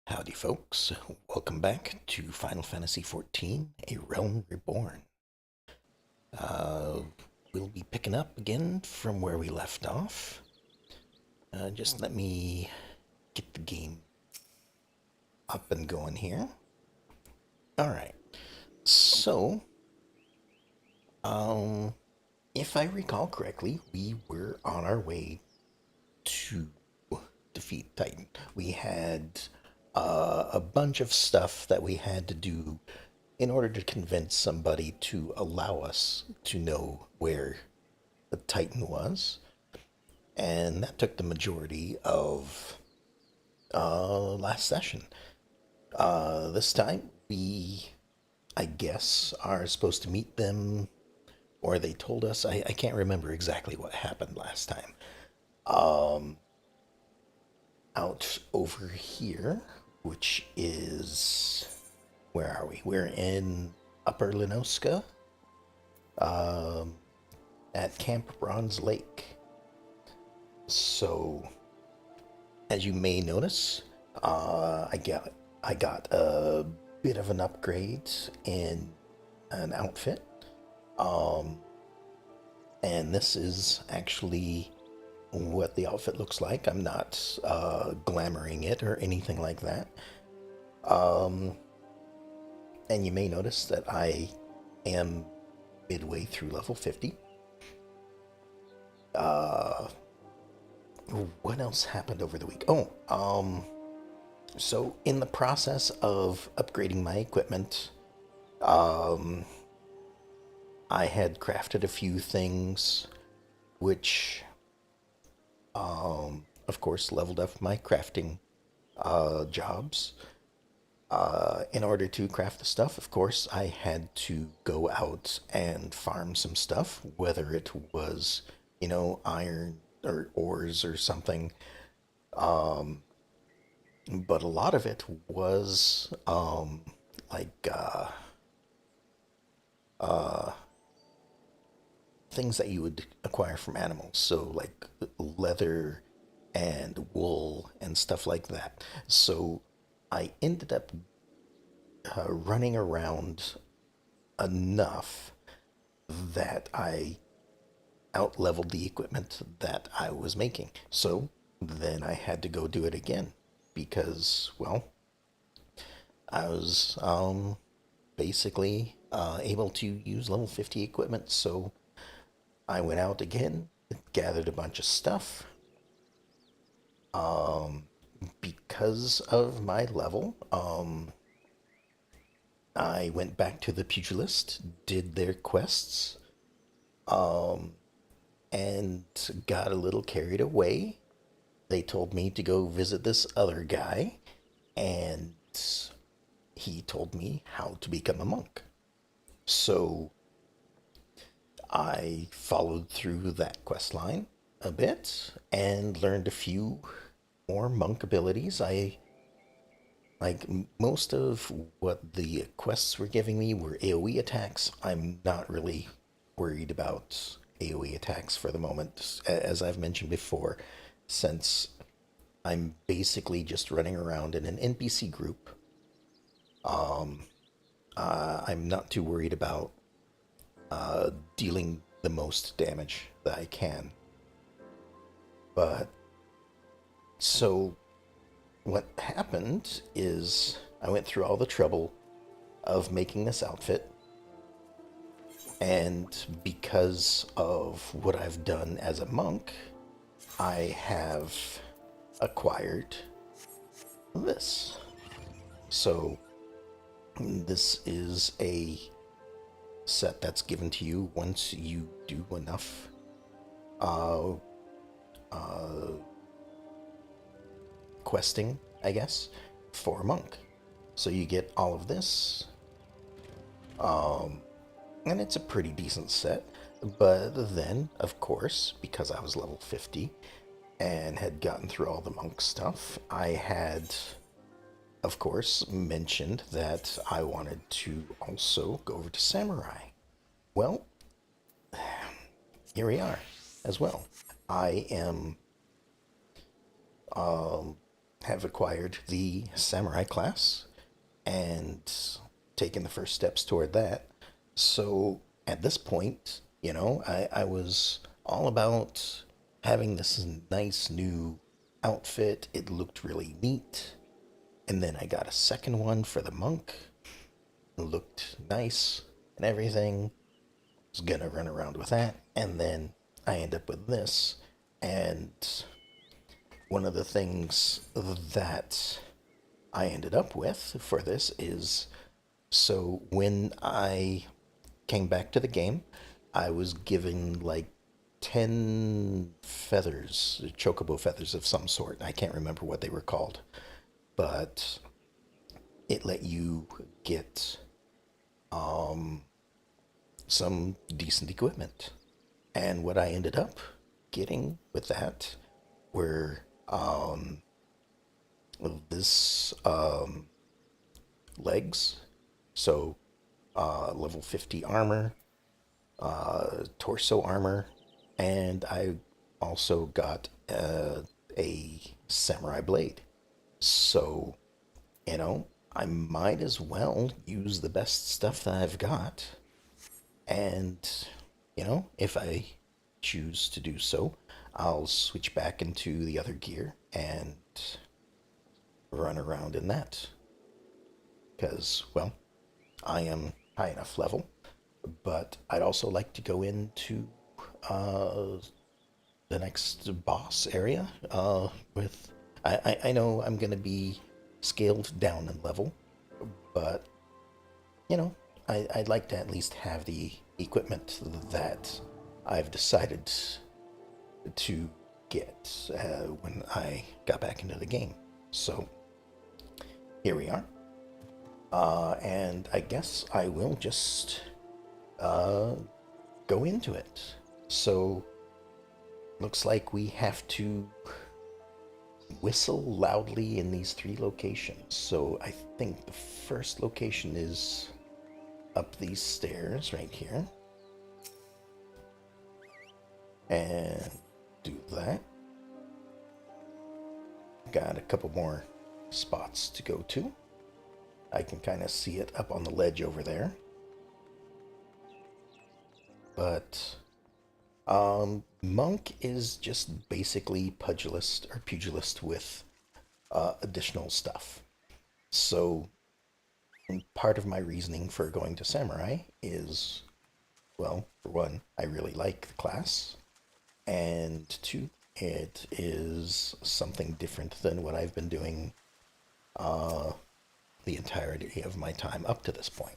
Howdy, folks. Welcome back to Final Fantasy XIV, A Realm Reborn. Uh, we'll be picking up again from where we left off. Just let me get the game up and going here. All right. So, um, if I recall correctly, we were on our way to defeat Titan. We had a bunch of stuff that we had to do in order to convince somebody to allow us to know where the Titan was. And that took the majority of last session. This time, we, I guess, are supposed to meet them, or they told us. I can't remember exactly what happened last time. Um, Out over here, which is. Where are we? We're in Upper Lenoska, um, at Camp Bronze Lake. So, as you may notice, I got a bit of an upgrade in an outfit, um, and this is actually what the outfit looks like. I'm not glamoring it or anything like that. Um, and you may notice that I am midway through level 50. Uh, what else happened over the week? So in the process of upgrading my equipment, um, I had crafted a few things, which, of course, leveled up my crafting jobs. In order to craft the stuff, of course, I had to go out and farm some stuff, whether it was, iron or ores or something. Um, but a lot of it was like uh, things that you would acquire from animals. So, like leather and wool and stuff like that. So, I ended up running around enough that I outleveled the equipment that I was making. So then I had to go do it again because, well, I was basically able to use level 50 equipment. So I went out again, gathered a bunch of stuff. Um, because of my level, I went back to the pugilist, did their quests, um, and got a little carried away. They told me to go visit this other guy, and he told me how to become a monk. So I followed through that quest line a bit and learned a few more monk abilities. Most of what the quests were giving me were AoE attacks. I'm not really worried about AoE attacks for the moment, as I've mentioned before, since I'm basically just running around in an NPC group. Um, I'm not too worried about dealing the most damage that I can. But so what happened is I went through all the trouble of making this outfit, and because of what I've done as a monk, I have acquired this. So this is a set that's given to you once you do enough uh, uh, questing, I guess, for a monk. So you get all of this, um, and it's a pretty decent set. But then, of course, because I was level 50 and had gotten through all the monk stuff, I had, of course, mentioned that I wanted to also go over to samurai. Well, here we are as well. I am have acquired the samurai class and taken the first steps toward that. So at this point, I was all about having this nice new outfit. It looked really neat. And then I got a second one for the monk. It looked nice and everything. Was gonna run around with that. And then I end up with this. And one of the things that I ended up with for this is, so when I came back to the game, I was given like 10 feathers, chocobo feathers of some sort. I can't remember what they were called, but it let you get some decent equipment. And what I ended up getting with that were this legs, so level 50 armor, torso armor, and I also got a samurai blade. So, I might as well use the best stuff that I've got. And, if I choose to do so, I'll switch back into the other gear and run around in that. Because, well, I am high enough level, but I'd also like to go into uh, the next boss area. With I know I'm going to be scaled down in level, but you know, I'd like to at least have the equipment that I've decided to get when I got back into the game. So here we are. And I guess I will just uh, go into it. So looks like we have to whistle loudly in these three locations. So I think the first location is up these stairs right here. And do that. Got a couple more spots to go to. I can kind of see it up on the ledge over there. But Monk is just basically pugilist with additional stuff. So part of my reasoning for going to Samurai is, well, for one, I really like the class, and two, it is something different than what I've been doing the entirety of my time up to this point.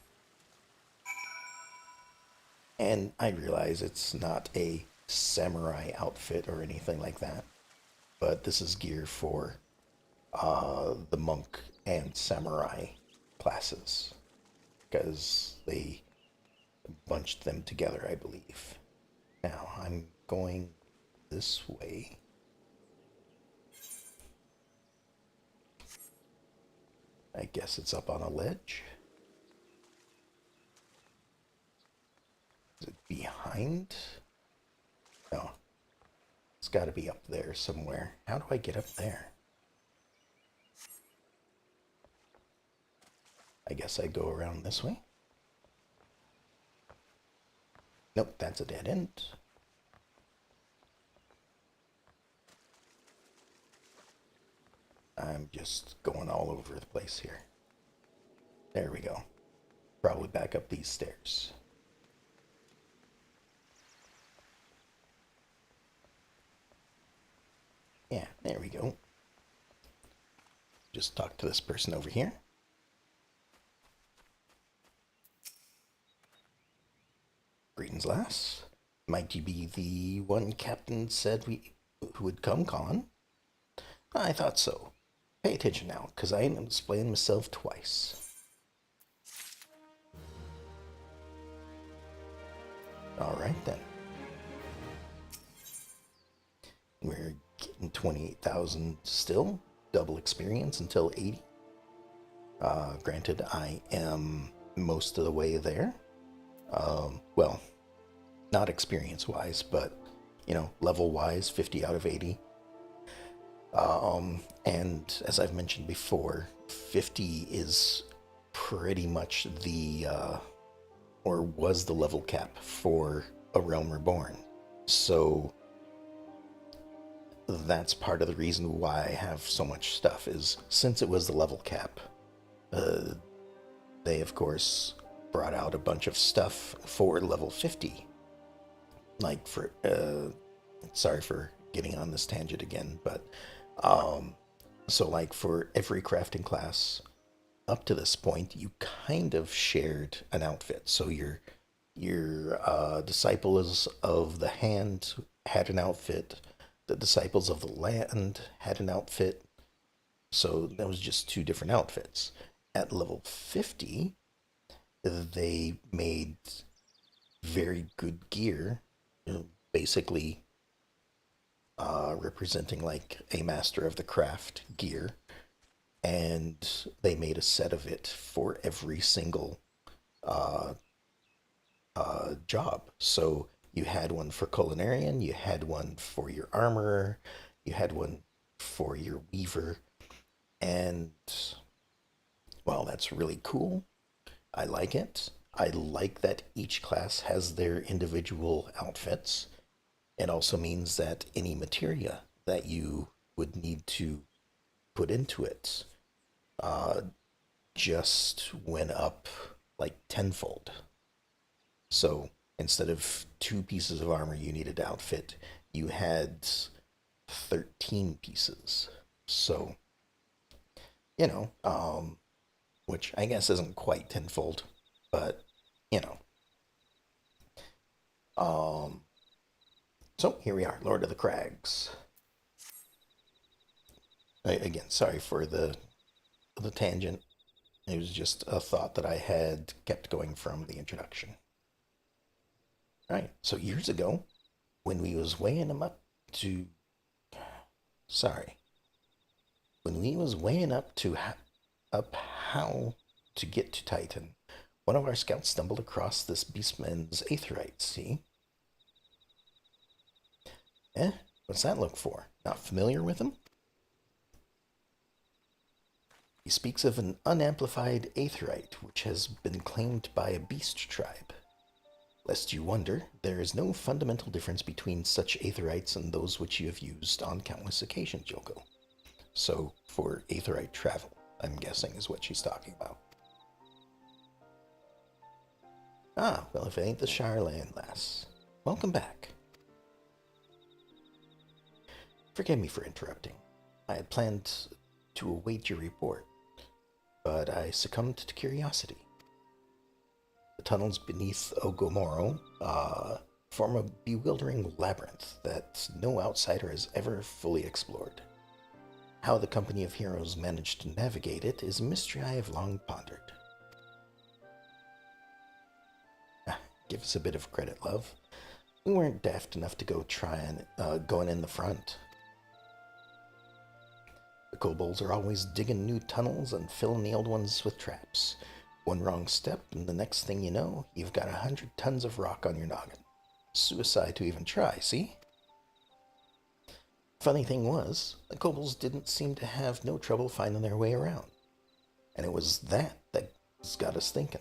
And I realize it's not a samurai outfit or anything like that, but this is gear for the monk and samurai classes, because they bunched them together, I believe. Now I'm going this way. I guess it's up on a ledge. Is it behind? No. It's got to be up there somewhere. How do I get up there? I guess I go around this way. Nope, that's a dead end. I'm just going all over the place here. There we go. Probably back up these stairs. Yeah, there we go. Just talk to this person over here. Greetings, lass. Might you be the one Captain said who would come, Colin? I thought so. Pay attention now, because I ain't displaying myself twice. Alright then. We're getting 28,000 still. Double experience until 80. Granted, I am most of the way there. Well, not experience-wise, but, level-wise, 50 out of 80. And as I've mentioned before, 50 is pretty much or was the level cap for A Realm Reborn. So that's part of the reason why I have so much stuff, is since it was the level cap, uh, they of course brought out a bunch of stuff for level 50. Like sorry for getting on this tangent again, but um, so like for every crafting class up to this point, you kind of shared an outfit. So your disciples of the hand had an outfit. The disciples of the land had an outfit. So that was just two different outfits. At level 50, they made very good gear, basically representing like a master of the craft gear. And they made a set of it for every single uh, job. So you had one for culinarian, you had one for your armorer, you had one for your weaver, and well, that's really cool. I like it. I like that each class has their individual outfits. It also means that any materia that you would need to put into it uh, just went up like tenfold. So instead of two pieces of armor you needed to outfit, you had 13 pieces. So, you know, which I guess isn't quite tenfold, but, you know. Um, so here we are, Lord of the Crags. Again, sorry for the tangent. It was just a thought that I had kept going from the introduction. All right, so years ago, when we was weighing them up to, sorry, when we was weighing up how to get to Titan, one of our scouts stumbled across this beastman's aetheryte. See? What's that look for? Not familiar with him? He speaks of an unamplified aetheryte which has been claimed by a beast tribe. Lest you wonder, there is no fundamental difference between such aetherites and those which you have used on countless occasions, Yoko. So, for aetherite travel, I'm guessing is what she's talking about. Ah, well, if it ain't the Shireland lass. Welcome back. Forgive me for interrupting. I had planned to await your report, but I succumbed to curiosity. The tunnels beneath Ogomoro form a bewildering labyrinth that no outsider has ever fully explored. How the company of heroes managed to navigate it is a mystery I have long pondered. Give us a bit of credit, love. We weren't daft enough to go trying going in the front. The kobolds are always digging new tunnels and filling the old ones with traps. One wrong step, and the next thing you know, you've got 100 tons of rock on your noggin. Suicide to even try, see? Funny thing was, the kobolds didn't seem to have no trouble finding their way around. And it was that got us thinking.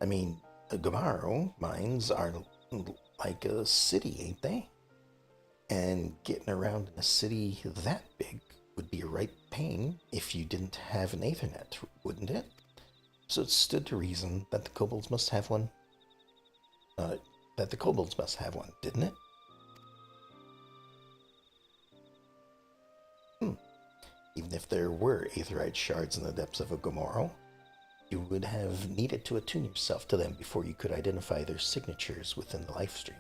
I mean, the Gamaro mines are like a city, ain't they? And getting around in a city that big would be a right pain if you didn't have an Ethernet, wouldn't it? So it stood to reason that the kobolds must have one. Didn't it? Even if there were aetherite shards in the depths of a Gomorrah, you would have needed to attune yourself to them before you could identify their signatures within the life stream.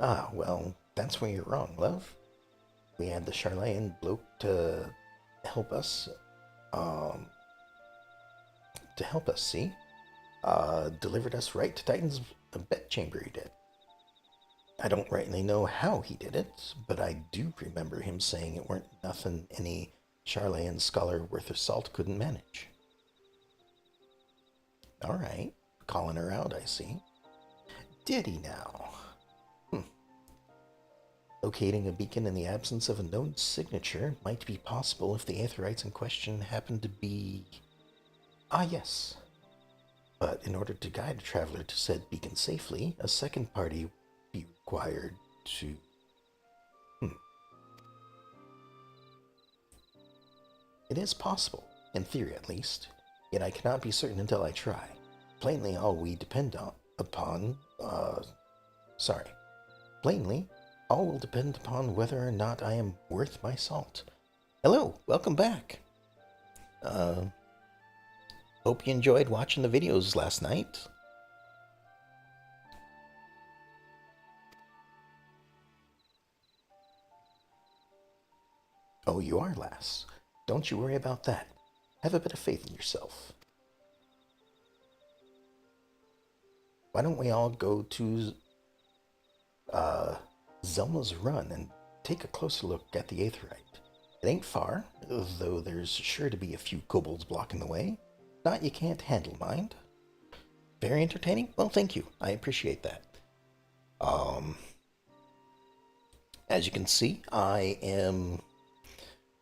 Ah, well, that's where you're wrong, love. We had the Charlayan bloke help us, um, to help us, see? Delivered us right to Titan's bedchamber, he did. I don't rightly know how he did it, but I do remember him saying it weren't nothing any Charlayan scholar worth of salt couldn't manage. All right, calling her out, I see. Did he now? Locating a beacon in the absence of a known signature might be possible if the Aetherites in question happen to be... Ah, yes. But in order to guide a traveler to said beacon safely, a second party would be required to... Hmm. It is possible, in theory at least, yet I cannot be certain until I try. Plainly, all we depend on, upon, sorry. Plainly, all will depend upon whether or not I am worth my salt. Hello, welcome back. Uh, Hope you enjoyed watching the videos last night. Oh, you are, lass. Don't you worry about that. Have a bit of faith in yourself. Why don't we all go to uh, Zelma's Run and take a closer look at the Aetherite? It ain't far, though there's sure to be a few kobolds blocking the way. Not you can't handle, mind. Very entertaining? Well, thank you. I appreciate that. Um, as you can see, I am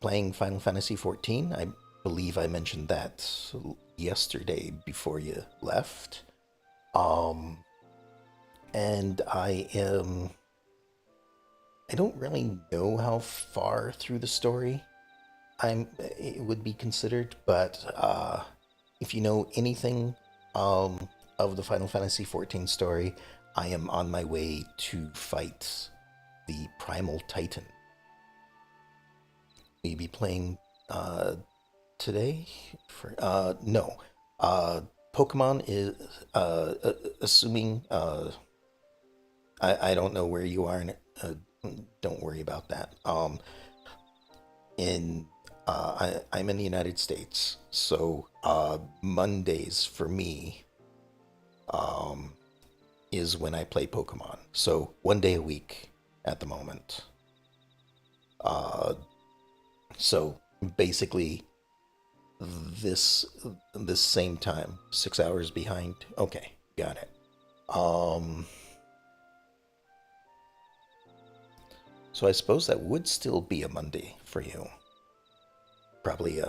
playing Final Fantasy XIV. I believe I mentioned that yesterday before you left. Um, and I don't really know how far through the story it would be considered, but if you know anything of the Final Fantasy XIV story, I am on my way to fight the Primal Titan. Will you be playing today? No. Pokemon is assuming I don't know where you are, and don't worry about that. I'm in the United States, so Mondays for me is when I play Pokemon. So 1 day a week at the moment. Uh, so basically this same time, 6 hours behind. Okay, got it. Um, so I suppose that would still be a Monday for you. Probably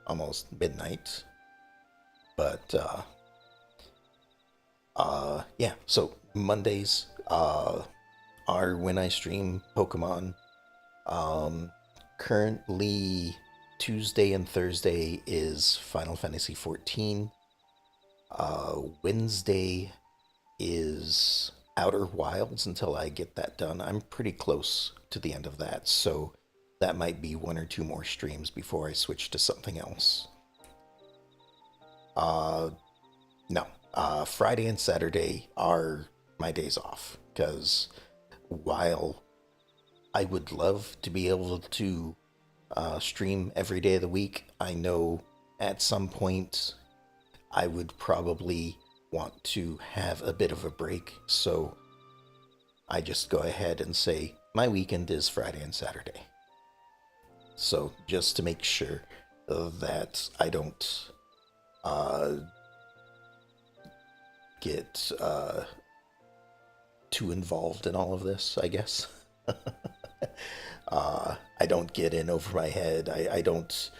almost midnight. But yeah. So Mondays are when I stream Pokemon. Um, Currently, Tuesday and Thursday is Final Fantasy XIV. Wednesday is Outer Wilds until I get that done. I'm pretty close to the end of that, so that might be one or two more streams before I switch to something else. Uh, no. Friday and Saturday are my days off because while I would love to be able to stream every day of the week, I know at some point I would probably want to have a bit of a break, so I just go ahead and say my weekend is Friday and Saturday. So just to make sure that I don't uh, get too involved in all of this, I guess. I don't get in over my head. I don't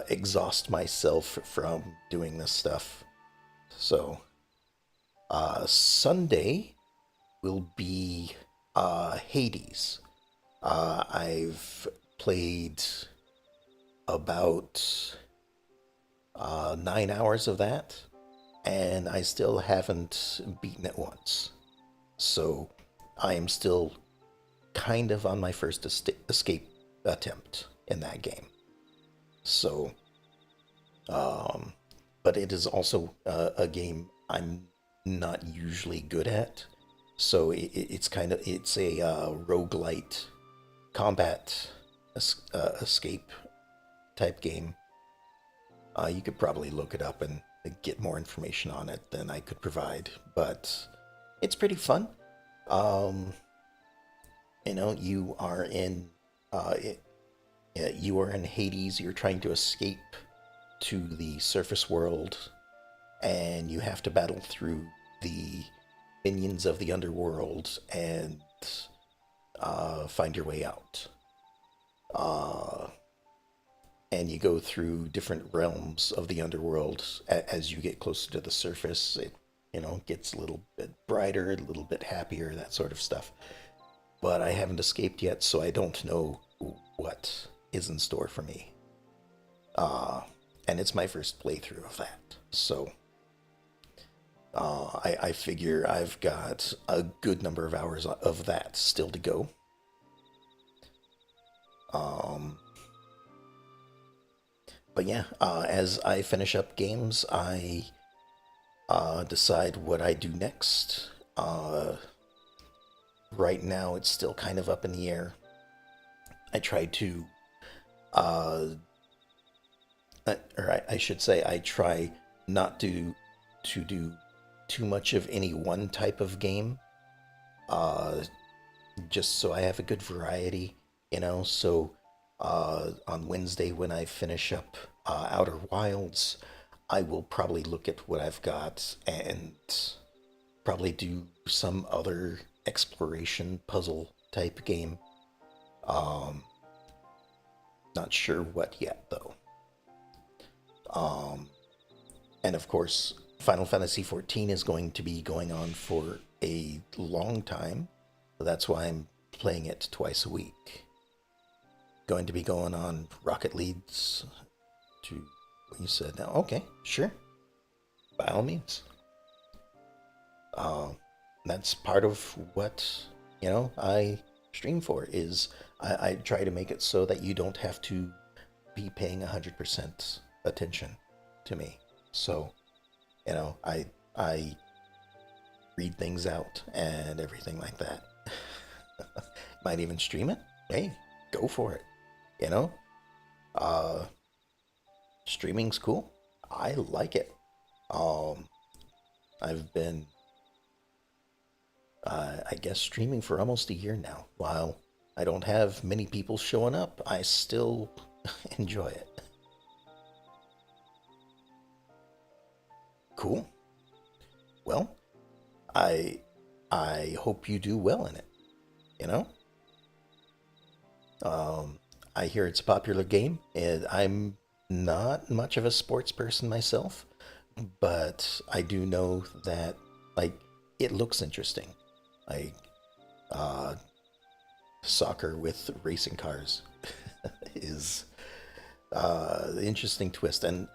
exhaust myself from doing this stuff. So, Sunday will be Hades. I've played about 9 hours of that, and I still haven't beaten it once. So, I am still kind of on my first escape attempt in that game. So, but it is also a game I'm not usually good at. So it's a roguelite combat escape type game. You could probably look it up and get more information on it than I could provide, but it's pretty fun. Um, you are in you are in Hades. You're trying to escape to the surface world, and you have to battle through the minions of the underworld and find your way out. Uh, and you go through different realms of the underworld. As you get closer to the surface, it gets a little bit brighter, a little bit happier, that sort of stuff. But I haven't escaped yet, so I don't know what is in store for me. Uh, and it's my first playthrough of that, so I figure I've got a good number of hours of that still to go. Um, but yeah, as I finish up games, I decide what I do next. Right now, it's still kind of up in the air. I try to, uh, or I should say, I try not to do too much of any one type of game, uh, just so I have a good variety, So on Wednesday, when I finish up Outer Wilds, I will probably look at what I've got and probably do some other exploration puzzle type game. Um, Not sure what yet, though. Um, and of course, Final Fantasy XIV is going to be going on for a long time. That's why I'm playing it twice a week. Going to be going on Rocket Leads to what you said now. Okay, sure. By all means. Uh, that's part of what, I stream for is I try to make it so that you don't have to be paying 100% attention to me. So, I read things out and everything like that. Might even stream it. Hey, go for it. You know, uh, Streaming's cool. I like it. Um, I've been, I guess, streaming for almost a year now. While I don't have many people showing up, I still enjoy it. Cool. Well, I I hope you do well in it. You know, um, I hear it's a popular game, and I'm not much of a sports person myself, but I do know that like it looks interesting. Like uh, soccer with racing cars is the interesting twist, and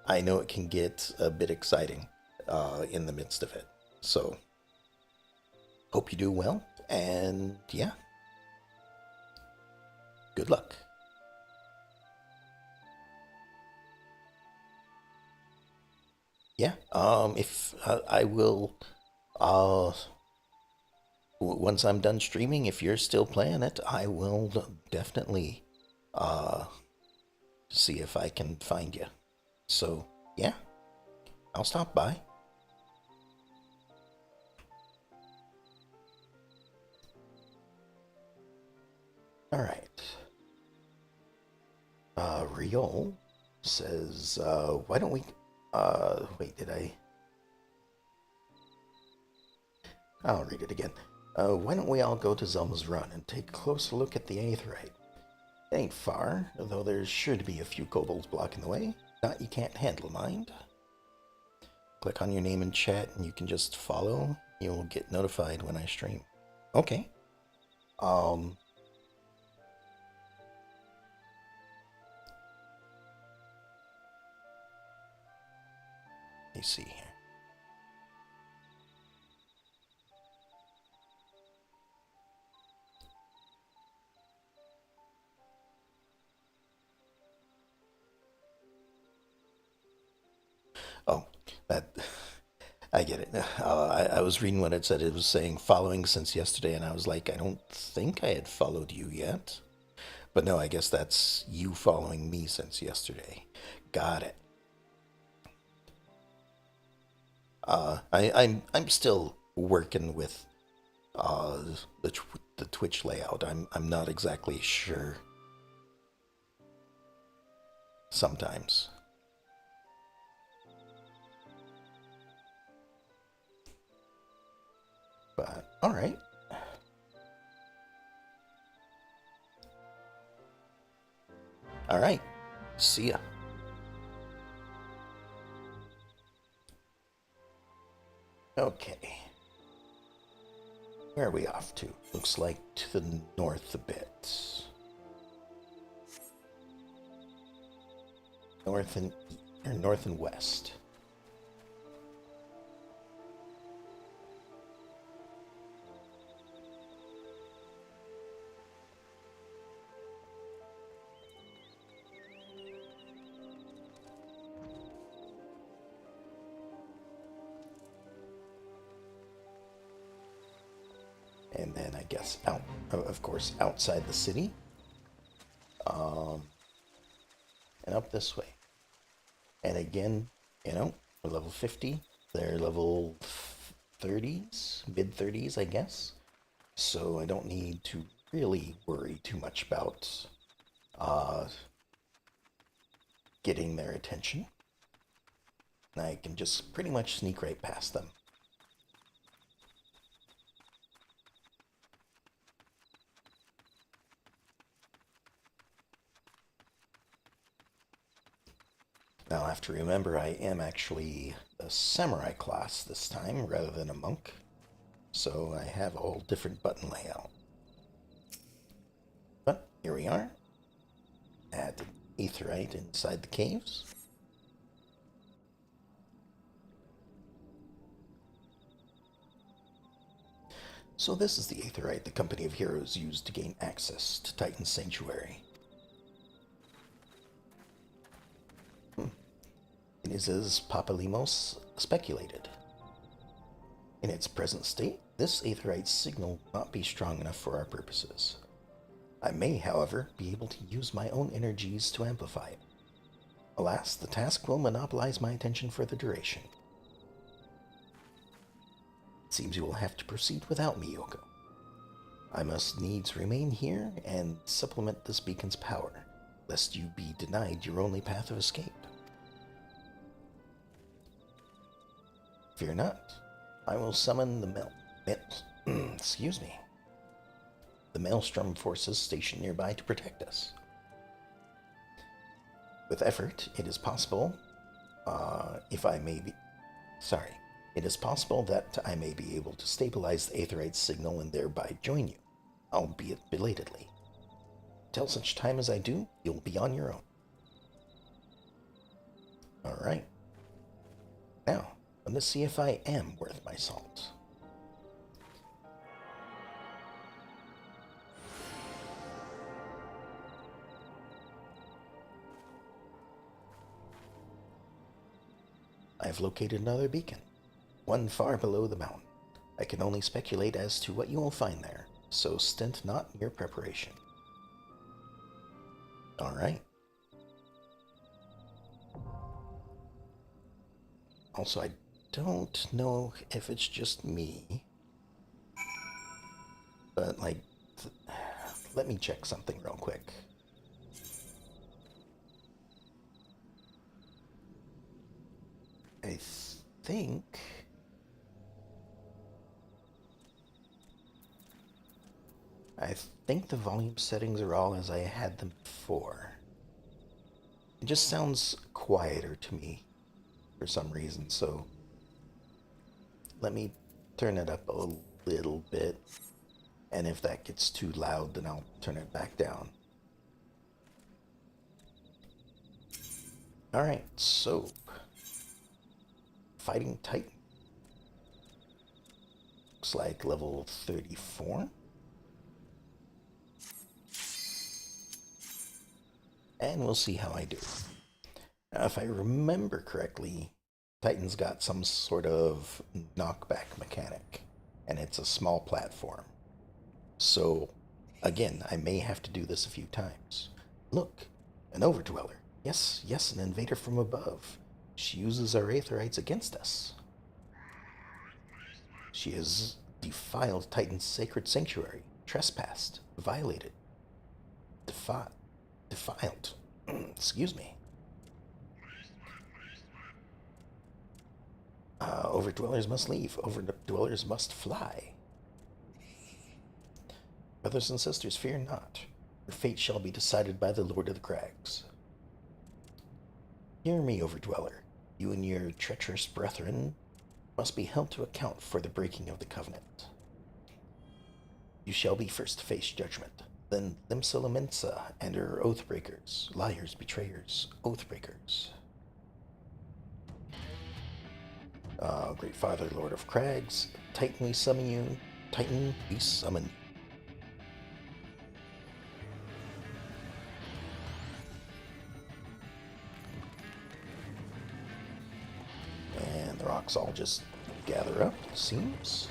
I know it can get a bit exciting in the midst of it. So hope you do well, and yeah, good luck. Yeah, if I will, uh, once I'm done streaming, if you're still playing it, I will definitely uh, see if I can find you. So yeah, I'll stop by. All right. Riol says, why don't we? Wait, did I? I'll read it again. Why don't we all go to Zelma's Run and take a closer look at the Aetheryte? It ain't far, though there's sure to be a few kobolds blocking the way. Not you can't handle, mind. Click on your name in chat and you can just follow. You'll get notified when I stream. Okay. Um, Let me see here. Oh, that I get it. I was reading what it said. It was saying following since yesterday, and I was like, I don't think I had followed you yet. But no, I guess that's you following me since yesterday. Got it. I'm still working with uh, the Twitch layout. I'm not exactly sure sometimes. But all right. All right. See ya. Okay. Where are we off to? Looks like to the north a bit. North and north and west. And then I guess out, of course, outside the city. Um, and up this way. And again, we're level 50. They're level 30s, mid 30s, I guess. So I don't need to really worry too much about uh, getting their attention. I can just pretty much sneak right past them. Now I'll have to remember I am actually a samurai class this time rather than a monk. So I have a whole different button layout. But here we are at the aetheryte inside the caves. So this is the aetheryte the Company of Heroes used to gain access to Titan's Sanctuary. It is as Papalimos speculated. In its present state, this aetheryte signal will not be strong enough for our purposes. I may, however, be able to use my own energies to amplify it. Alas, the task will monopolize my attention for the duration. It seems you will have to proceed without me, Yoko. I must needs remain here and supplement this beacon's power, lest you be denied your only path of escape. Fear not. I will summon the excuse me. The Maelstrom forces stationed nearby to protect us. With effort, it is possible, it is possible that I may be able to stabilize the aetheryte signal and thereby join you, albeit belatedly. Till such time as I do, you'll be on your own. Alright. Now, let's see if I am worth my salt. I've located another beacon, one far below the mountain. I can only speculate as to what you will find there, so stint not in your preparation. Alright. Also, I don't know if it's just me, but, let me check something real quick. I think... the volume settings are all as I had them before. It just sounds quieter to me for some reason, so let me turn it up a little bit, and if that gets too loud, then I'll turn it back down. Alright, so Fighting Titan. Looks like level 34. And we'll see how I do. Now, if I remember correctly, Titan's got some sort of knockback mechanic, and it's a small platform. So, again, I may have to do this a few times. Look, an Overdweller. Yes, yes, an invader from above. She uses our aetherites against us. She has defiled Titan's sacred sanctuary, trespassed, violated, defiled. Excuse me. Overdwellers must leave. Overdwellers must fly. Brothers and sisters, fear not. Your fate shall be decided by the Lord of the Crags. Hear me, Overdweller. You and your treacherous brethren must be held to account for the breaking of the covenant. You shall be first to face judgment, then Limsa Lamensa and her oathbreakers, liars, betrayers, oathbreakers. Great Father, Lord of Crags, Titan we summon you, Titan we summon you. And the rocks all just gather up, it seems.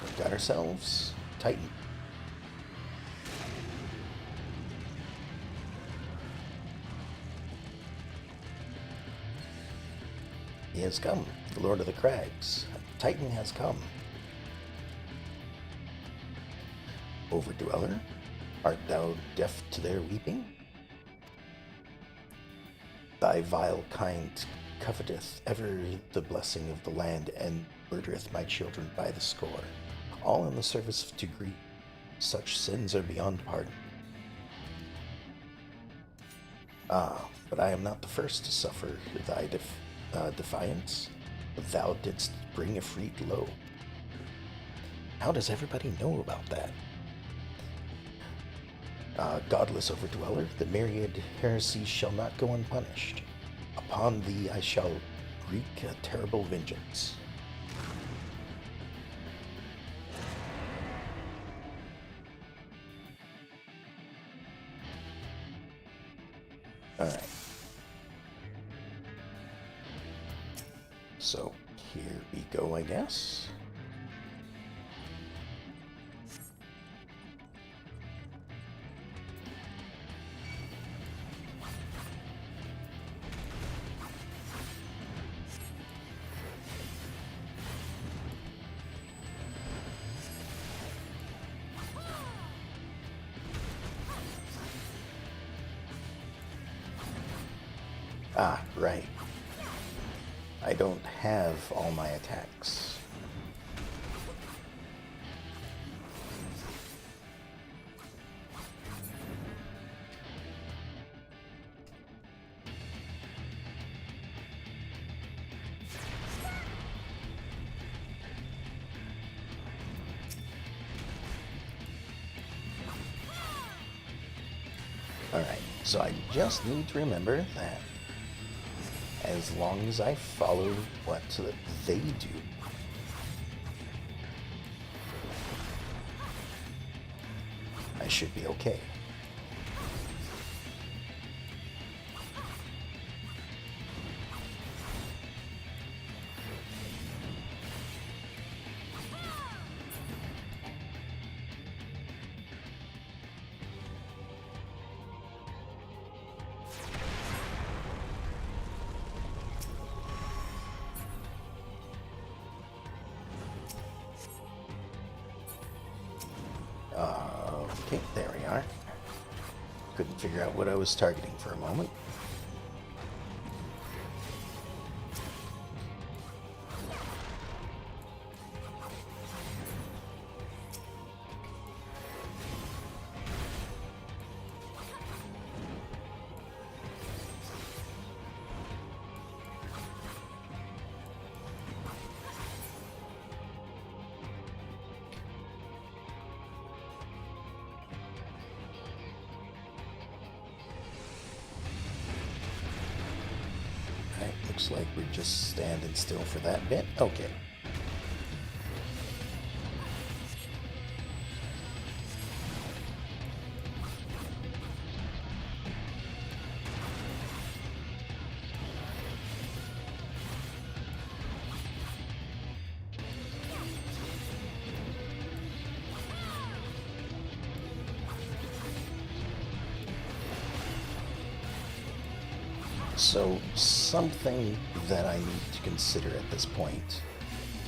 We've got ourselves Titan. He has come, the Lord of the Crags. Titan has come. Overdweller, art thou deaf to their weeping? Thy vile kind coveteth ever the blessing of the land, and murdereth my children by the score, all in the service to greed. Such sins are beyond pardon. But I am not the first to suffer thy defiance. Thou didst bring Ffxiv low. How does everybody know about that? Godless Overdweller, the myriad heresies shall not go unpunished. Upon thee I shall wreak a terrible vengeance. Alright. So, here we go, I guess. Ah, right. I don't have all my attacks. Alright, so I just need to remember that as long as I follow what they do, I should be okay. Okay, there we are. Couldn't figure out what I was targeting for a moment. Looks like we're just standing still for that bit. Okay. So something that I need to consider at this point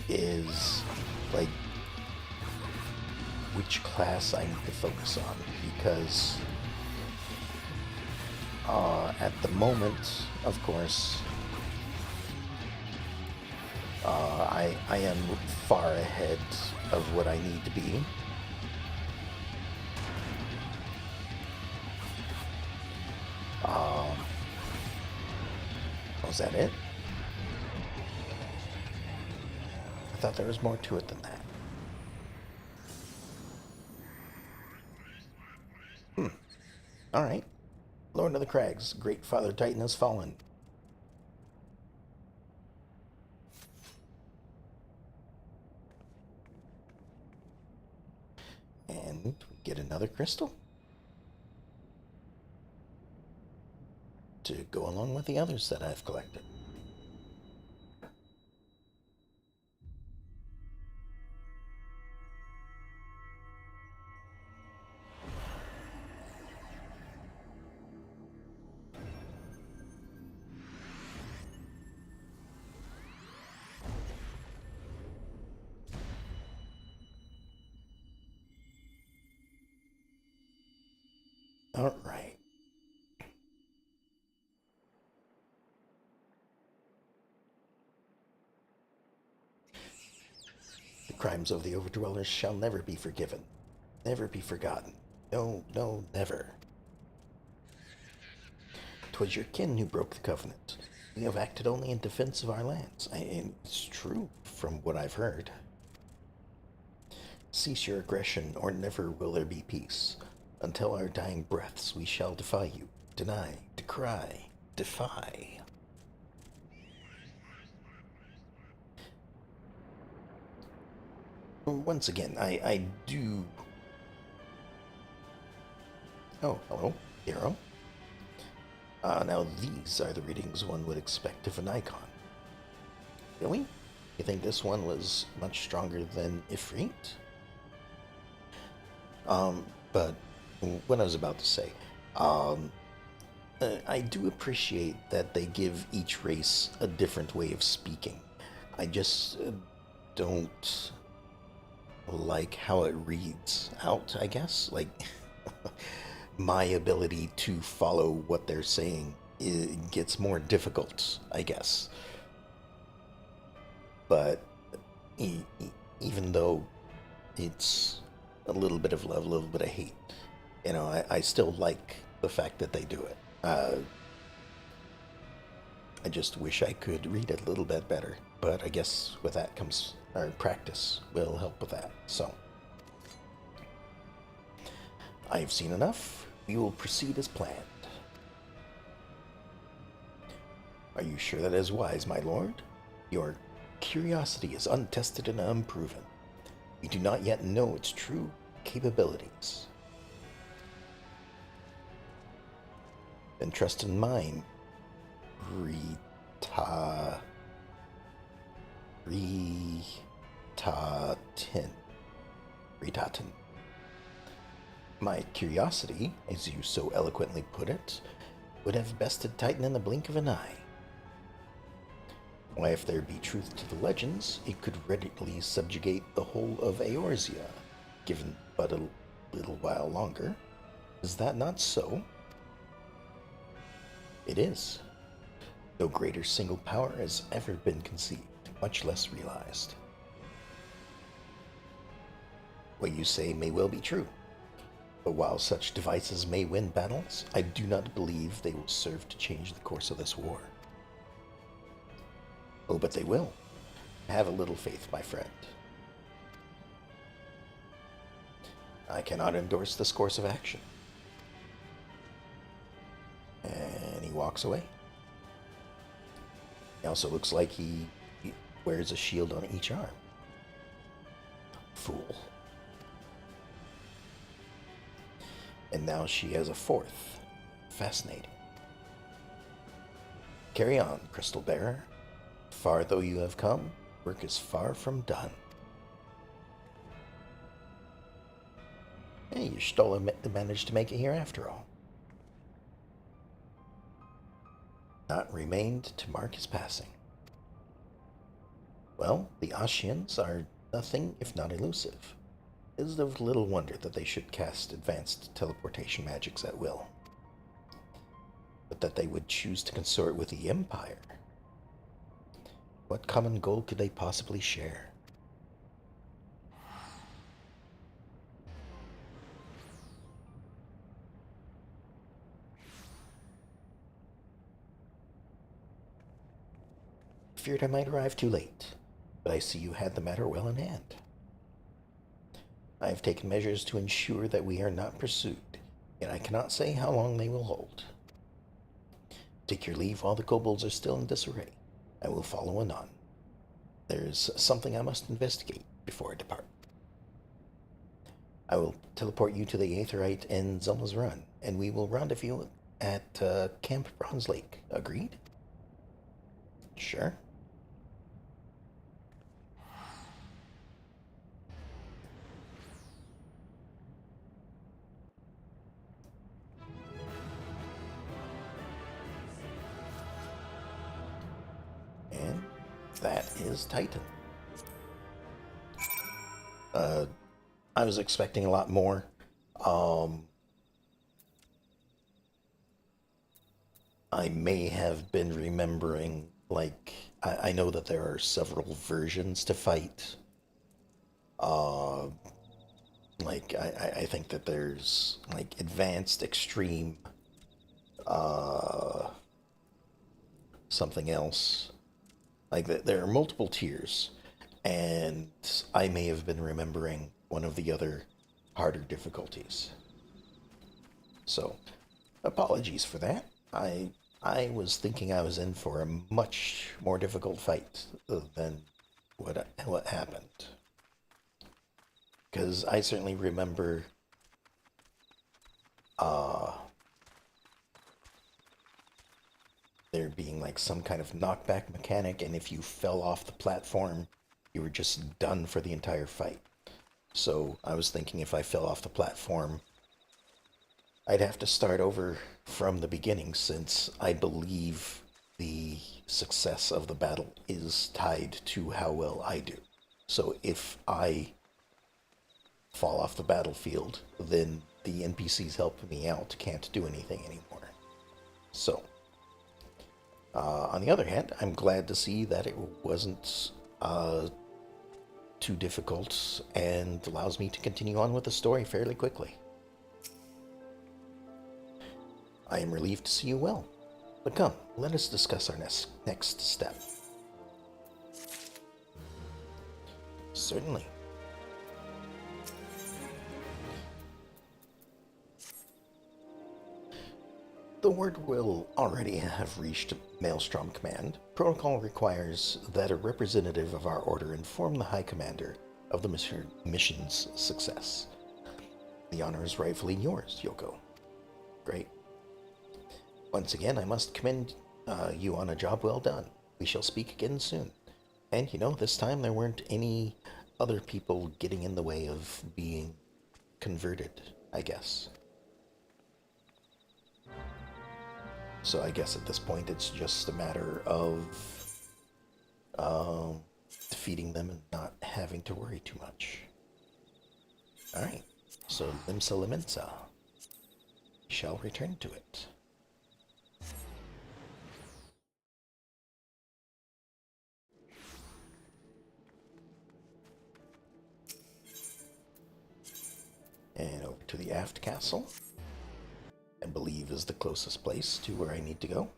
is like which class I need to focus on, because at the moment, of course, I am far ahead of what I need to be. Was that it? I thought there was more to it than that. Alright. Lord of the Crags, great Father Titan has fallen. And we get another crystal to go along with the others that I've collected. Alright. The crimes of the Overdwellers shall never be forgiven, never be forgotten. No, no, never. 'Twas your kin who broke the covenant. We have acted only in defense of our lands. And it's true from what I've heard. Cease your aggression, or never will there be peace. Until our dying breaths, we shall defy you, deny, decry, defy. Once again, I do. Oh, hello, hero. Now these are the readings one would expect of an icon. Really? You think this one was much stronger than Ifrit? But what I was about to say, I do appreciate that they give each race a different way of speaking. I just don't like how it reads out, I guess. Like, my ability to follow what they're saying it gets more difficult, I guess. But even though it's a little bit of love, a little bit of hate, I still like the fact that they do it. I just wish I could read it a little bit better, but I guess with that comes our practice will help with that. So, I've seen enough. We will proceed as planned. Are you sure that is wise, my lord? Your curiosity is untested and unproven. We do not yet know its true capabilities. Then trust in mine, Rita... Ritatin. Ritatin. My curiosity, as you so eloquently put it, would have bested Titan in the blink of an eye. Why, if there be truth to the legends, it could readily subjugate the whole of Eorzea, given but a little while longer. Is that not so? It is. No greater single power has ever been conceived, much less realized. What you say may well be true, but while such devices may win battles, I do not believe they will serve to change the course of this war. Oh, but they will. Have a little faith, my friend. I cannot endorse this course of action. And he walks away. He also looks like he wears a shield on each arm. Fool. And now she has a fourth. Fascinating. Carry on, Crystal Bearer. Far though you have come, work is far from done. Hey, you still managed to make it here after all. Naught remained to mark his passing. Well, the Ashians are nothing if not elusive. It is of little wonder that they should cast advanced teleportation magics at will. But that they would choose to consort with the Empire. What common goal could they possibly share? feared I might arrive too late, but I see you had the matter well in hand. I have taken measures to ensure that we are not pursued, yet I cannot say how long they will hold. Take your leave while the kobolds are still in disarray. I will follow anon. There's something I must investigate before I depart. I will teleport you to the Aetherite in Zelma's Run, and we will rendezvous at Camp Bronze Lake. Agreed? Sure. And that is Titan. I was expecting a lot more. I may have been remembering, like, I know that there are several versions to fight. Uh, I think that there's, like, advanced, extreme, uh, something else. Like, there are multiple tiers, and I may have been remembering one of the other harder difficulties. So, apologies for that. I was thinking I was in for a much more difficult fight than what happened. Because I certainly remember uh, there being like some kind of knockback mechanic, and if you fell off the platform, you were just done for the entire fight. So I was thinking if I fell off the platform, I'd have to start over from the beginning, since I believe the success of the battle is tied to how well I do. So if I fall off the battlefield, then the NPCs helping me out can't do anything anymore. So, on the other hand, I'm glad to see that it wasn't too difficult and allows me to continue on with the story fairly quickly. I am relieved to see you well. But come, let us discuss our next step. Certainly. The word will already have reached Maelstrom Command. Protocol requires that a representative of our order inform the High Commander of the mission's success. The honor is rightfully yours, Yoko. Great. Once again, I must commend you on a job well done. We shall speak again soon. And, this time there weren't any other people getting in the way of being converted, I guess. So I guess at this point it's just a matter of defeating them and not having to worry too much. Alright, so Limsa Limensa. Shall return to it. And over to the aft castle. I believe is the closest place to where I need to go.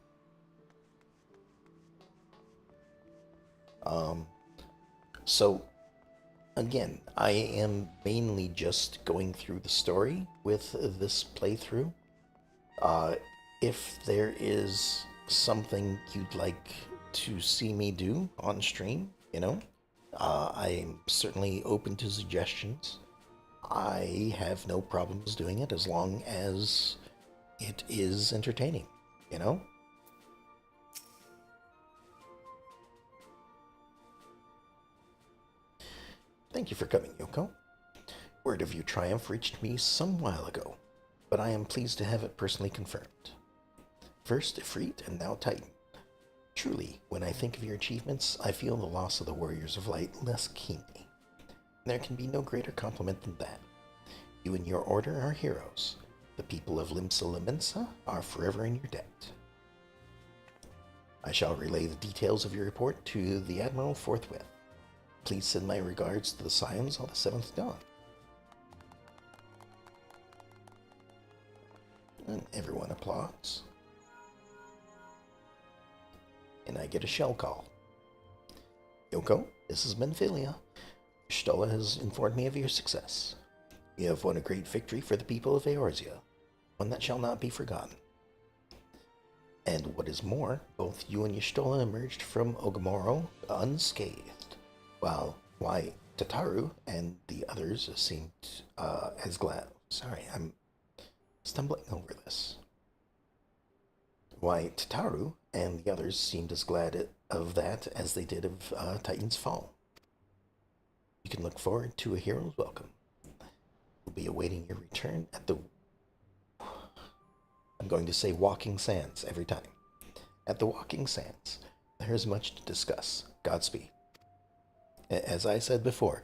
So, again, I am mainly just going through the story with this playthrough. If there is something you'd like to see me do on stream, I'm certainly open to suggestions. I have no problems doing it as long as it is entertaining, Thank you for coming, Yoko. Word of your triumph reached me some while ago, but I am pleased to have it personally confirmed. First Ifrit and now Titan. Truly, when I think of your achievements, I feel the loss of the Warriors of Light less keenly. There can be no greater compliment than that. You and your order are heroes. The people of Limsa Limensa are forever in your debt. I shall relay the details of your report to the Admiral forthwith. Please send my regards to the Scions on the 7th Dawn. And everyone applauds. And I get a shell call. Yoko, this is Menphilia. Stola has informed me of your success. You have won a great victory for the people of Eorzea, one that shall not be forgotten. And what is more, both you and Y'shtola emerged from Ogamoro unscathed, while why Tataru and the others seemed as glad. Sorry, I'm stumbling over this. Why Tataru and the others seemed as glad of that as they did of Titan's fall. You can look forward to a hero's welcome. We'll be awaiting your return at the. I'm going to say Walking Sands every time. At the Walking Sands, there is much to discuss. Godspeed. As I said before,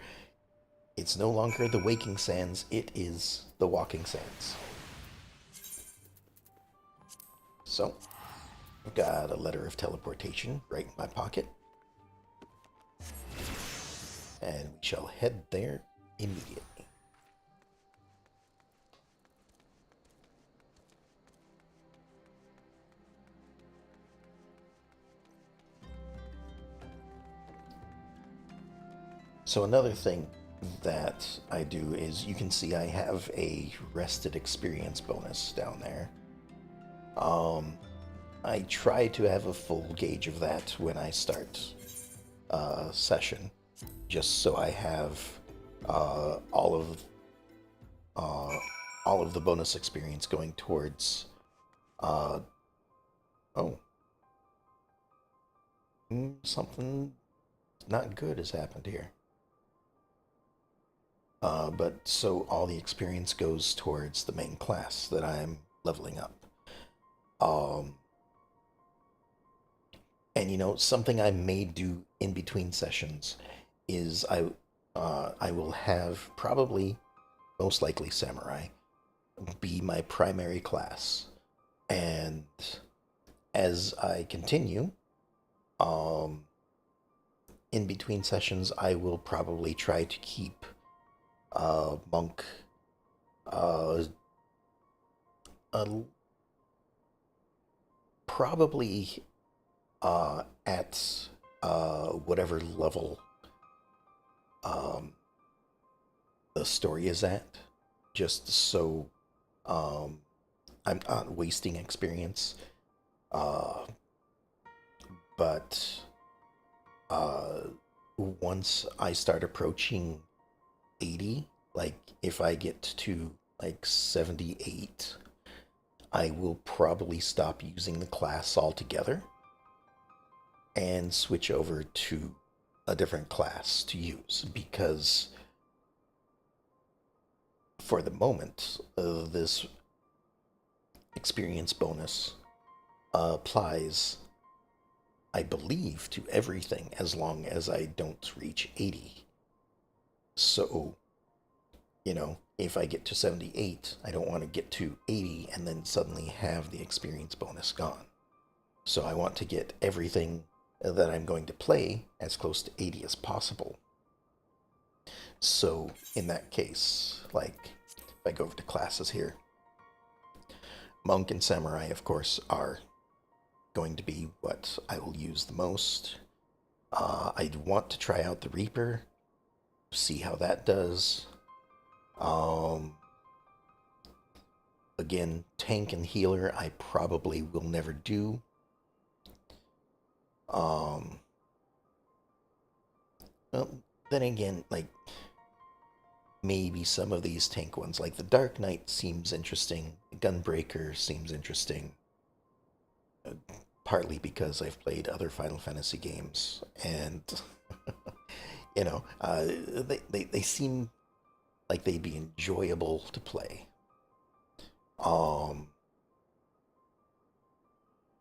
it's no longer the Waking Sands, it is the Walking Sands. So, I've got a letter of teleportation right in my pocket, and we shall head there immediately. So another thing that I do is you can see I have a rested experience bonus down there. Um, I try to have a full gauge of that when I start a session, just so I have uh, all of uh, all of the bonus experience going towards. Uh, oh, something not good has happened here. But so all the experience goes towards the main class that I'm leveling up. Um, and something I may do in between sessions is I will have probably most likely samurai be my primary class, and as I continue, um, in between sessions, I will probably try to keep monk uh, uh, probably at whatever level um, the story is at, just so um, I'm not wasting experience. Uh, but uh, once I start approaching 80, like if I get to like 78, I will probably stop using the class altogether and switch over to a different class to use, because for the moment, this experience bonus applies, I believe, to everything as long as I don't reach 80. So, if I get to 78, I don't want to get to 80 and then suddenly have the experience bonus gone. So I want to get everything that I'm going to play as close to 80 as possible. So in that case, like if I go over to classes here, Monk and Samurai, of course, are going to be what I will use the most. I'd want to try out the Reaper, see how that does. Um, Again, tank and healer, I probably will never do. Um, well, then again, like maybe some of these tank ones, like the Dark Knight seems interesting, Gunbreaker seems interesting, uh, partly because I've played other Final Fantasy games, and they seem like they'd be enjoyable to play. Um,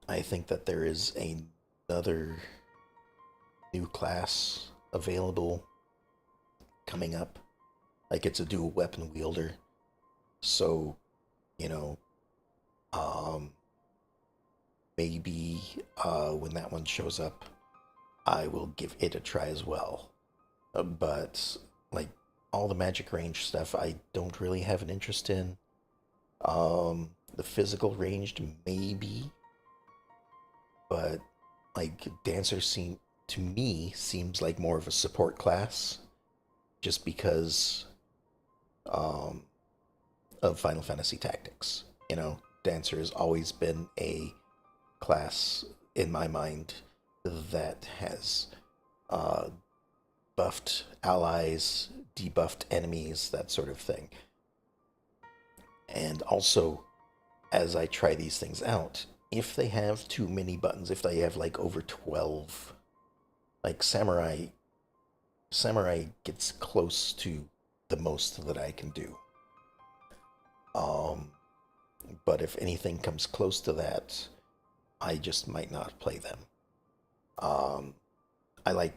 I think that there is another new class available coming up. Like it's a dual weapon wielder. So, you know, um, maybe when that one shows up, I will give it a try as well. But, like, all the magic range stuff, I don't really have an interest in. The physical ranged, maybe, but like dancers seem to me, seems like more of a support class, just because um, of Final Fantasy Tactics. You know, Dancer has always been a class in my mind that has uh, buffed allies, debuffed enemies, that sort of thing. And also, as I try these things out, if they have too many buttons, if they have like over 12, like Samurai gets close to the most that I can do. Um, but if anything comes close to that, I just might not play them. Um, I like,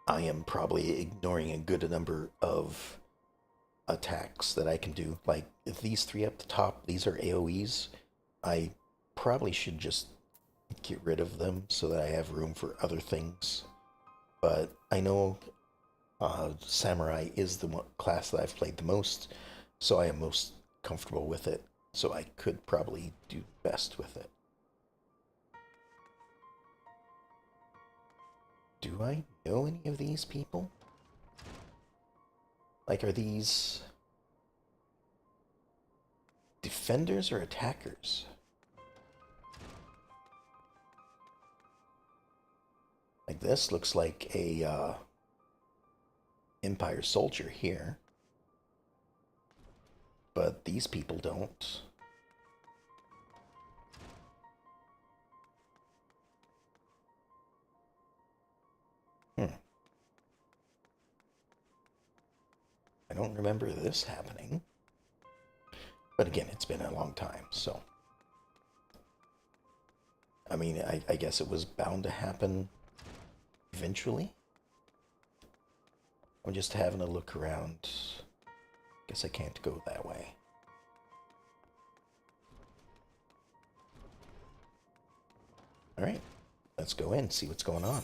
I am probably ignoring a good number of attacks that I can do. Like, if these three up the top, these are AoEs, I probably should just get rid of them so that I have room for other things. But I know Samurai is the class that I've played the most, so I am most comfortable with it. So I could probably do best with it. Do I know any of these people? Like, are these defenders or attackers? Like, this looks like a Empire soldier here, but these people don't. Hmm. I don't remember this happening. But again, it's been a long time, so. I mean, I guess it was bound to happen eventually. I'm just having a look around. Guess I can't go that way. Alright, let's go in, see what's going on.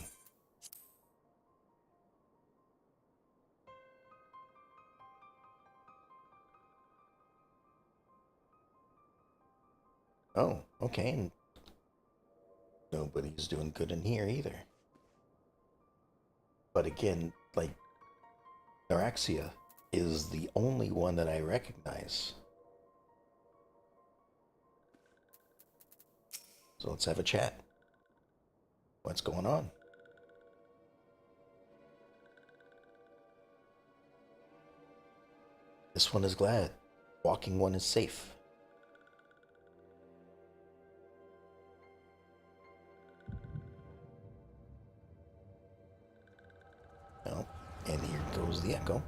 Oh, okay, and nobody's doing good in here either. But again, like, Neuraxia is the only one that I recognize. So let's have a chat. What's going on? This one is glad. Walking one is safe. Oh, and here goes the echo.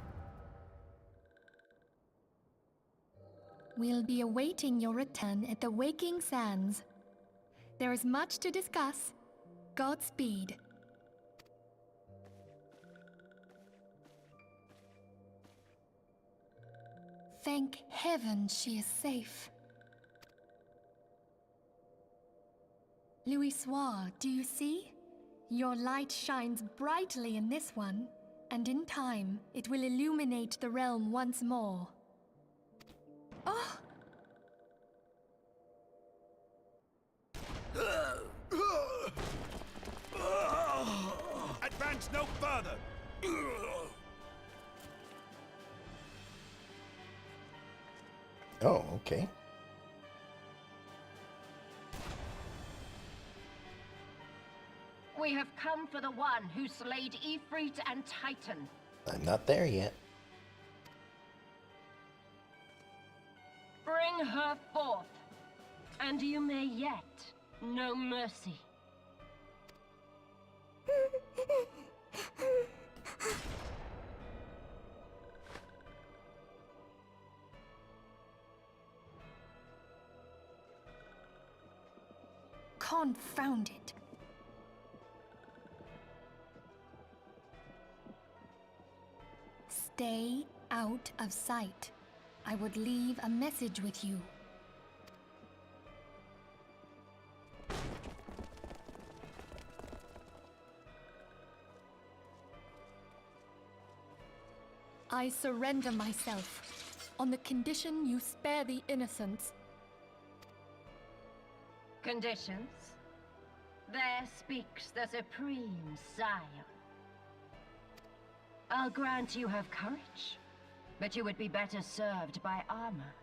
We'll be awaiting your return at the Waking Sands. There is much to discuss. Godspeed. Thank heaven she is safe. Louisoire, do you see? Your light shines brightly in this one, and in time it will illuminate the realm once more. Oh! Advance no further! Oh, okay. We have come for the one who slayed Ifrit and Titan. I'm not there yet. Bring her forth, and you may yet know mercy. Confound it. Stay out of sight. I would leave a message with you. I surrender myself, on the condition you spare the innocents. Conditions? There speaks the Supreme Sire. I'll grant you have courage, but you would be better served by armor.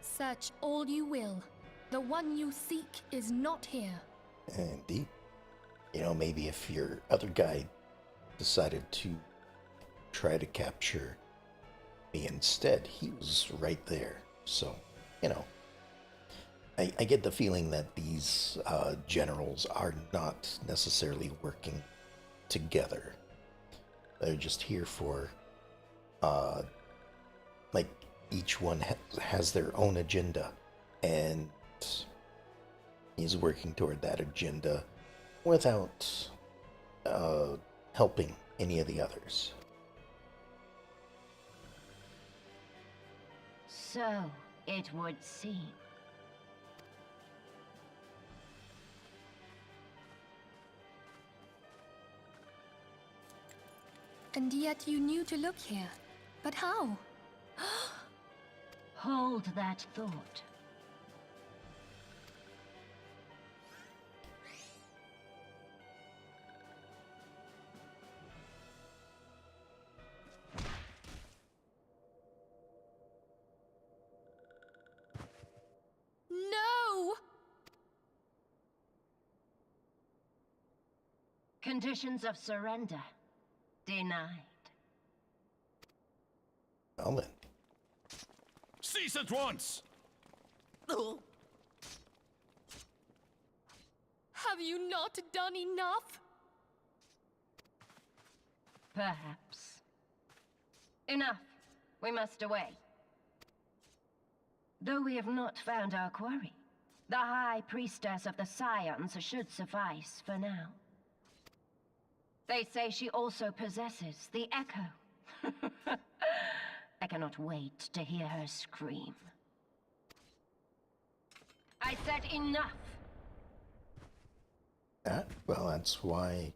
Search all you will. The one you seek is not here. Indeed. You know, maybe if your other guy decided to try to capture me instead, he was right there. So, you know, I get the feeling that these generals are not necessarily working together. They're just here for, like, each one has their own agenda, and he's working toward that agenda without helping any of the others. So it would seem. And yet you knew to look here. But how? Hold that thought. No! Conditions of surrender denied. Well then. Cease at once! Have you not done enough? Perhaps. Enough. We must away. Though we have not found our quarry, the High Priestess of the Scions should suffice for now. They say she also possesses the Echo. I cannot wait to hear her scream. I said enough! Well, that's why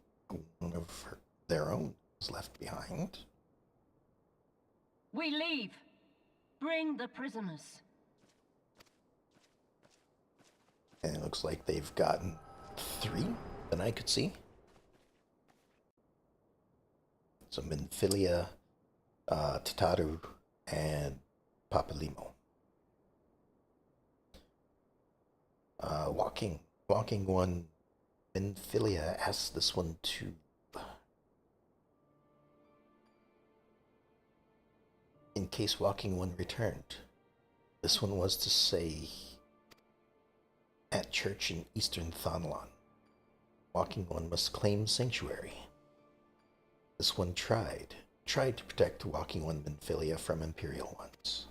one of their own was left behind. We leave! Bring the prisoners. And it looks like they've gotten 3 that I could see. So Minfilia, Tataru, and Papalimo. Walking one, Minfilia asked this one to in case Walking One returned. This one was to say at church in Eastern Thonlon. Walking One must claim sanctuary. This one tried to protect Walking One Minfilia from Imperial ones.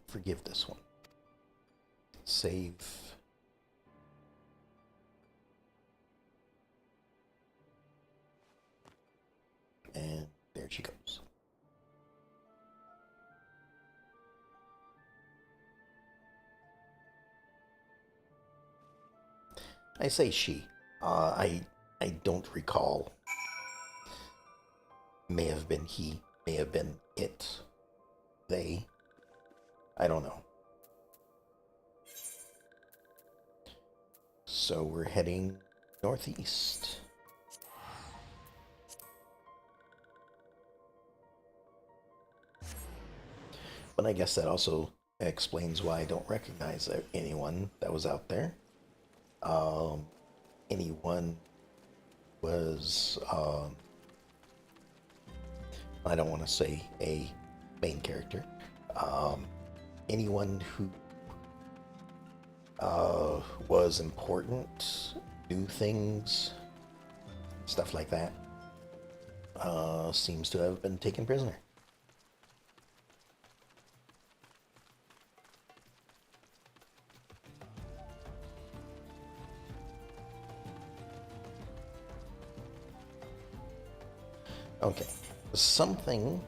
Forgive this one. Save. And there she goes. I say she. I don't recall. May have been he, may have been it, they. I don't know. So we're heading northeast. But I guess that also explains why I don't recognize anyone that was out there. Anyone was, I don't want to say a main character. Anyone who was important, knew things, stuff like that, seems to have been taken prisoner. Okay, something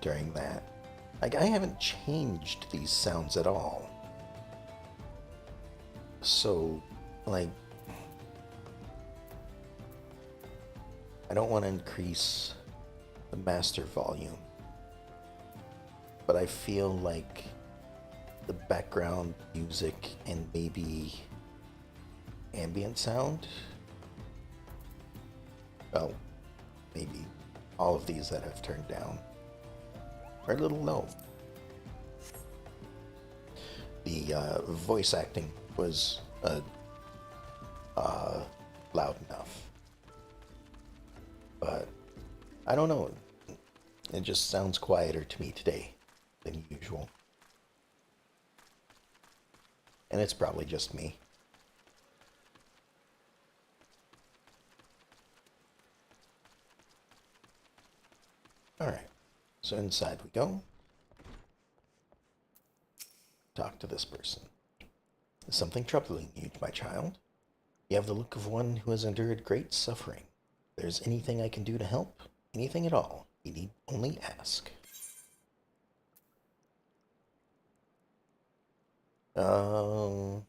during that. Like, I haven't changed these sounds at all. So, like, I don't want to increase the master volume, but I feel like the background music and maybe ambient sound, well, maybe all of these that I've turned down are a little low. The voice acting was loud enough, but I don't know. It just sounds quieter to me today than usual. And it's probably just me. Alright, so inside we go. Talk to this person. Is something troubling you, my child? You have the look of one who has endured great suffering. If there's anything I can do to help, anything at all, you need only ask. Um...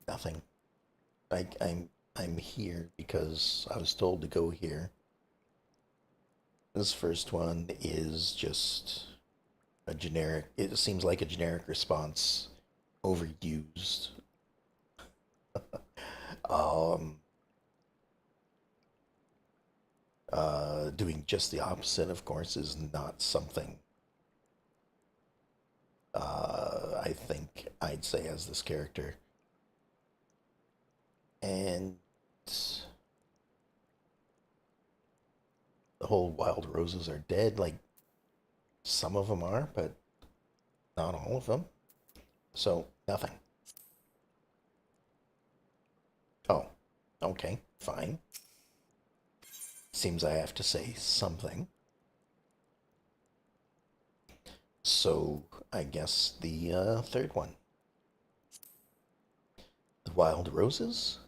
Nothing. I'm here because I was told to go here. This first one is just a generic. It seems like a generic response, overused. um, Doing just the opposite, of course, is not something I think I'd say as this character. And the whole wild roses are dead, like some of them are, but not all of them. So, nothing. Oh, okay, fine. Seems I have to say something. So, I guess the third one. The wild roses?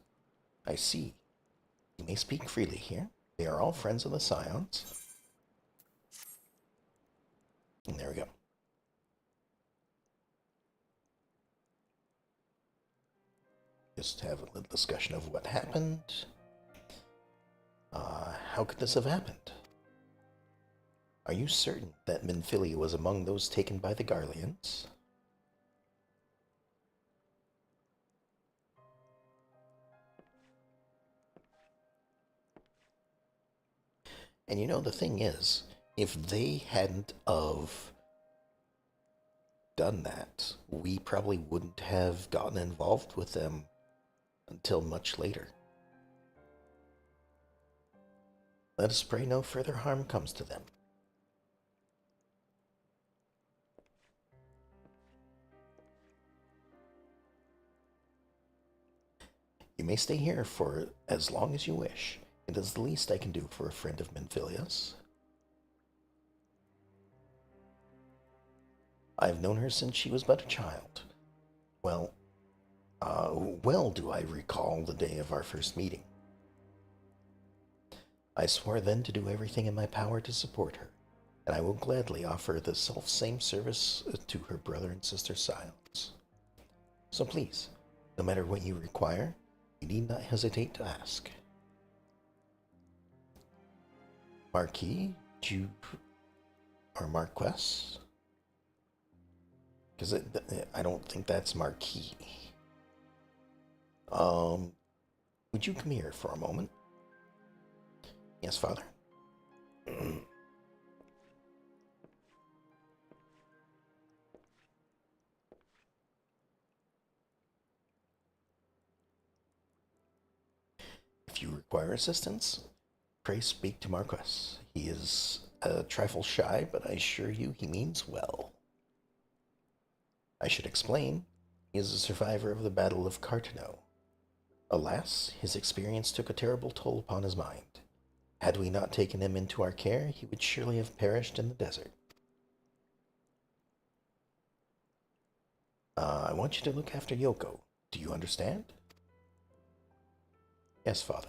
I see. You may speak freely here. They are all friends of the Scions. And there we go. Just have a little discussion of what happened. How could this have happened? Are you certain that Minfilia was among those taken by the Garleans? And you know, the thing is, if they hadn't of done that, we probably wouldn't have gotten involved with them until much later. Let us pray no further harm comes to them. You may stay here for as long as you wish. It is the least I can do for a friend of Minfilia's. I have known her since she was but a child. Well, well do I recall the day of our first meeting. I swore then to do everything in my power to support her, and I will gladly offer the self-same service to her brother and sister Scions. So please, no matter what you require, you need not hesitate to ask. Marquis, or Marquess? Because I don't think that's Marquis. Would you come here for a moment? Yes, Father. If you require assistance, pray speak to Marquess. He is a trifle shy, but I assure you he means well. I should explain, he is a survivor of the Battle of Cartano. Alas, his experience took a terrible toll upon his mind. Had we not taken him into our care, he would surely have perished in the desert. I want you to look after Yoko. Do you understand? Yes, Father.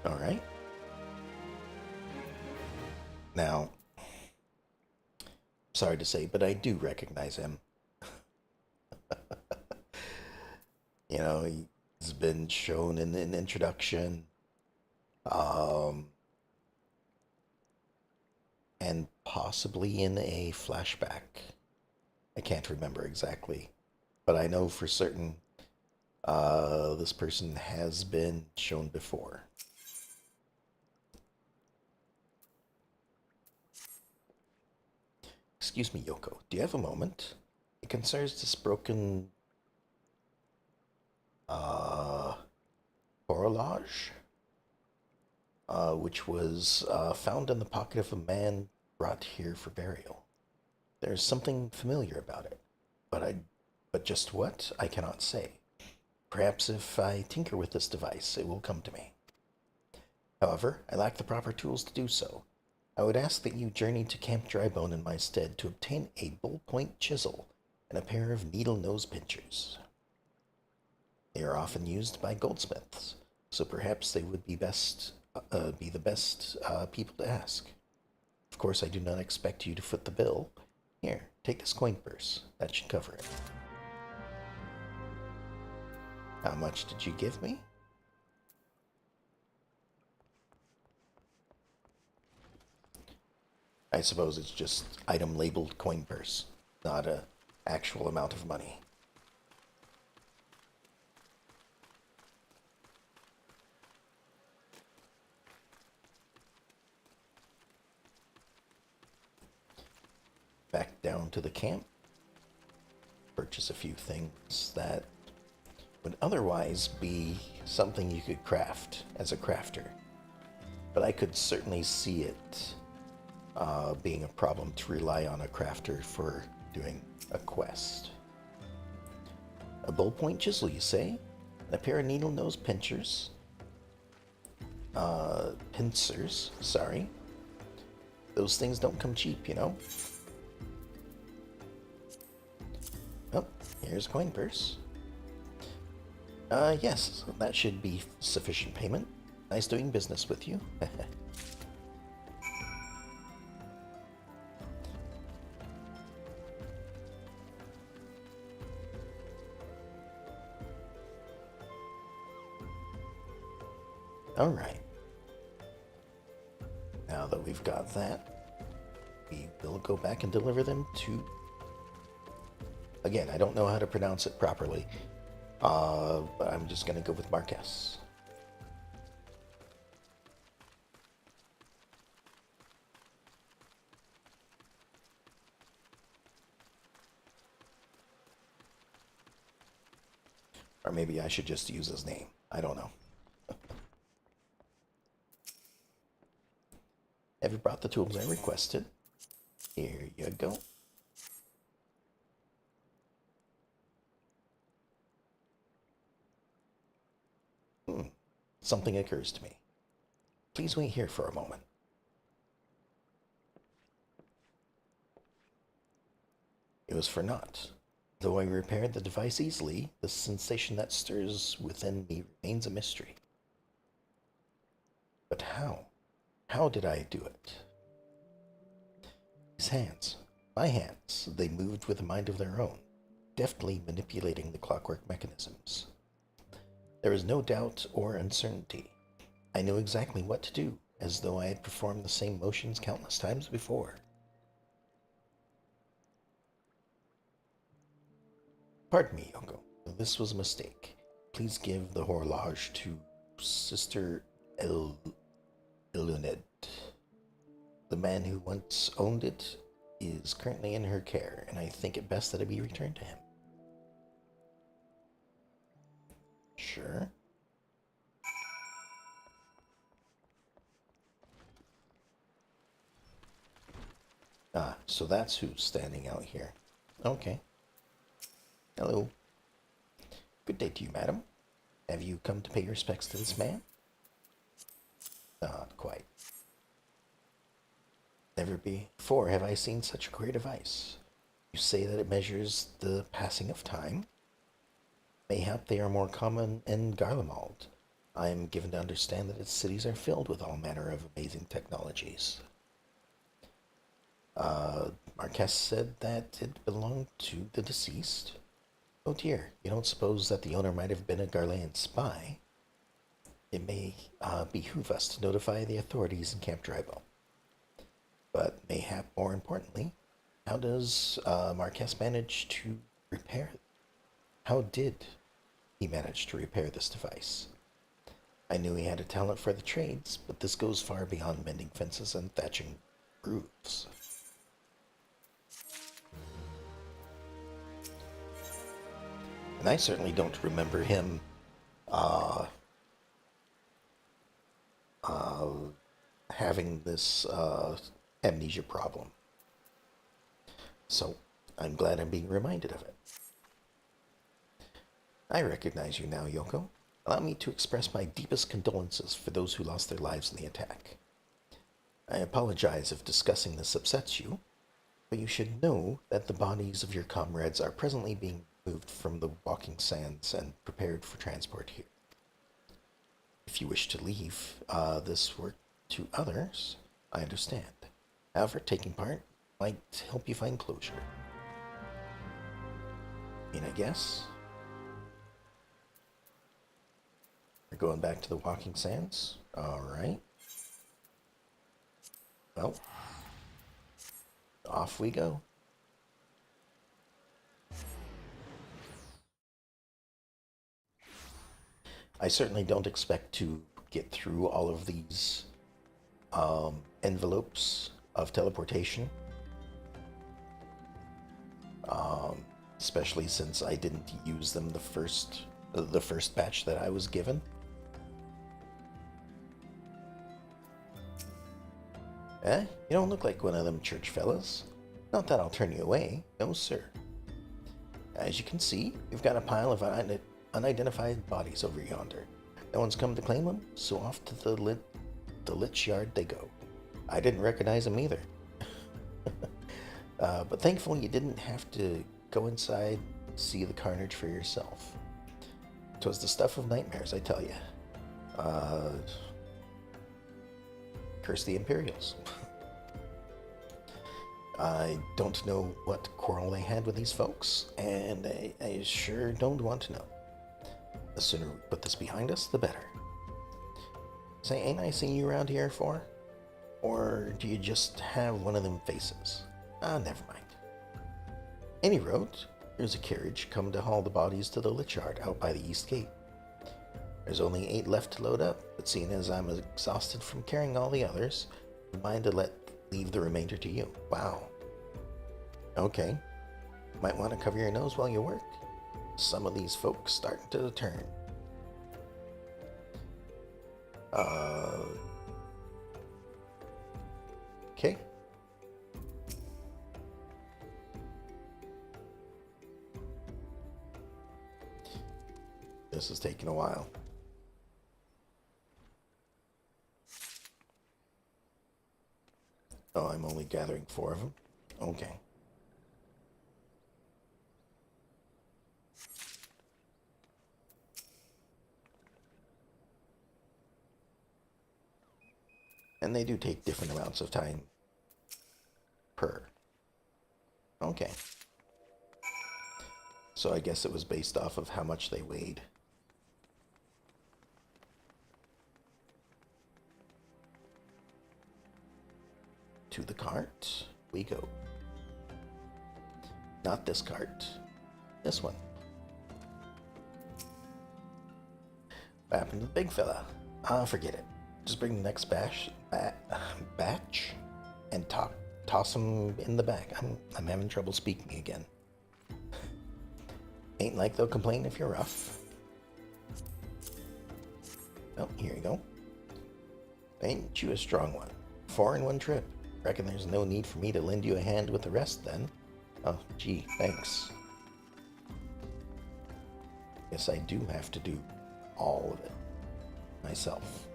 All right. Now, sorry to say, but I do recognize him. You know, he's been shown in an introduction, um, and possibly in a flashback. I can't remember exactly, but I know for certain this person has been shown before. Excuse me, Yoko. Do you have a moment? It concerns this broken uh, horologe, which was found in the pocket of a man brought here for burial. There's something familiar about it, but just what, I cannot say. Perhaps if I tinker with this device, it will come to me. However, I lack the proper tools to do so. I would ask that you journey to Camp Drybone in my stead to obtain a bull-point chisel and a pair of needle-nose pincers. They are often used by goldsmiths, so perhaps they would be the best people to ask. Of course, I do not expect you to foot the bill. Here, take this coin purse. That should cover it. How much did you give me? I suppose it's just item labeled coin purse, not a actual amount of money. Back down to the camp. Purchase a few things that would otherwise be something you could craft as a crafter. But I could certainly see it being a problem to rely on a crafter for doing a quest. A bullpoint chisel, you say? And a pair of needle nose pincers. Pincers, sorry. Those things don't come cheap, you know? Oh, here's a coin purse. Yes, that should be sufficient payment. Nice doing business with you. Alright. Now that we've got that, we will go back and deliver them to... Again, I don't know how to pronounce it properly, but I'm just going to go with Marquez. Or maybe I should just use his name. I don't know. Have you brought the tools I requested? Here you go. Something occurs to me. Please wait here for a moment. It was for naught. Though I repaired the device easily, the sensation that stirs within me remains a mystery. But how? How did I do it? His hands, my hands, they moved with a mind of their own, deftly manipulating the clockwork mechanisms. There was no doubt or uncertainty. I knew exactly what to do, as though I had performed the same motions countless times before. Pardon me, Yoko. This was a mistake. Please give the horloge to Sister Ilunid. The man who once owned it is currently in her care, and I think it best that it be returned to him. Sure. Ah, so that's who's standing out here. Okay. Hello. Good day to you, madam. Have you come to pay your respects to this man? Not quite. Never before have I seen such a queer device. You say that it measures the passing of time? Mayhap they are more common in Garlemald. I am given to understand that its cities are filled with all manner of amazing technologies. Marquess said that it belonged to the deceased. Oh dear, you don't suppose that the owner might have been a Garlean spy? It may behoove us to notify the authorities in Camp Drybo. But mayhap more importantly, how does Marquess manage to repair it? How did he manage to repair this device? I knew he had a talent for the trades, but this goes far beyond mending fences and thatching roofs. And I certainly don't remember him uh, uh, having this amnesia problem. So I'm glad I'm being reminded of it. I recognize you now, Yoko. Allow me to express my deepest condolences for those who lost their lives in the attack. I apologize if discussing this upsets you, but you should know that the bodies of your comrades are presently being moved from the walking sands and prepared for transport here. If you wish to leave this work to others, I understand. However, taking part might help you find closure. I guess we're going back to the walking sands. All right. Well, off we go. I certainly don't expect to get through all of these envelopes of teleportation, especially since I didn't use them the first batch that I was given. You don't look like one of them church fellas. Not that I'll turn you away, no sir. As you can see, you've got a pile of unidentified bodies over yonder. No one's come to claim them, so off to the lich yard they go. I didn't recognize them either. But thankfully you didn't have to go inside, see the carnage for yourself. 'Twas the stuff of nightmares, I tell you. Curse the Imperials. I don't know what quarrel they had with these folks, and I sure don't want to know. The sooner we put this behind us, the better. Say, ain't I seen you around here for? Or do you just have one of them faces? Never mind. Any road, here's a carriage come to haul the bodies to the lich yard out by the east gate. There's only 8 left to load up, but seeing as I'm exhausted from carrying all the others, I mind to leave the remainder to you. Wow. Okay. Might want to cover your nose while you work. Some of these folks starting to turn. Okay. This is taking a while. Oh, I'm only gathering 4 of them? Okay. And they do take different amounts of time per. Okay. So I guess it was based off of how much they weighed. To the cart we go. Not this cart. This one. What happened to the big fella? Forget it. Just bring the next batch and toss him in the back. I'm having trouble speaking again. Ain't like they'll complain if you're rough. Oh, here you go. Ain't you a strong one? 4 in one trip. Reckon there's no need for me to lend you a hand with the rest then. Oh, gee, thanks. Guess I do have to do all of it myself.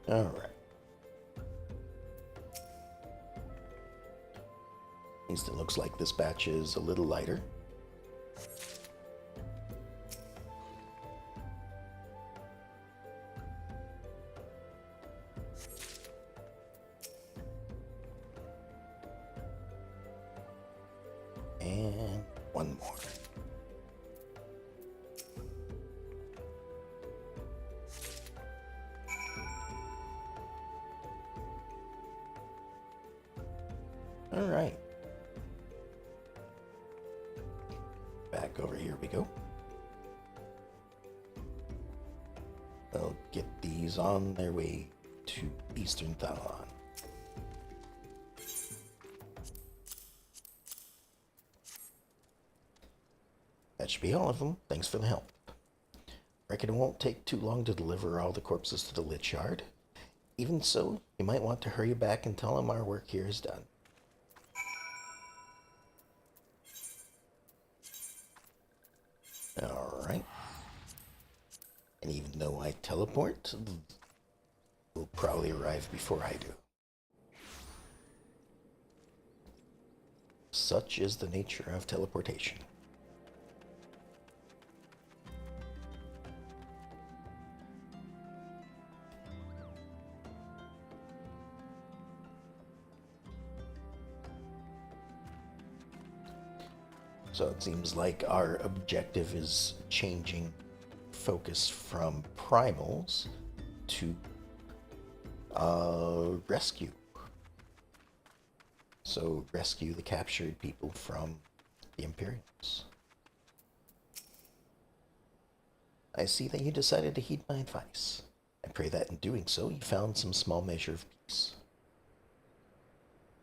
All right. At least it looks like this batch is a little lighter. And one more. All right. Back over here we go. I'll get these on their way to Eastern Thalon. That should be all of them. Thanks for the help. Reckon it won't take too long to deliver all the corpses to the Lich Yard. Even so, you might want to hurry back and tell them our work here is done. Alright. And even though I teleport, they'll probably arrive before I do. Such is the nature of teleportation. So it seems like our objective is changing focus from primals to rescue. So rescue the captured people from the Imperials. I see that you decided to heed my advice. I pray that in doing so you found some small measure of peace.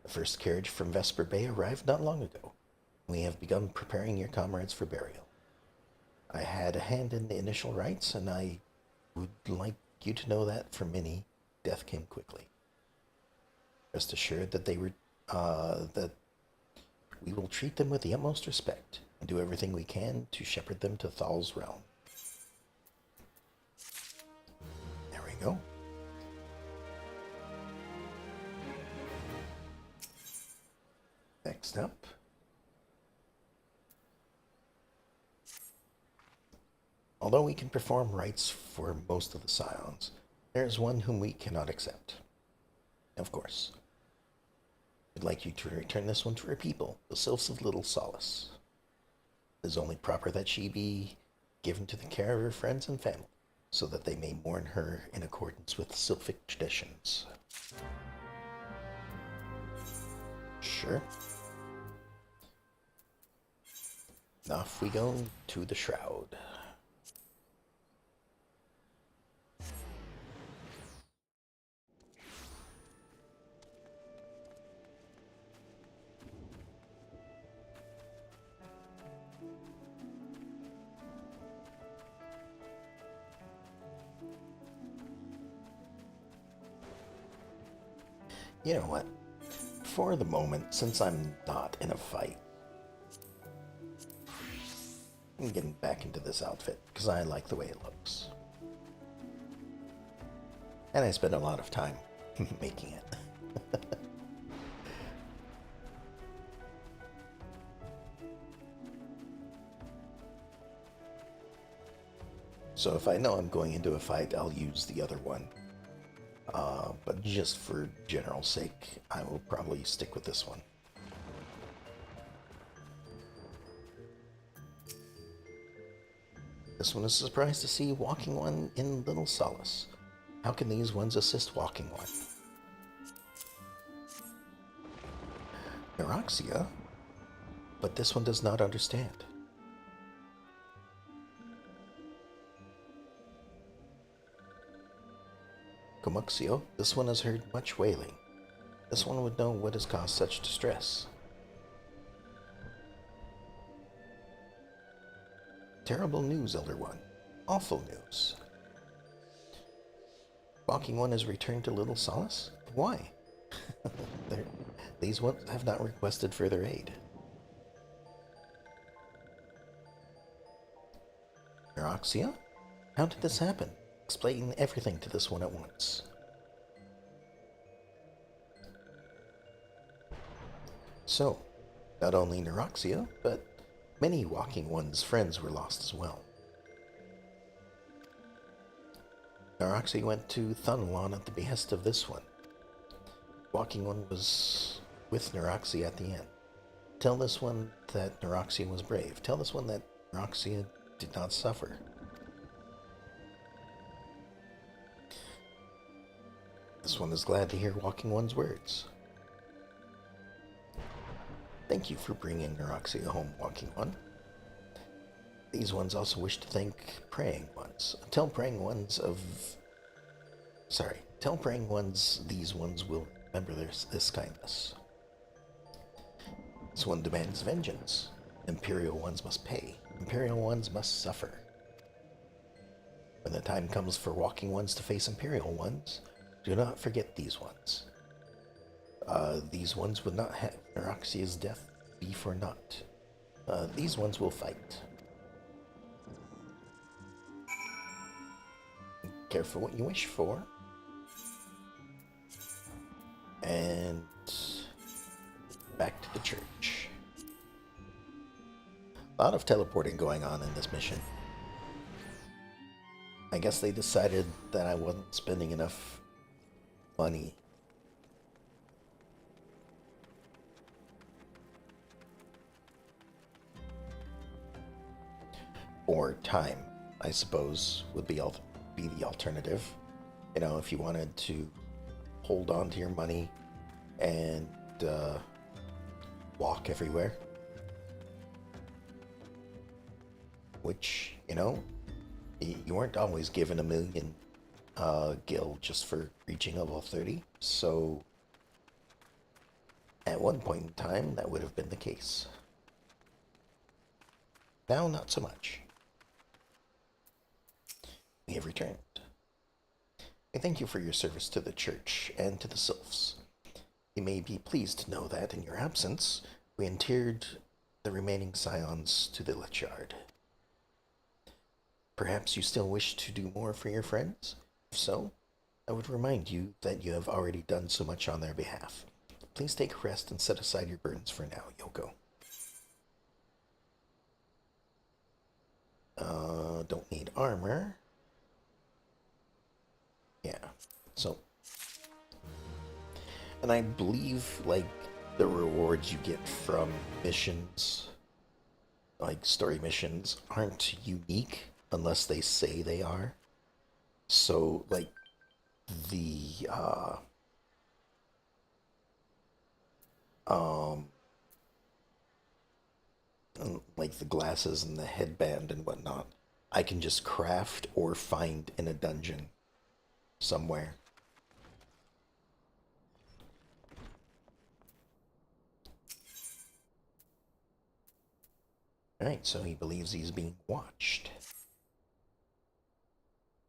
The first carriage from Vesper Bay arrived not long ago. We have begun preparing your comrades for burial. I had a hand in the initial rites, and I would like you to know that for many, death came quickly. Rest assured that that we will treat them with the utmost respect and do everything we can to shepherd them to Thal's realm. There we go. Next up. Although we can perform rites for most of the Scions, there is one whom we cannot accept. Of course. We'd like you to return this one to her people, the Sylphs of Little Solace. It is only proper that she be given to the care of her friends and family, so that they may mourn her in accordance with Sylphic traditions. Sure. Off we go to the Shroud. You know what? For the moment, since I'm not in a fight, I'm getting back into this outfit because I like the way it looks. And I spent a lot of time making it. So if I know I'm going into a fight, I'll use the other one. But just for general sake, I will probably stick with this one. This one is surprised to see Walking One in Little Solace. How can these ones assist Walking One? Neuroxia? But this one does not understand. Comuxio, this one has heard much wailing. This one would know what has caused such distress. Terrible news, Elder One. Awful news. Walking One has returned to Little Solace? Why? These ones have not requested further aid. Neuroxia? How did this happen? Explain everything to this one at once. So, not only Neuroxia, but many Walking One's friends were lost as well. Neuroxia went to Thunalon at the behest of this one. Walking One was with Neuroxia at the end. Tell this one that Neuroxia was brave. Tell this one that Neuroxia did not suffer. This one is glad to hear Walking One's words. Thank you for bringing Neuroxia home, Walking One. These ones also wish to thank Praying Ones. Tell Praying Ones these ones will remember this kindness. This one demands vengeance. Imperial ones must pay. Imperial ones must suffer. When the time comes for Walking Ones to face Imperial ones, do not forget these ones. These ones would not have Neuroxia's death be for naught. These ones will fight. Careful what you wish for. And back to the church. A lot of teleporting going on in this mission. I guess they decided that I wasn't spending enough money. Or time, I suppose, would be the alternative. You know, if you wanted to hold on to your money and walk everywhere. Which, you know, you weren't always given a million gil just for reaching level 30. So, at one point in time, that would have been the case. Now, not so much. We have returned. I thank you for your service to the church and to the sylphs. You may be pleased to know that, in your absence, we interred the remaining scions to the Lechyard. Perhaps you still wish to do more for your friends? If so, I would remind you that you have already done so much on their behalf. Please take a rest and set aside your burdens for now, Yoko. Don't need armor. Yeah, so. And I believe, like, the rewards you get from missions, like story missions, aren't unique unless they say they are. So, like, the, like the glasses and the headband and whatnot, I can just craft or find in a dungeon somewhere. Alright, so he believes he's being watched.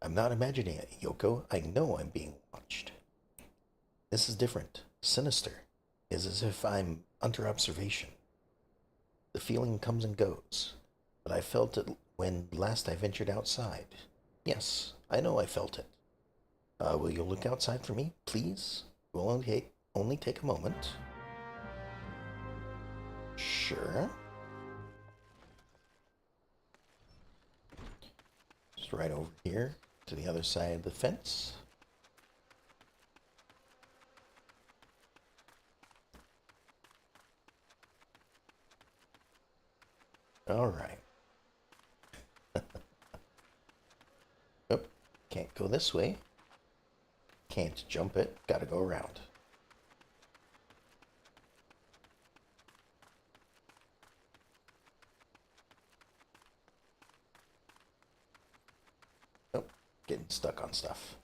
I'm not imagining it, Yoko. I know I'm being watched. This is different. Sinister. It's as if I'm under observation. The feeling comes and goes, but I felt it when last I ventured outside. Yes, I know I felt it. Will you look outside for me, please? It will only take a moment. Sure. Just right over here to the other side of the fence. All right. Oh, can't go this way. Can't jump it. Gotta go around. Oh, getting stuck on stuff.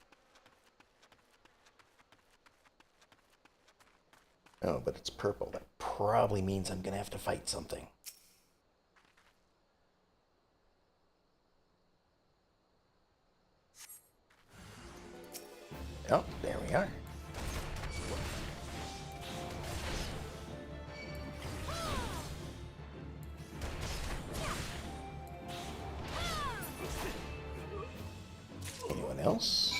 Oh, but it's purple. That probably means I'm gonna have to fight something. Oh, there we are. Anyone else?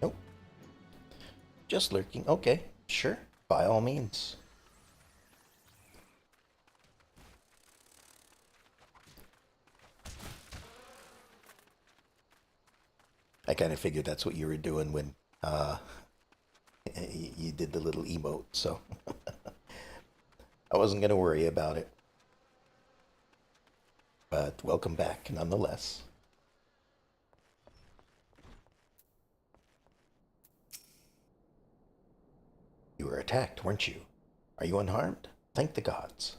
Nope. Just lurking. Okay, sure. By all means. I kind of figured that's what you were doing when you did the little emote, so. I wasn't going to worry about it, but welcome back nonetheless. You were attacked, weren't you? Are you unharmed? Thank the gods.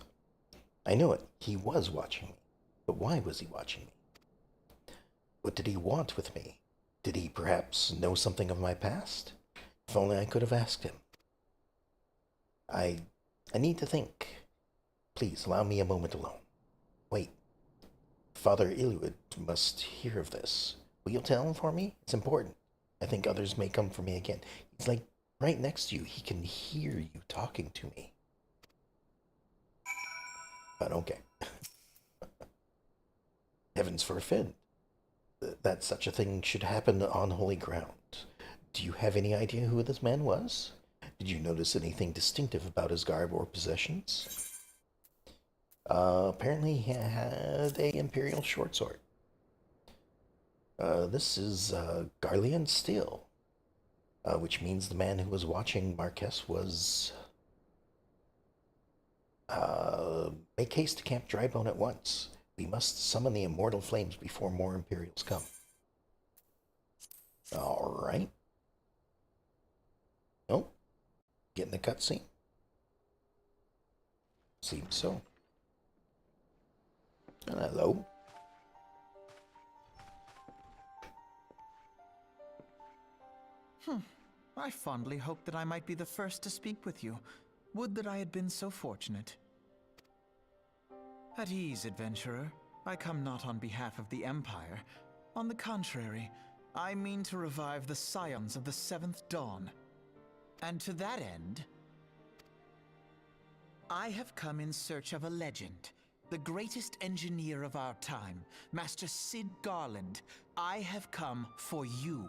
I knew it. He was watching me. But why was he watching me? What did he want with me? Did he perhaps know something of my past? If only I could have asked him. I need to think. Please allow me a moment alone. Wait. Father Iluid must hear of this. Will you tell him for me? It's important. I think others may come for me again. He's like right next to you. He can hear you talking to me. But okay. Heavens forfend that such a thing should happen on holy ground. Do you have any idea who this man was? Did you notice anything distinctive about his garb or possessions? Apparently he had a imperial short sword. This is Garlean steel, which means the man who was watching Marquess was... make haste to Camp Drybone at once. We must summon the immortal flames before more Imperials come. Alright. Oh, getting the cutscene? Seems so. Hello. I fondly hoped that I might be the first to speak with you. Would that I had been so fortunate. At ease, adventurer. I come not on behalf of the Empire. On the contrary, I mean to revive the scions of the Seventh Dawn. And to that end, I have come in search of a legend. The greatest engineer of our time, Master Cid Garland. I have come for you.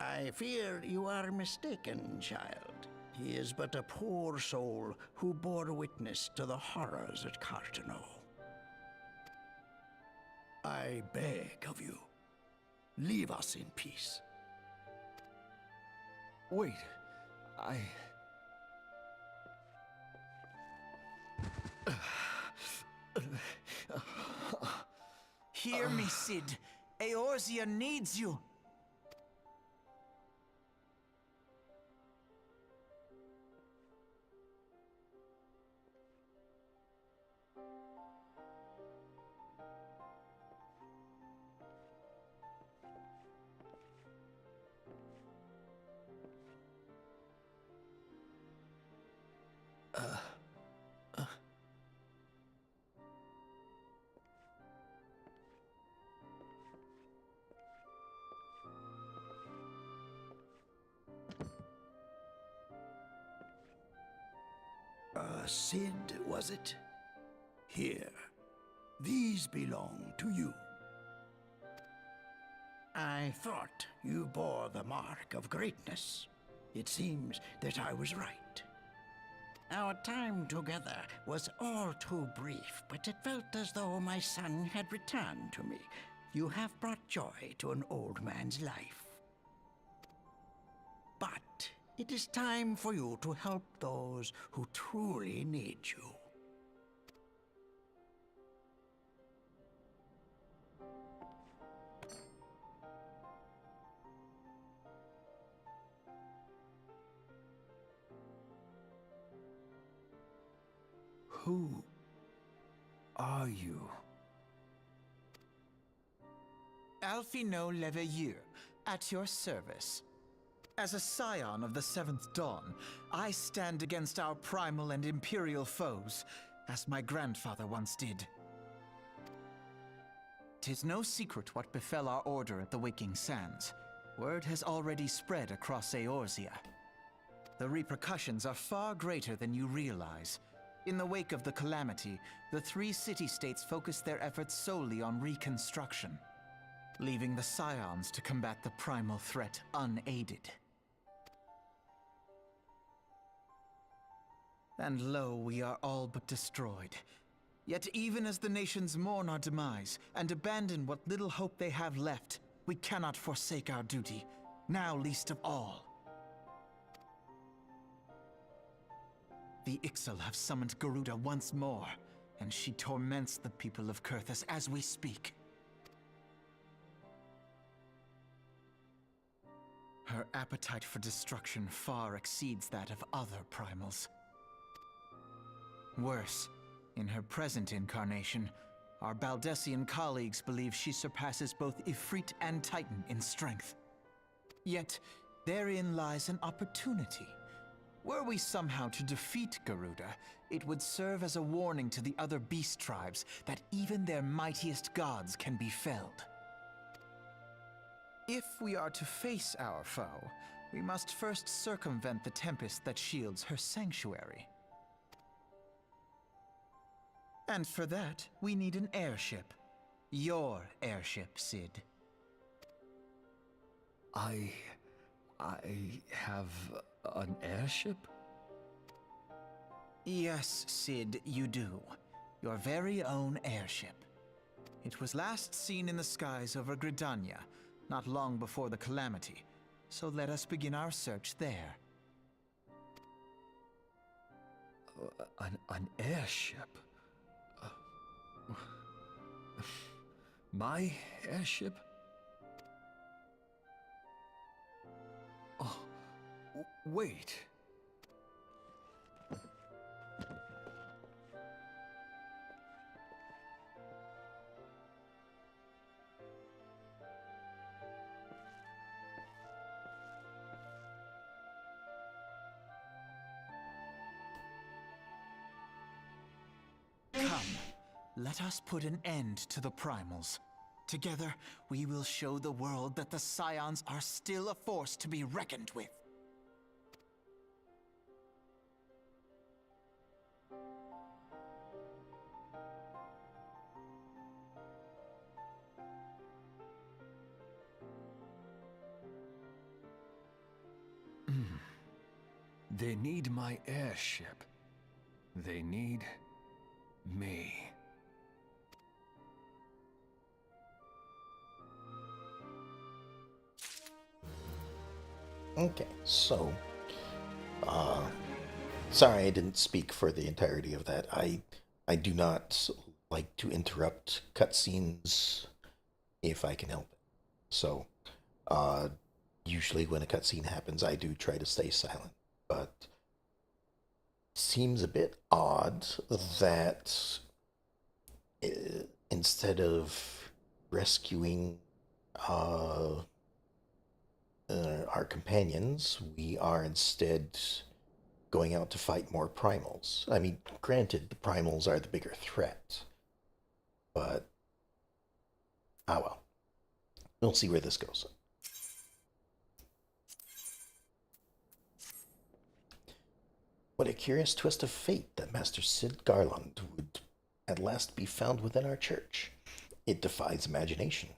I fear you are mistaken, child. He is but a poor soul who bore witness to the horrors at Cartano. I beg of you, leave us in peace. Wait, Hear me, Cid. Eorzea needs you. Cid, was it? Here, these belong to you. I thought you bore the mark of greatness. It seems that I was right. Our time together was all too brief, but it felt as though my son had returned to me. You have brought joy to an old man's life. But it is time for you to help those who truly need you. Who are you? Alfino Leveilleur, at your service. As a scion of the Seventh Dawn, I stand against our primal and imperial foes, as my grandfather once did. 'Tis no secret what befell our order at the Waking Sands. Word has already spread across Eorzea. The repercussions are far greater than you realize. In the wake of the calamity, the three city-states focused their efforts solely on reconstruction, leaving the scions to combat the primal threat unaided. And lo, we are all but destroyed. Yet even as the nations mourn our demise and abandon what little hope they have left, we cannot forsake our duty, now least of all. the Ixal have summoned Garuda once more, and she torments the people of Kurthus as we speak. Her appetite for destruction far exceeds that of other primals. Worse, in her present incarnation, our Baldessian colleagues believe she surpasses both Ifrit and Titan in strength. Yet, therein lies an opportunity. Were we somehow to defeat Garuda, it would serve as a warning to the other beast tribes that even their mightiest gods can be felled. If we are to face our foe, we must first circumvent the tempest that shields her sanctuary. And for that, we need an airship. Your airship, Sid. I have an airship? Yes, Sid, you do. Your very own airship. It was last seen in the skies over Gridania, not long before the calamity. So let us begin our search there. An airship? My airship? Oh, wait. Come, let us put an end to the primals. Together, we will show the world that the Scions are still a force to be reckoned with. They need my airship. They need me. Okay, so, sorry I didn't speak for the entirety of that. I do not like to interrupt cutscenes if I can help it. So, usually when a cutscene happens, I do try to stay silent. But seems a bit odd that instead of rescuing our companions, we are instead going out to fight more primals. I mean, granted, the primals are the bigger threat, but ah well. We'll see where this goes. What a curious twist of fate that Master Sid Garland would at last be found within our church. It defies imagination.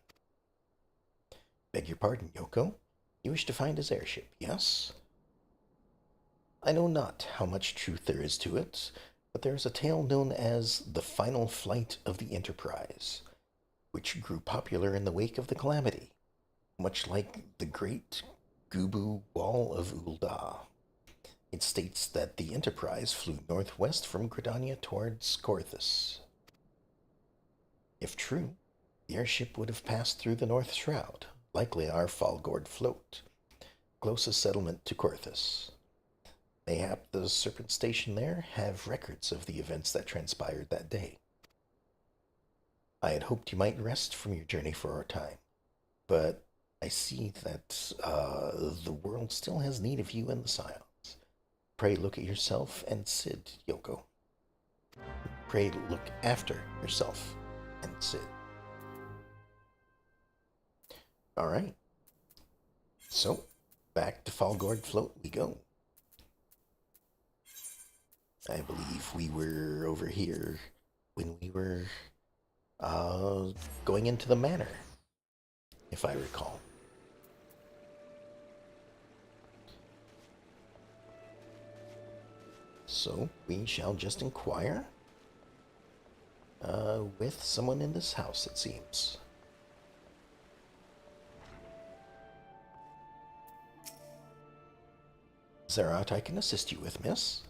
Beg your pardon, Yoko. You wish to find his airship, yes? I know not how much truth there is to it, but there is a tale known as the final flight of the Enterprise, which grew popular in the wake of the calamity, much like the great Gubu Wall of Ul'dah. It states that the Enterprise flew northwest from Gridania towards Korthus. If true, the airship would have passed through the North Shroud, likely our Falgord float, closest settlement to Korthus. Mayhap the Serpent Station there have records of the events that transpired that day. I had hoped you might rest from your journey for a time, but I see that the world still has need of you and the Scions. Pray look at yourself and Sid, Yoko. Pray look after yourself and Sid. Alright. So, back to Falgord Float we go. I believe we were over here when we were going into the manor, if I recall. So, we shall just inquire with someone in this house, it seems. Is there aught I can assist you with, miss?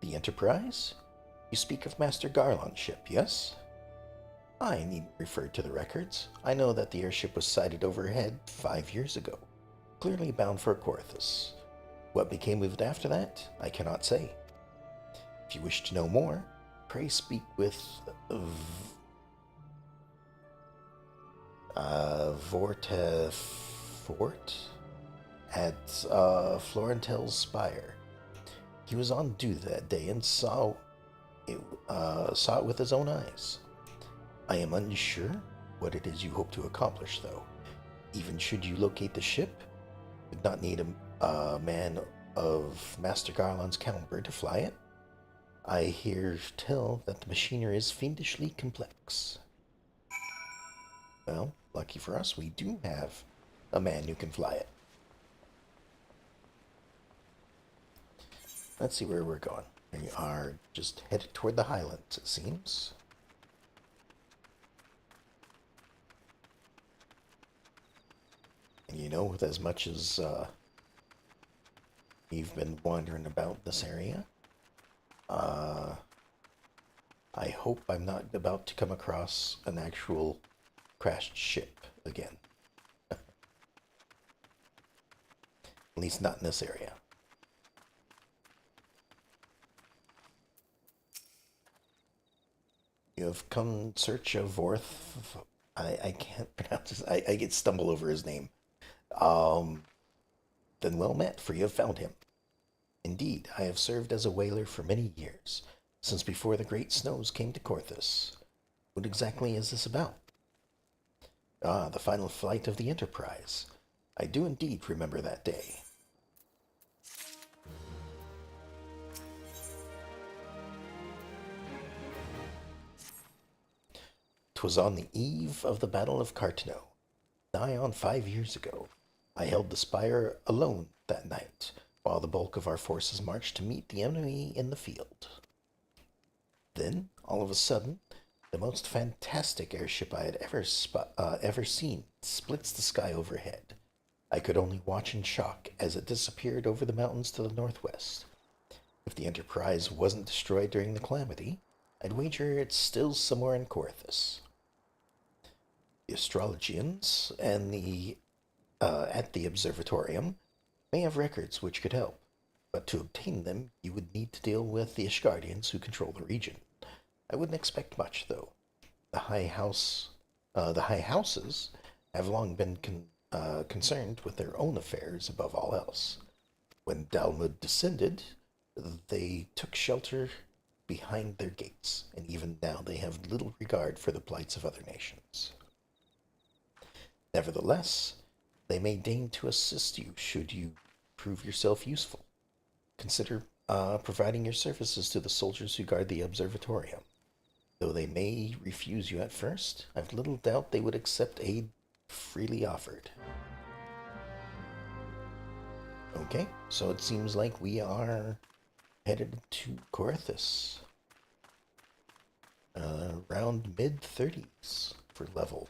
The Enterprise? You speak of Master Garland's ship, yes? I needn't refer to the records. I know that the airship was sighted overhead 5 years ago, clearly bound for Corthus. What became of it after that, I cannot say. If you wish to know more, pray speak with Vortefort at Florentel's Spire. He was on duty that day and saw it with his own eyes. I am unsure what it is you hope to accomplish, though. Even should you locate the ship, you would not need a man of Master Garland's caliber to fly it. I hear tell that the machinery is fiendishly complex. Well, lucky for us, we do have a man who can fly it. Let's see where we're going. We are just headed toward the Highlands, it seems. And you know, with as much as we've been wandering about this area, I hope I'm not about to come across an actual crashed ship again. At least not in this area. You have come in search of Vorth. I can't pronounce his. I get stumble over his name. Then well met, for you have found him. Indeed, I have served as a whaler for many years, since before the great snows came to Corthus. What exactly is this about? Ah, the final flight of the Enterprise. I do indeed remember that day. 'Twas on the eve of the Battle of Cartano, nigh on 5 years ago. I held the spire alone that night, while the bulk of our forces marched to meet the enemy in the field. Then, all of a sudden, the most fantastic airship I had ever seen splits the sky overhead. I could only watch in shock as it disappeared over the mountains to the northwest. If the Enterprise wasn't destroyed during the calamity, I'd wager it's still somewhere in Corthus. The astrologians and at the observatorium may have records which could help, but to obtain them you would need to deal with the Ishgardians who control the region. I wouldn't expect much, though. The high houses have long been concerned with their own affairs above all else. When Dalmud descended, they took shelter behind their gates, and even now they have little regard for the plights of other nations. Nevertheless, they may deign to assist you should you prove yourself useful. Consider providing your services to the soldiers who guard the observatorium. Though they may refuse you at first, I've little doubt they would accept aid freely offered. Okay, so it seems like we are headed to Corthus. Around mid-30s for level,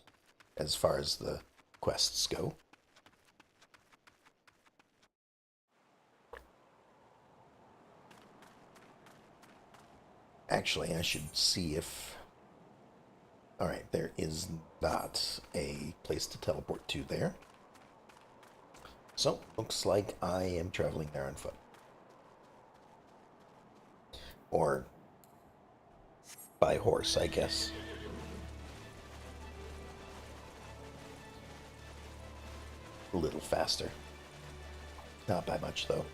as far as the quests go. Actually, I should see if... Alright, there is not a place to teleport to there. So, looks like I am traveling there on foot. Or by horse, I guess. A little faster. Not by much, though.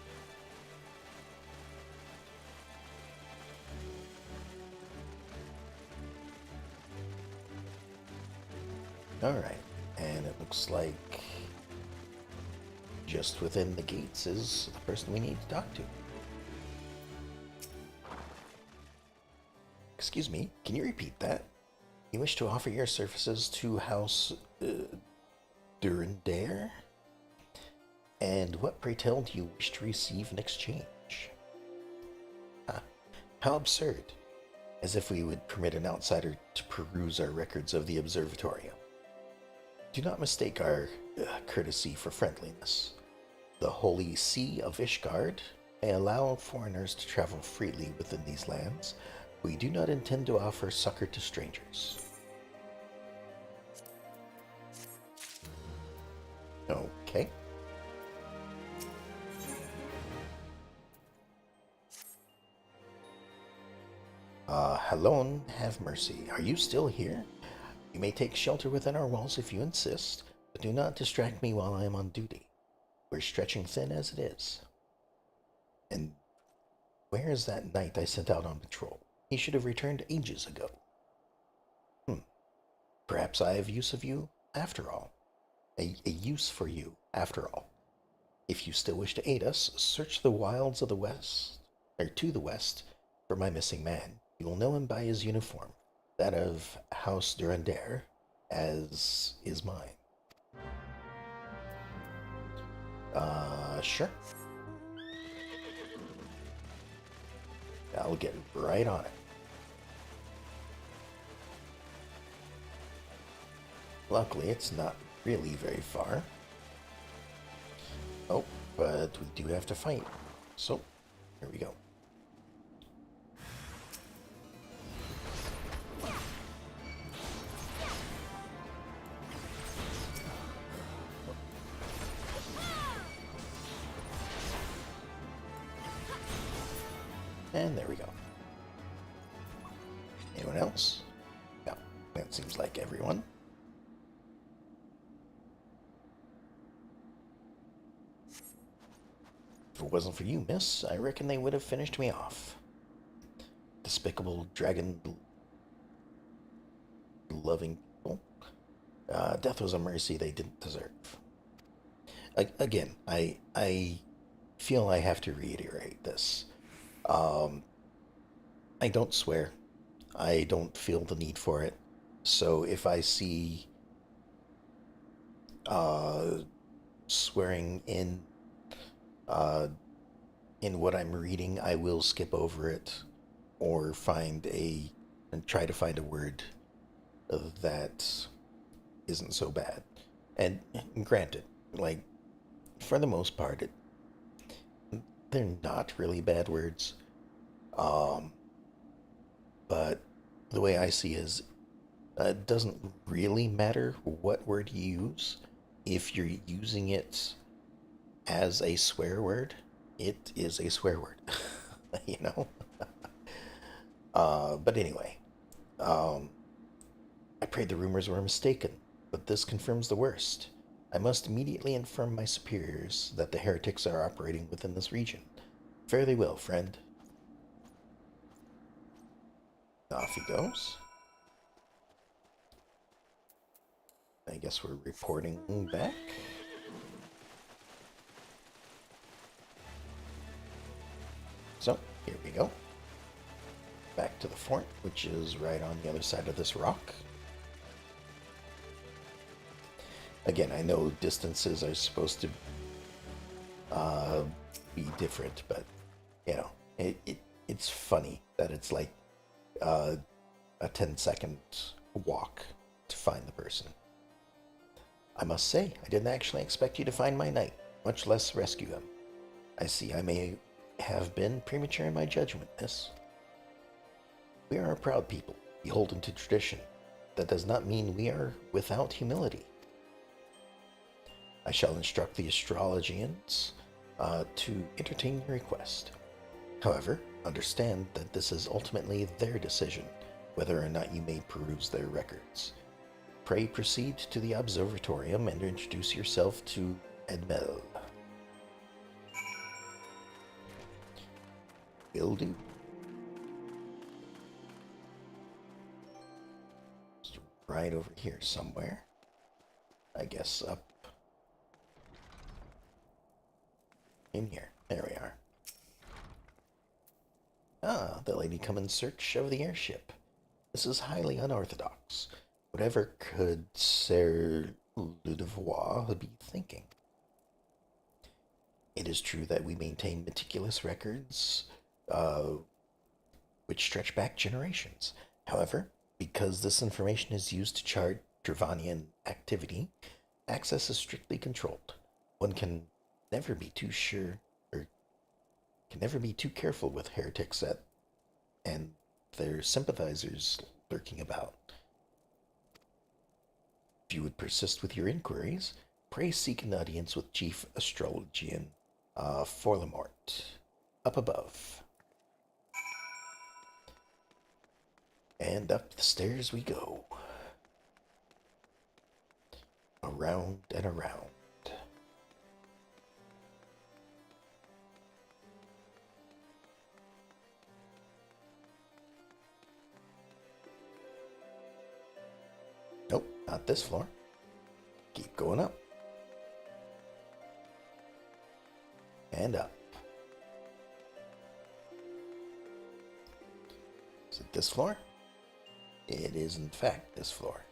Alright, and it looks like just within the gates is the person we need to talk to. Excuse me, can you repeat that? You wish to offer your services to House Durandare? And what, pray tell, do you wish to receive in exchange? Ah, how absurd. As if we would permit an outsider to peruse our records of the observatorium. Do not mistake our courtesy for friendliness. The Holy See of Ishgard may allow foreigners to travel freely within these lands, we do not intend to offer succor to strangers. Okay. Hello, have mercy. Are you still here? You may take shelter within our walls if you insist, but do not distract me while I am on duty. We're stretching thin as it is. And where is that knight I sent out on patrol? He should have returned ages ago. Perhaps I have use of you after all. A use for you after all. If you still wish to aid us, search the wilds of the west, or to the west, for my missing man. You will know him by his uniform, that of House Durandare, as is mine. Sure. I'll get right on it. Luckily, it's not really very far. Oh, but we do have to fight. So, here we go. And there we go. Anyone else? No, that seems like everyone. If it wasn't for you, miss, I reckon they would have finished me off. Despicable dragon loving people. Death was a mercy they didn't deserve. Again, I feel I have to reiterate this. I don't swear. I don't feel the need for it. So if I see swearing in what I'm reading, I will skip over it or try to find a word that isn't so bad. And granted, like, for the most part, they're not really bad words. But the way I see is, it doesn't really matter what word you use. If you're using it as a swear word, it is a swear word. You know? But anyway, I prayed the rumors were mistaken, but this confirms the worst. I must immediately inform my superiors that the heretics are operating within this region. Fare thee well, friend. Off he goes. I guess we're reporting back. So, here we go. Back to the fort, which is right on the other side of this rock. Again, I know distances are supposed to be different, but, you know, it's funny that it's like a 10-second walk to find the person. I must say, I didn't actually expect you to find my knight, much less rescue him. I see I may have been premature in my judgment, miss. We are a proud people, beholden to tradition. That does not mean we are without humility. I shall instruct the astrologians to entertain your request. However, understand that this is ultimately their decision, whether or not you may peruse their records. Pray proceed to the observatorium and introduce yourself to Edmel. Will do. It's right over here somewhere. I guess up in here. There we are. Ah, the lady come in search of the airship. This is highly unorthodox. Whatever could Sir Ludevois be thinking? It is true that we maintain meticulous records, which stretch back generations. However, because this information is used to chart Dravanian activity, access is strictly controlled. One can never be too sure, or Can never be too careful with heretics and their sympathizers lurking about. If you would persist with your inquiries, pray seek an audience with Chief Astrologian Forlamort, up above. And up the stairs we go. Around and around. Nope, not this floor. Keep going up. And up. Is it this floor? It is, in fact, this floor.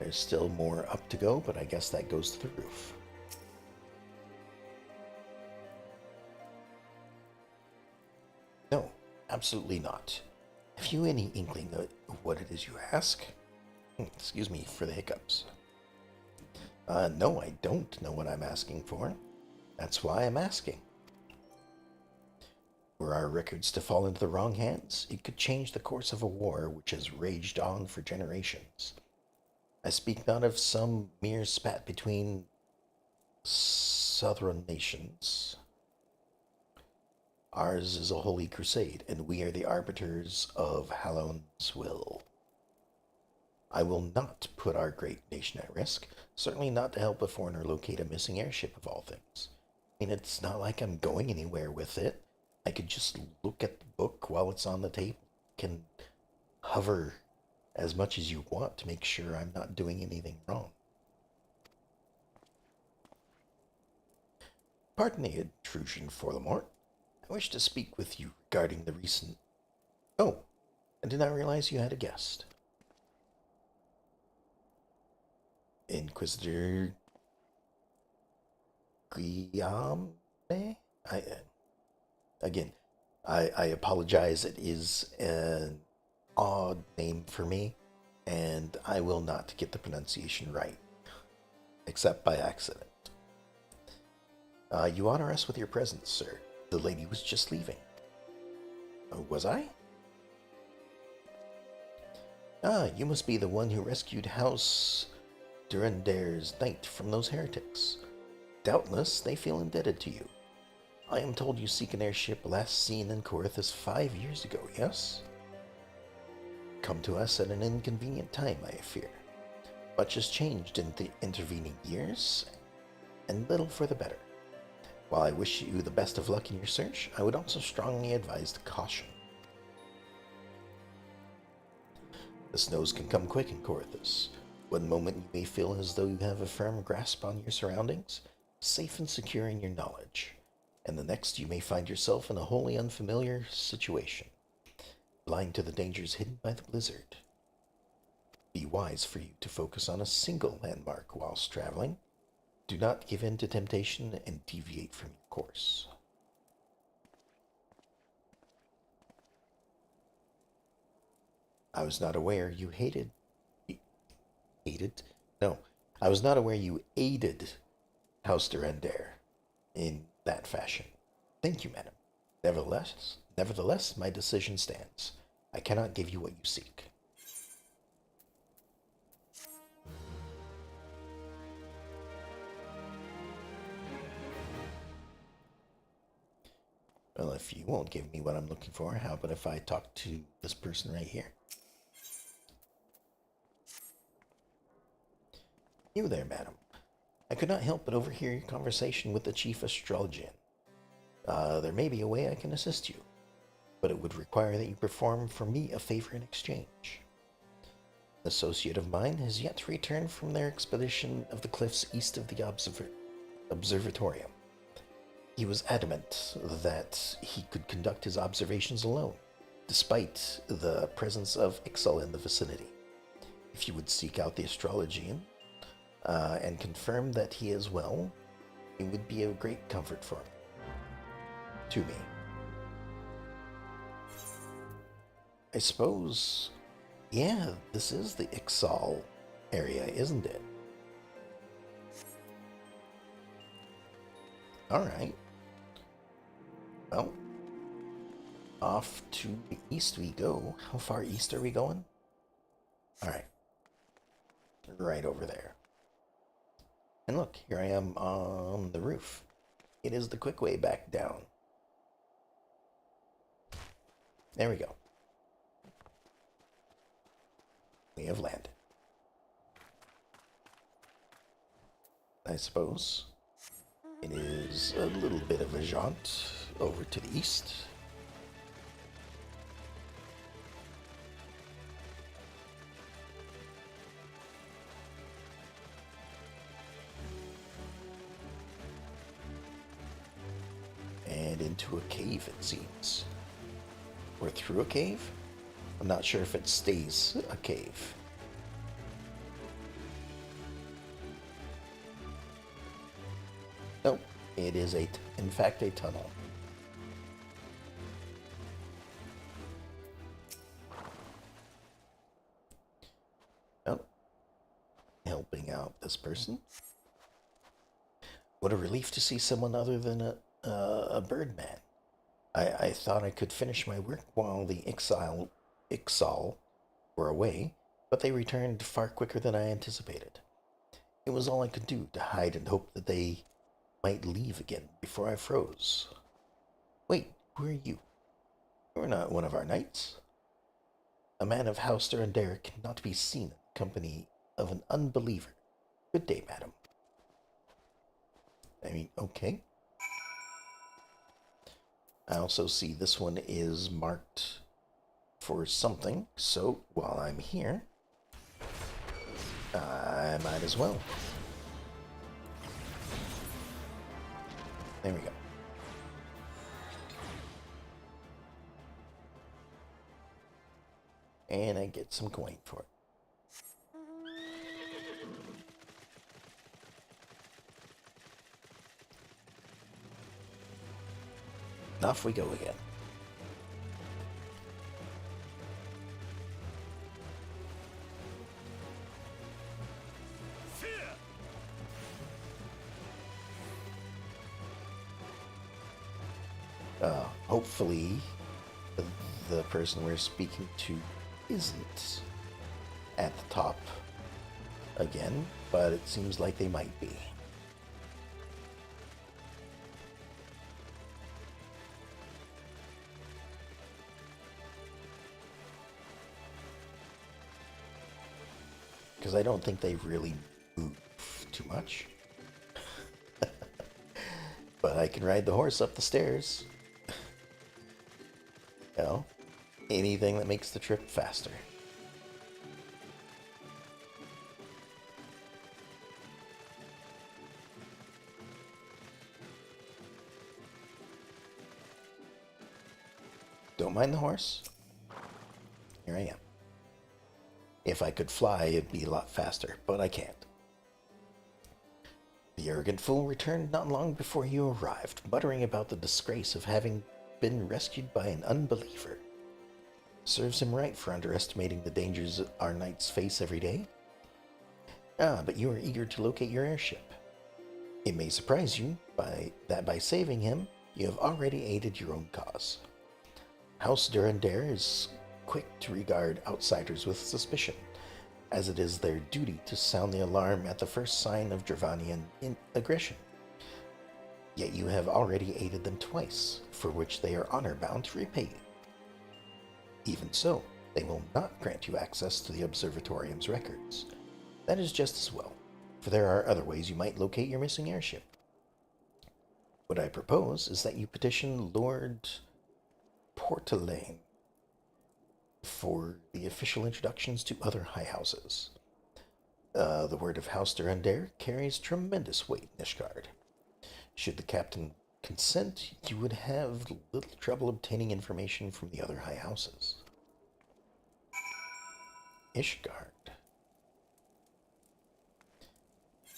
There's still more up to go, but I guess that goes to the roof. No, absolutely not. Have you any inkling of what it is you ask? Excuse me for the hiccups. No, I don't know what I'm asking for. That's why I'm asking. Were our records to fall into the wrong hands, it could change the course of a war which has raged on for generations. I speak not of some mere spat between southern nations. Ours is a holy crusade, and we are the arbiters of Hallown's will. I will not put our great nation at risk, certainly not to help a foreigner locate a missing airship of all things. I mean, it's not like I'm going anywhere with it. I could just look at the book while it's on the table. Can hover as much as you want to make sure I'm not doing anything wrong. Pardon the intrusion, Forlamort. I wish to speak with you regarding the recent... Oh, I did not realize you had a guest. Inquisitor Guillaume? I apologize. It is an odd name for me, and I will not get the pronunciation right, except by accident. You honor us with your presence, sir. The lady was just leaving. Was I? Ah, you must be the one who rescued House Durandair's knight from those heretics. Doubtless they feel indebted to you. I am told you seek an airship last seen in Corinthus 5 years ago, yes? Come to us at an inconvenient time, I fear. Much has changed in the intervening years, and little for the better. While I wish you the best of luck in your search, I would also strongly advise caution. The snows can come quick in Corinthus. One moment you may feel as though you have a firm grasp on your surroundings, safe and secure in your knowledge, and the next you may find yourself in a wholly unfamiliar situation, blind to the dangers hidden by the blizzard. Be wise for you to focus on a single landmark whilst traveling. Do not give in to temptation and deviate from your course. I was not aware you I was not aware you aided House Durandair in that fashion. Thank you, madam. Nevertheless, my decision stands. I cannot give you what you seek. Well, if you won't give me what I'm looking for, how about if I talk to this person right here? You there, madam. I could not help but overhear your conversation with the Chief Astrologian. There may be a way I can assist you, but it would require that you perform for me a favor in exchange. An associate of mine has yet to return from their expedition of the cliffs east of the observatorium. He was adamant that he could conduct his observations alone, despite the presence of Ixal in the vicinity. If you would seek out the astrologian and confirm that he is well, it would be a great comfort for him. To me. I suppose, yeah, this is the Ixal area, isn't it? Alright. Well, off to the east we go. How far east are we going? Alright. Right over there. And look, here I am on the roof. It is the quick way back down. There we go. We have landed. I suppose it is a little bit of a jaunt over to the east. And into a cave, it seems. Or through a cave? I'm not sure if it stays a cave. Nope, it is in fact a tunnel. Oh, helping out this person. What a relief to see someone other than a birdman. I thought I could finish my work while the Ixal were away, but they returned far quicker than I anticipated. It was all I could do to hide and hope that they might leave again before I froze. Wait, who are you? You're not one of our knights. A man of House Durandare cannot be seen in the company of an unbeliever. Good day, madam. I mean, okay. I also see this one is marked for something, so while I'm here, I might as well. There we go. And I get some coin for it. Off we go again. Hopefully, the person we're speaking to isn't at the top again, but it seems like they might be. Because I don't think they really move too much. But I can ride the horse up the stairs. You know, anything that makes the trip faster. Don't mind the horse. Here I am. If I could fly, it'd be a lot faster, but I can't. The arrogant fool returned not long before you arrived, muttering about the disgrace of having been rescued by an unbeliever. Serves him right for underestimating the dangers our knights face every day. But you are eager to locate your airship. It may surprise you that by saving him, you have already aided your own cause. House Durandare is quick to regard outsiders with suspicion, as it is their duty to sound the alarm at the first sign of Dravanian aggression. Yet you have already aided them twice, for which they are honor-bound to repay you. Even so, they will not grant you access to the Observatorium's records. That is just as well, for there are other ways you might locate your missing airship. What I propose is that you petition Lord Portelaine for the official introductions to other high houses. The word of House Durandare carries tremendous weight in Ishgard. Should the captain consent, you would have little trouble obtaining information from the other high houses. Ishgard.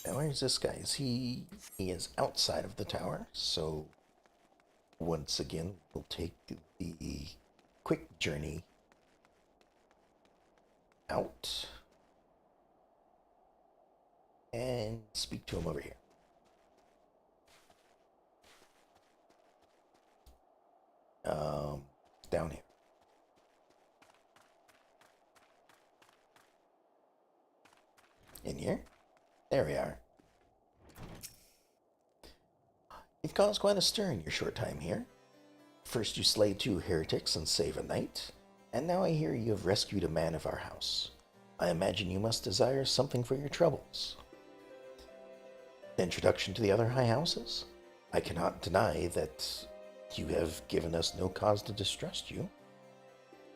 Now where's this guy? He is outside of the tower, so once again we'll take the quick journey out and speak to him over here. down here. In here? There we are. You've caused quite a stir in your short time here. First you slayed 2 heretics and save a knight, and now I hear you have rescued a man of our house. I imagine you must desire something for your troubles. Introduction to the other high houses? I cannot deny that you have given us no cause to distrust you.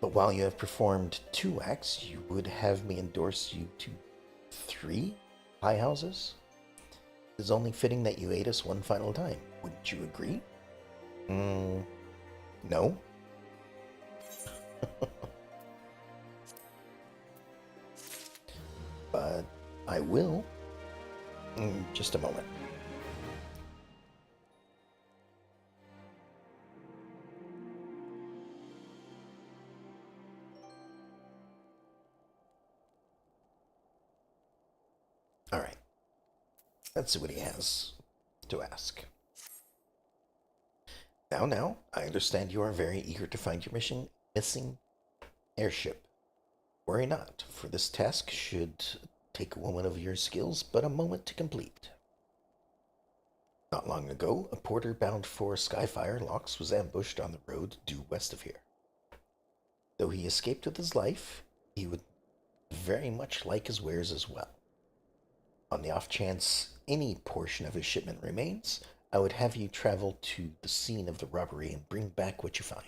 But while you have performed 2 acts, you would have me endorse you to 3 high houses? It is only fitting that you aid us one final time. Wouldn't you agree? No. But I will. Just a moment. All right. Let's see what he has to ask. Now, I understand you are very eager to find your missing airship. Worry not, for this task should take a woman of your skills but a moment to complete. Not long ago, a porter bound for Skyfire Locks was ambushed on the road due west of here. Though he escaped with his life, he would very much like his wares as well. On the off chance any portion of his shipment remains, I would have you travel to the scene of the robbery and bring back what you find.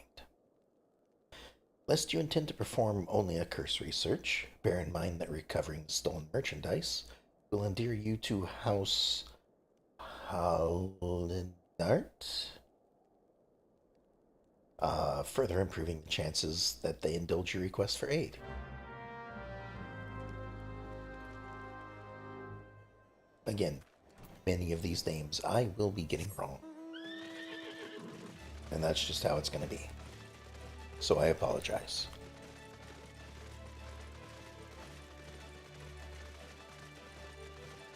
Lest you intend to perform only a cursory search, bear in mind that recovering stolen merchandise will endear you to House Howlinart, further improving the chances that they indulge your request for aid. Again, many of these names I will be getting wrong. And that's just how it's going to be. So I apologize.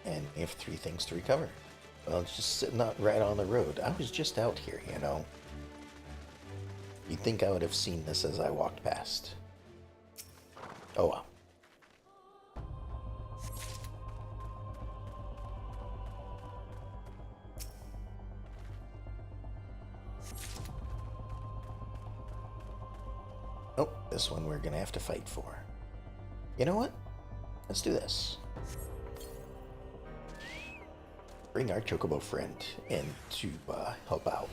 And we have 3 things to recover. Well, it's just sitting out right on the road. I was just out here, you know. You'd think I would have seen this as I walked past. Oh well. Oh, this one we're gonna have to fight for. You know what? Let's do this. Bring our chocobo friend in to help out.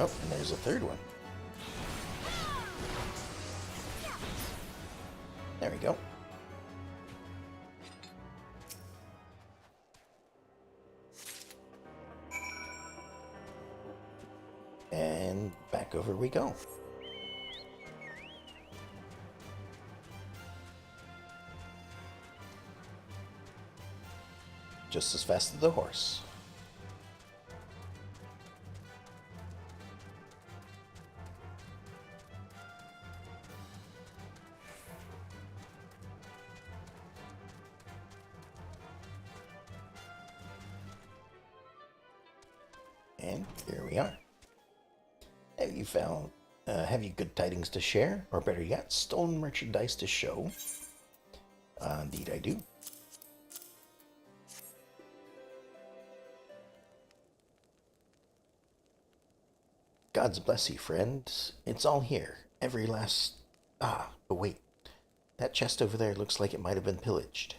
Oh, and there's a third one. There we go. And back over we go. Just as fast as the horse. And here we are. Have you good tidings to share? Or better yet, stolen merchandise to show? Indeed I do. God's bless you, friend. It's all here. Every last... but wait. That chest over there looks like it might have been pillaged.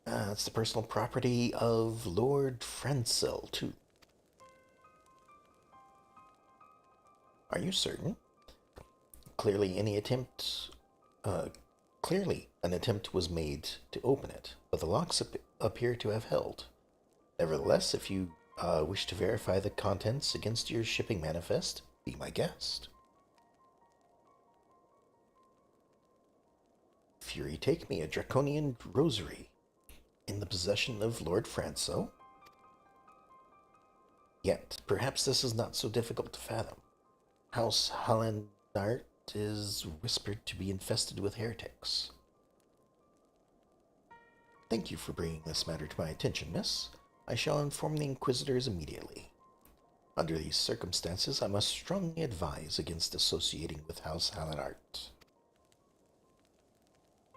It's the personal property of Lord Francel, too. Are you certain? Clearly an attempt was made to open it, but the locks appear to have held. Nevertheless, if you wish to verify the contents against your shipping manifest, be my guest. Fury take me, a draconian rosary, in the possession of Lord Franco. Yet, perhaps this is not so difficult to fathom. House Hallandart is whispered to be infested with heretics. Thank you for bringing this matter to my attention, miss. I shall inform the Inquisitors immediately. Under these circumstances, I must strongly advise against associating with House Hallandart.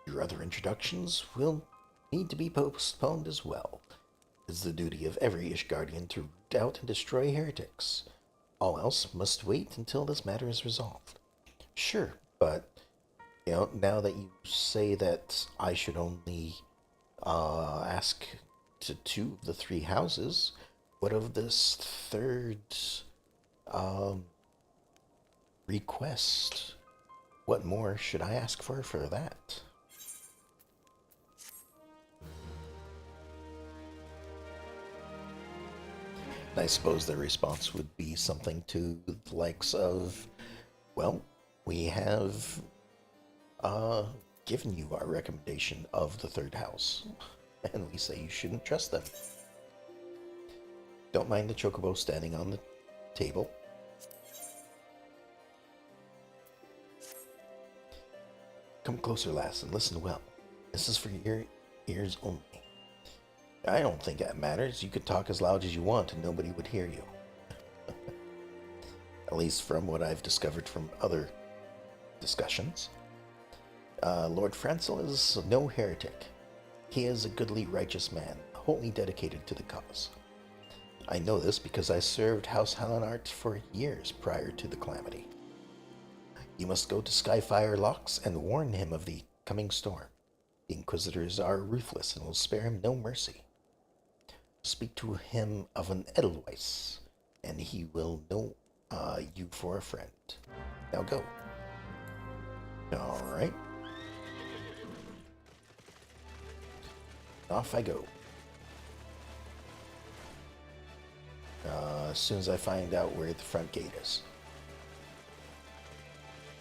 Your other introductions will need to be postponed as well. It is the duty of every Ishgardian to root out and destroy heretics. All else must wait until this matter is resolved. Sure, but, now that you say that I should only ask to two of the three houses, what of this third request? What more should I ask for that? I suppose their response would be something to the likes of, well, we have given you our recommendation of the third house, and we say you shouldn't trust them. Don't mind the chocobo standing on the table. Come closer, lass, and listen well. This is for your ears only. I don't think that matters. You could talk as loud as you want and nobody would hear you. At least from what I've discovered from other discussions. Lord Francel is no heretic. He is a goodly, righteous man, wholly dedicated to the cause. I know this because I served House Hallandart for years prior to the calamity. You must go to Skyfire Locks and warn him of the coming storm. The Inquisitors are ruthless and will spare him no mercy. Speak to him of an Edelweiss, and he will know you for a friend. Now go. Alright. Off I go. As soon as I find out where the front gate is.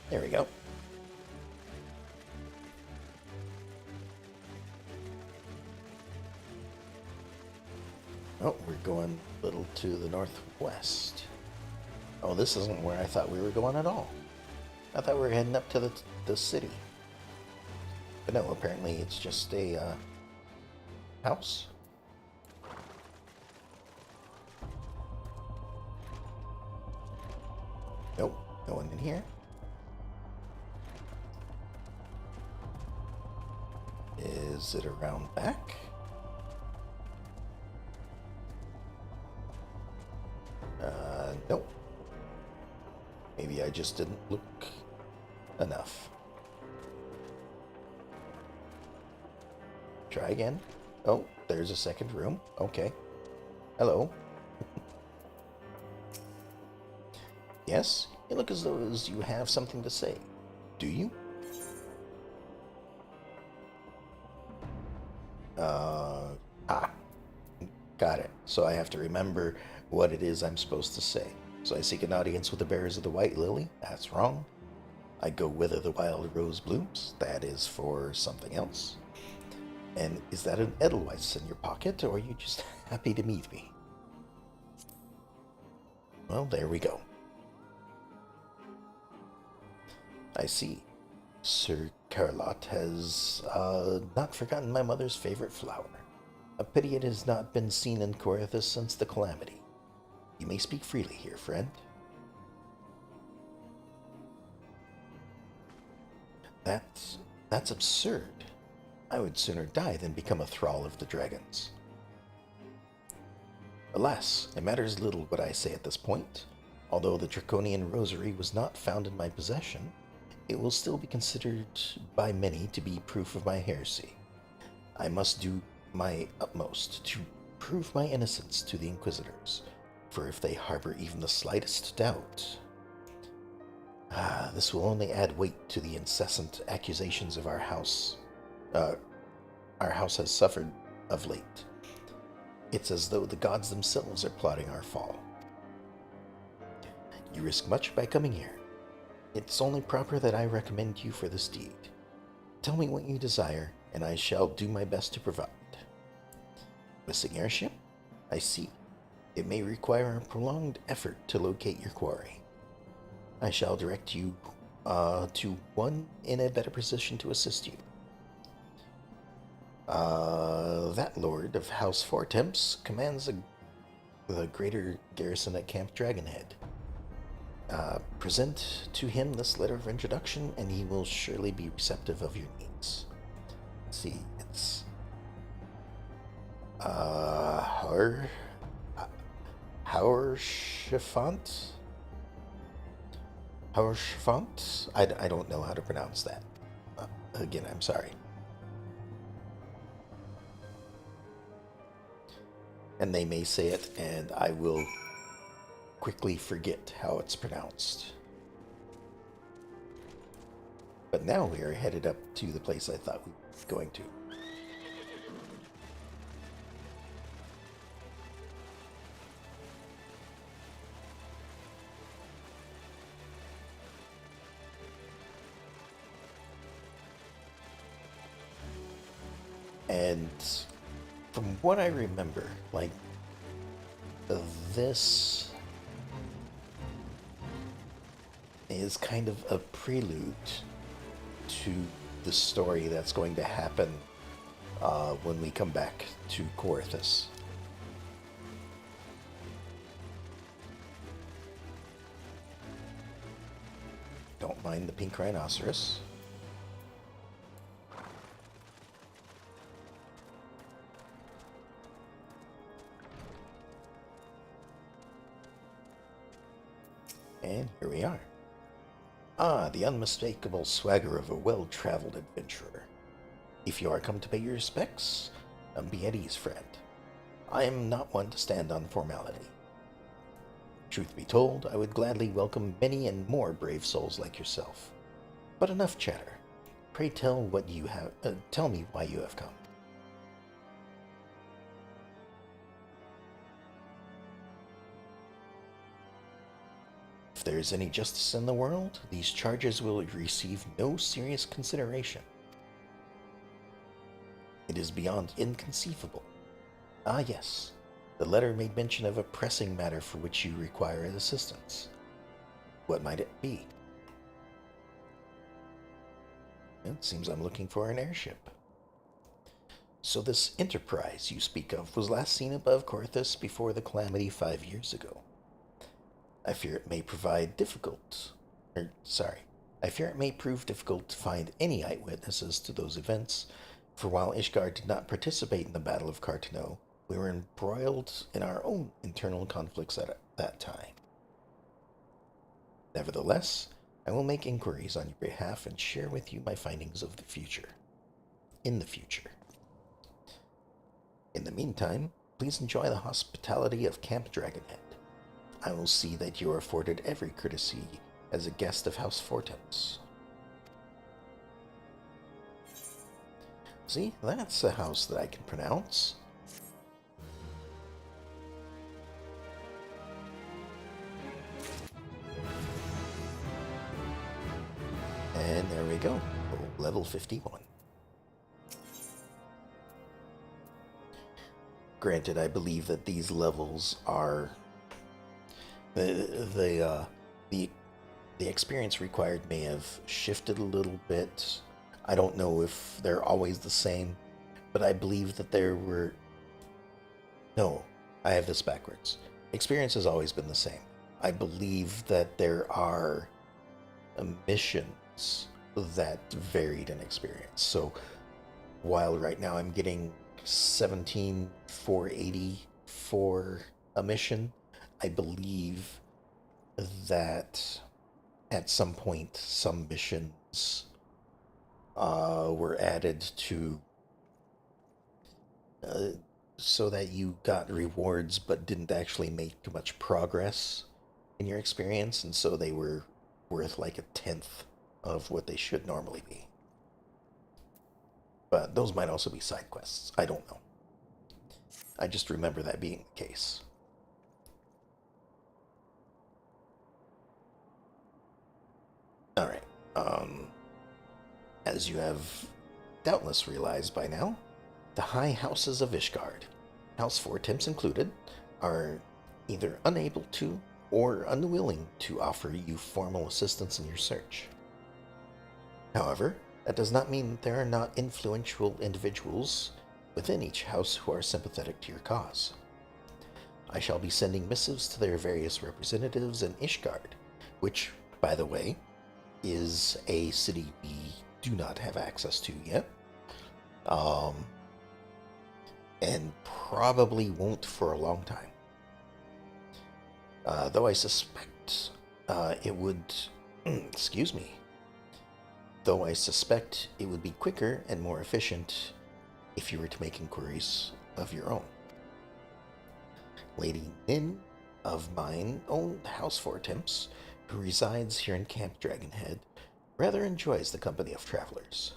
There we go. Oh, we're going a little to the northwest. Oh, this isn't where I thought we were going at all. I thought we were heading up to the city. But no, apparently it's just a house. Nope, no one in here. Is it around back? Nope. Maybe I just didn't look enough. Try again. Oh, there's a second room. Okay. Hello. Yes? You look as though you have something to say. Do you? Got it. So I have to remember what it is I'm supposed to say. So I seek an audience with the bearers of the White Lily. That's wrong. I go whither the wild rose blooms. That is for something else. And is that an Edelweiss in your pocket, or are you just happy to meet me? Well, there we go. I see. Sir Carlot has not forgotten my mother's favorite flower. A pity it has not been seen in Corythus since the calamity. You may speak freely here, friend. That's absurd. I would sooner die than become a thrall of the dragons. Alas, it matters little what I say at this point. Although the Draconian Rosary was not found in my possession, it will still be considered by many to be proof of my heresy. I must do my utmost to prove my innocence to the Inquisitors, for if they harbor even the slightest doubt, this will only add weight to the incessant accusations of our house has suffered of late. It's as though the gods themselves are plotting our fall. You risk much by coming here. It's only proper that I recommend you for this deed. Tell me what you desire, and I shall do my best to provide. Missing airship? I see. It may require a prolonged effort to locate your quarry. I shall direct you to one in a better position to assist you. That lord of House Four Temps commands the greater garrison at Camp Dragonhead. Present to him this letter of introduction, and he will surely be receptive of your needs. Let's see, it's Hauerschifant? Hauerschifant? I don't know how to pronounce that. Again, I'm sorry. And they may say it, and I will quickly forget how it's pronounced. But now we are headed up to the place I thought we were going to. And from what I remember, like, this is kind of a prelude to the story that's going to happen when we come back to Corythus. Don't mind the pink rhinoceros. And here we are. Ah, the unmistakable swagger of a well-traveled adventurer. If you are come to pay your respects, be at ease, friend. I am not one to stand on formality. Truth be told, I would gladly welcome many and more brave souls like yourself. But enough chatter. Pray tell what you have. Tell me why you have come. If there is any justice in the world, these charges will receive no serious consideration. It is beyond inconceivable. Ah, yes, the letter made mention of a pressing matter for which you require assistance. What might it be? It seems I'm looking for an airship. So this enterprise you speak of was last seen above Corythus before the calamity 5 years ago. I fear it may prove difficult to find any eyewitnesses to those events, for while Ishgard did not participate in the Battle of Cartano, we were embroiled in our own internal conflicts at that time. Nevertheless, I will make inquiries on your behalf and share with you my findings of the future. In the future. In the meantime, please enjoy the hospitality of Camp Dragonhead. I will see that you are afforded every courtesy as a guest of House Fortemps. See, that's a house that I can pronounce. And there we go, level 51. Granted, I believe that these levels are the experience required may have shifted a little bit. I don't know if they're always the same, but I believe that there were... No, I have this backwards. Experience has always been the same. I believe that there are missions that varied in experience. So while right now I'm getting 17,480 for a mission, I believe that at some point some missions were added to so that you got rewards but didn't actually make much progress in your experience, and so they were worth like a tenth of what they should normally be. But those might also be side quests. I don't know. I just remember that being the case. Alright, as you have doubtless realized by now, the high houses of Ishgard, House Four Temps included, are either unable to or unwilling to offer you formal assistance in your search. However, that does not mean there are not influential individuals within each house who are sympathetic to your cause. I shall be sending missives to their various representatives in Ishgard, which, by the way, is a city we do not have access to yet, and probably won't for a long time. Though I suspect it would, excuse me, though I suspect it would be quicker and more efficient if you were to make inquiries of your own. Lady Nin of mine own House Fortemps, who resides here in Camp Dragonhead, rather enjoys the company of travelers.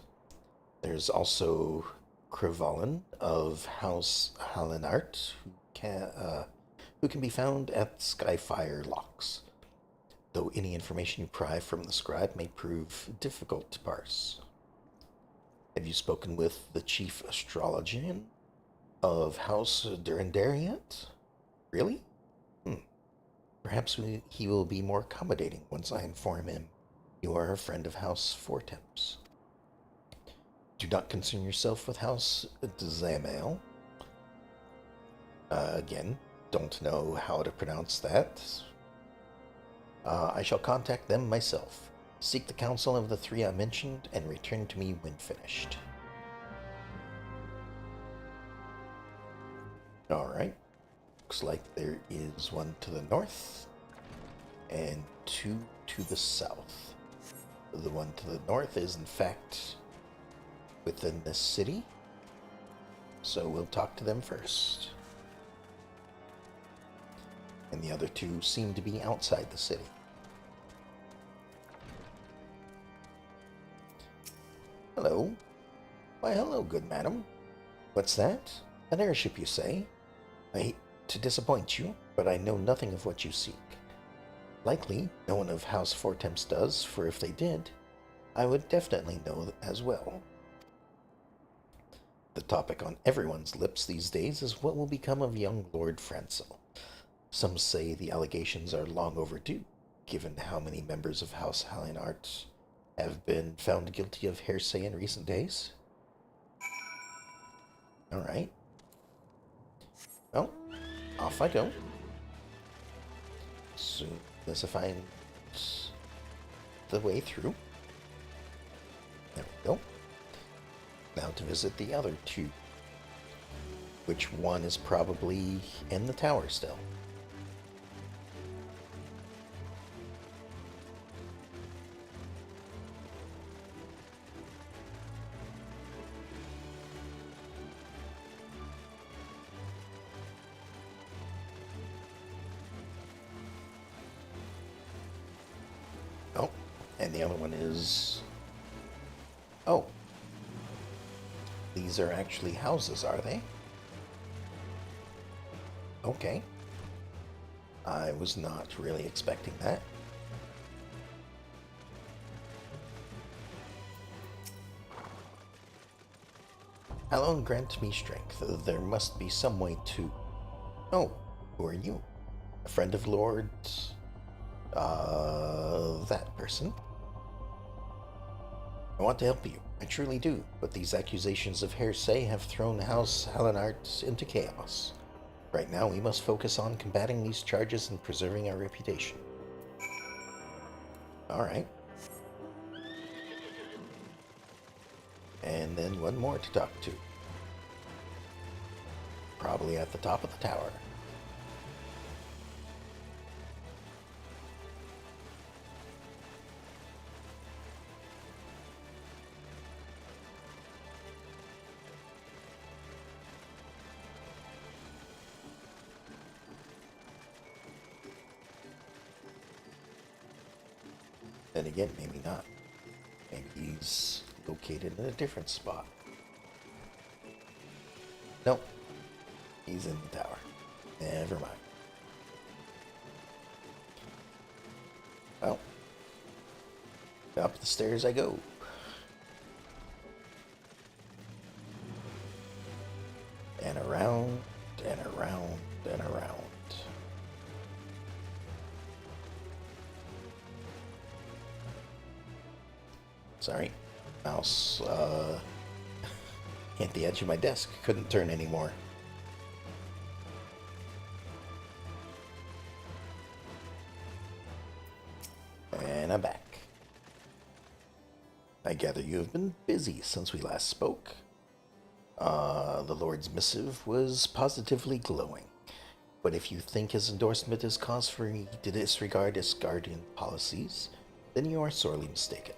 There's also Krivalin of House Halinart, who can be found at Skyfire Locks, though any information you pry from the scribe may prove difficult to parse. Have you spoken with the chief astrologian of House Durandar yet? Really? Perhaps he will be more accommodating once I inform him you are a friend of House Fortemps. Do not concern yourself with House Zamael. Again, don't know how to pronounce that. I shall contact them myself. Seek the counsel of the three I mentioned and return to me when finished. Alright. Looks like there is one to the north and two to the south. The one to the north is, in fact, within this city, so we'll talk to them first. And the other two seem to be outside the city. Hello. Why, hello, good madam. What's that? An airship, you say? I hate to disappoint you, but I know nothing of what you seek. Likely, no one of House Fortemps does, for if they did, I would definitely know as well. The topic on everyone's lips these days is what will become of young Lord Francel. Some say the allegations are long overdue, given how many members of House Halinart have been found guilty of heresy in recent days. Alright. Well, off I go. Soon as I find the way through. There we go. Now to visit the other two. Which one is probably in the tower still. Oh, and the other one is... Oh. These are actually houses, are they? Okay. I was not really expecting that. Alone grant me strength. There must be some way to... Oh, who are you? A friend of Lord... that person? I want to help you. I truly do, but these accusations of heresy have thrown House Halinart into chaos. Right now, we must focus on combating these charges and preserving our reputation. Alright. And then one more to talk to. Probably at the top of the tower. Then again, maybe not. Maybe he's located in a different spot. Nope. He's in the tower. Never mind. Well, up the stairs I go. And around, and around, and around. Sorry. Mouse, hit the edge of my desk. Couldn't turn anymore. And I'm back. I gather you have been busy since we last spoke. The Lord's missive was positively glowing. But if you think his endorsement is cause for me to disregard Asgardian policies, then you are sorely mistaken.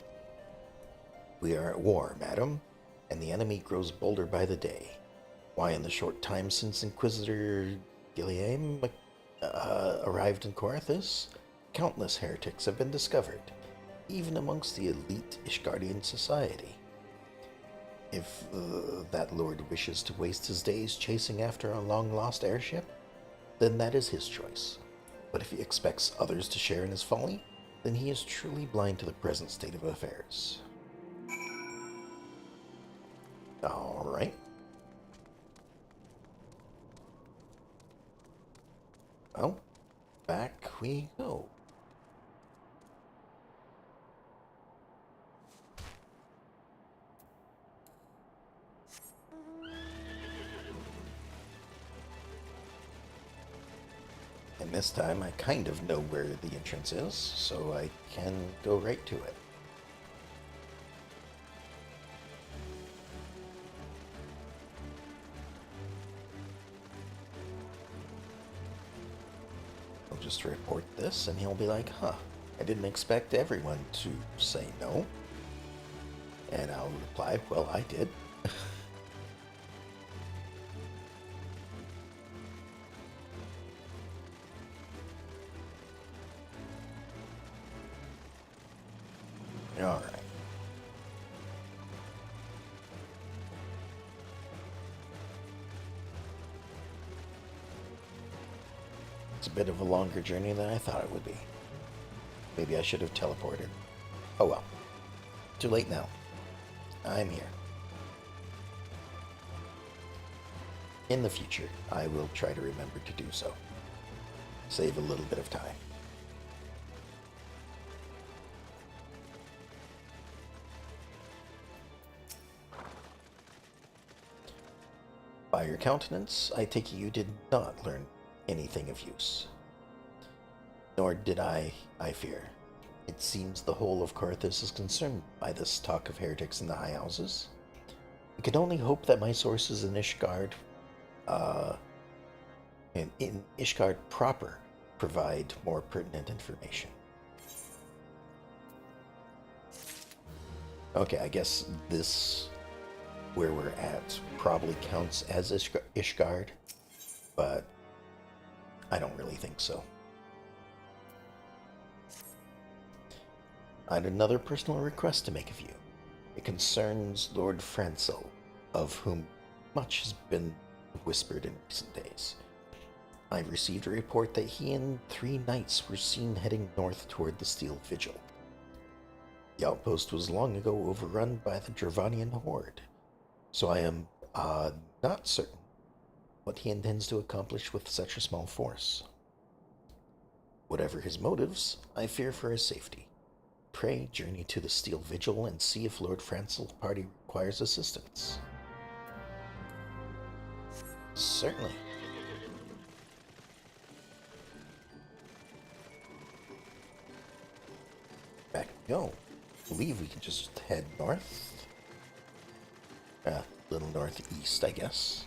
We are at war, madam, and the enemy grows bolder by the day. Why, in the short time since Inquisitor Gilliam arrived in Corinthus, countless heretics have been discovered, even amongst the elite Ishgardian society. If that lord wishes to waste his days chasing after a long-lost airship, then that is his choice. But if he expects others to share in his folly, then he is truly blind to the present state of affairs. All right. Well, back we go. And this time I kind of know where the entrance is, so I can go right to it. I'll just report this and he'll be like, huh, I didn't expect everyone to say no. And I'll reply, well, I did. All right. It's a bit of a longer journey than I thought it would be. Maybe I should have teleported. Oh well. Too late now. I'm here. In the future, I will try to remember to do so. Save a little bit of time. By your countenance, I take it you did not learn anything of use. Nor did I fear. It seems the whole of Corinthus is concerned by this talk of heretics in the high houses. I can only hope that my sources in Ishgard, and in Ishgard proper, provide more pertinent information. Okay, I guess this, where we're at, probably counts as Ishgard, but I don't really think so. I had another personal request to make of you. It concerns Lord Francel, of whom much has been whispered in recent days. I received a report that he and 3 knights were seen heading north toward the Steel Vigil. The outpost was long ago overrun by the Dravanian horde, so I am not certain what he intends to accomplish with such a small force. Whatever his motives, I fear for his safety. Pray journey to the Steel Vigil and see if Lord Francel's party requires assistance. Certainly. Back we go. I believe we can just head north. A little northeast, I guess.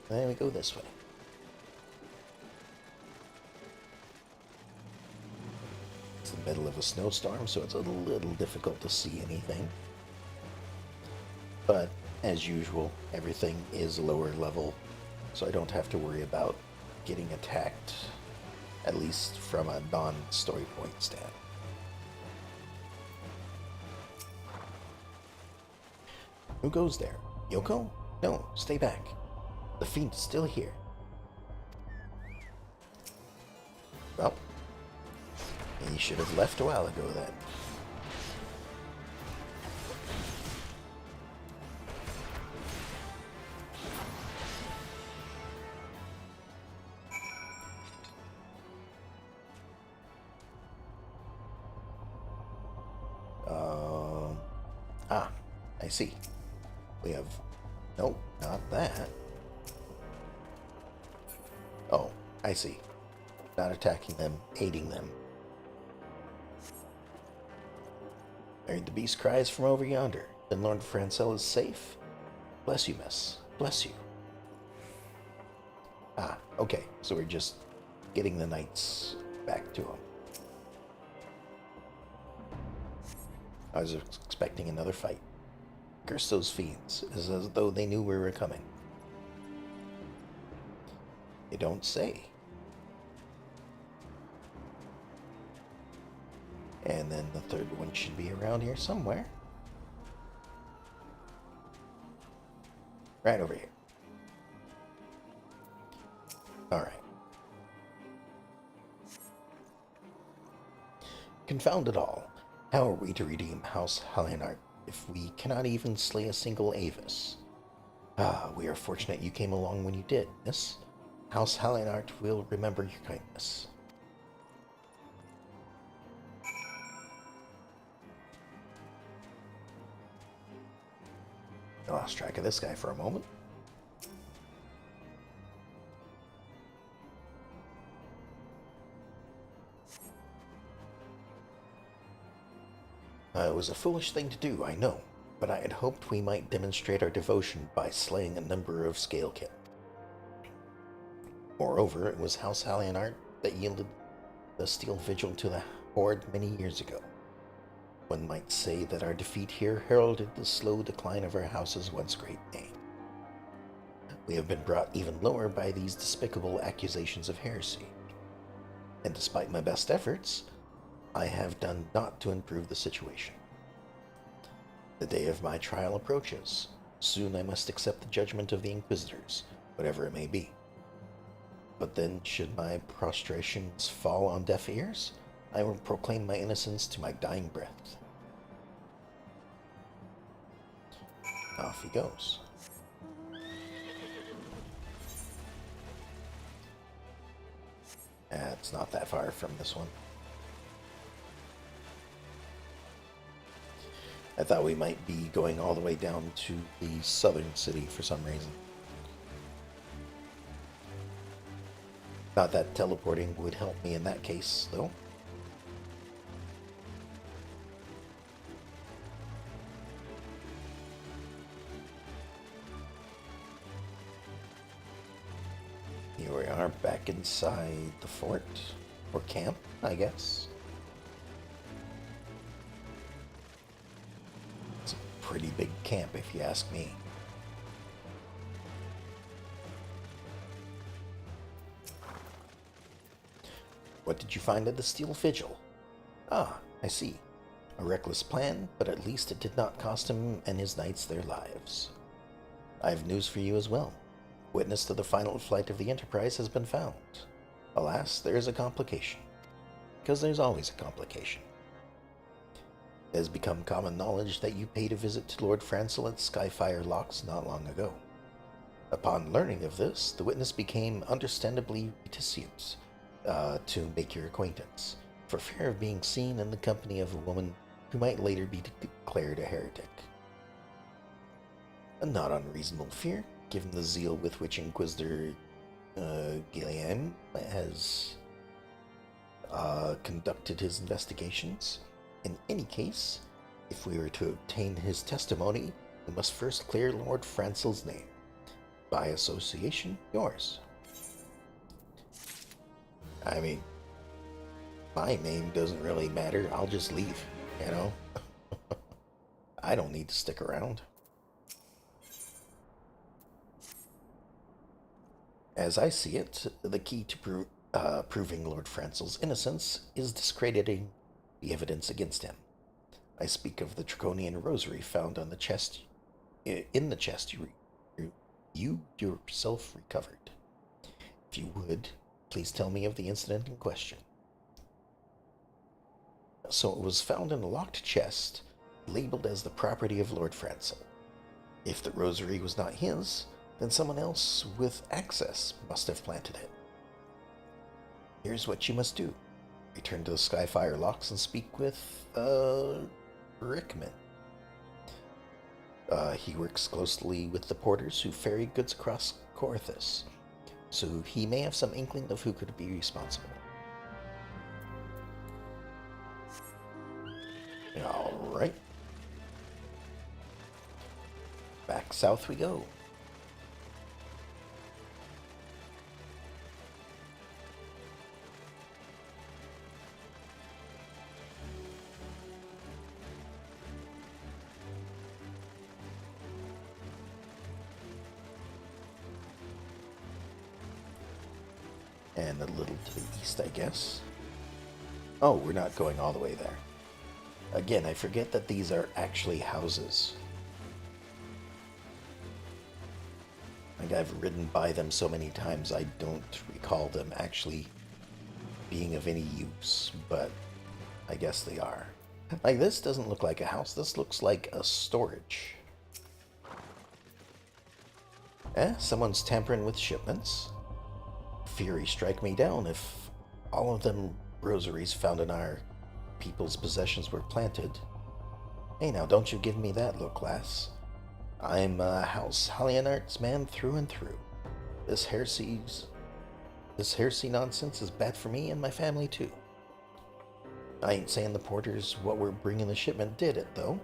Then we go this way. It's the middle of a snowstorm, so it's a little difficult to see anything. But, as usual, everything is lower level, so I don't have to worry about getting attacked, at least from a non-story point stand. Who goes there? Yoko? No, stay back. The fiend's still here. Well, he should have left a while ago then. I see. We have... Nope, not that. Oh, I see. Not attacking them, aiding them. Heard the beast cries from over yonder. Then Lord Francel is safe? Bless you, miss. Bless you. Ah, okay. So we're just getting the knights back to him. I was expecting another fight. Curse those fiends, as though they knew we were coming. You don't say. And then the third one should be around here somewhere. Right over here. Alright. Confound it all. How are we to redeem House Hallinart if we cannot even slay a single Avis? Ah, we are fortunate you came along when you did, miss. House Hallinart will remember your kindness. I lost track of this guy for a moment. It was a foolish thing to do, I know, but I had hoped we might demonstrate our devotion by slaying a number of Scalekin. Moreover, it was House Hallinart that yielded the Steel Vigil to the Horde many years ago. One might say that our defeat here heralded the slow decline of our house's once great name. We have been brought even lower by these despicable accusations of heresy. And despite my best efforts, I have done naught to improve the situation. The day of my trial approaches. Soon I must accept the judgment of the Inquisitors, whatever it may be. But then, should my prostrations fall on deaf ears, I will proclaim my innocence to my dying breath. Off he goes. It's not that far from this one. I thought we might be going all the way down to the southern city for some reason. Not that teleporting would help me in that case, though. Here we are back inside the fort, or camp, I guess. It's a pretty big camp, if you ask me. What did you find at the Steel Vigil? Ah, I see. A reckless plan, but at least it did not cost him and his knights their lives. I have news for you as well. Witness to the final flight of the Enterprise has been found. Alas, there is a complication. Because there's always a complication. It has become common knowledge that you paid a visit to Lord Francel at Skyfire Locks not long ago. Upon learning of this, the witness became understandably reticent to make your acquaintance, for fear of being seen in the company of a woman who might later be declared a heretic. A not unreasonable fear, given the zeal with which Inquisitor Guillaume has conducted his investigations. In any case, if we were to obtain his testimony, we must first clear Lord Francel's name. By association, yours. I mean, my name doesn't really matter. I'll just leave, you know? I don't need to stick around. As I see it, the key to proving Lord Francel's innocence is discrediting the evidence against him. I speak of the Draconian rosary found on the chest, in the chest you yourself recovered. If you would, please tell me of the incident in question. So it was found in a locked chest, labeled as the property of Lord Francel. If the rosary was not his, then someone else with access must have planted it. Here's what you must do. Return to the Skyfire Locks and speak with, Rickman. He works closely with the porters who ferry goods across Corythus, so he may have some inkling of who could be responsible. Alright. Back south we go. And a little to the east, I guess. Oh, we're not going all the way there. Again, I forget that these are actually houses. Like, I've ridden by them so many times, I don't recall them actually being of any use, but I guess they are. Like, this doesn't look like a house, this looks like a storage. Someone's tampering with shipments. Fury strike me down if all of them rosaries found in our people's possessions were planted. Hey now, don't you give me that look, lass. I'm a House Hallianart's man through and through. This heresy nonsense is bad for me and my family too. I ain't saying the porters what were bringing the shipment did it, though.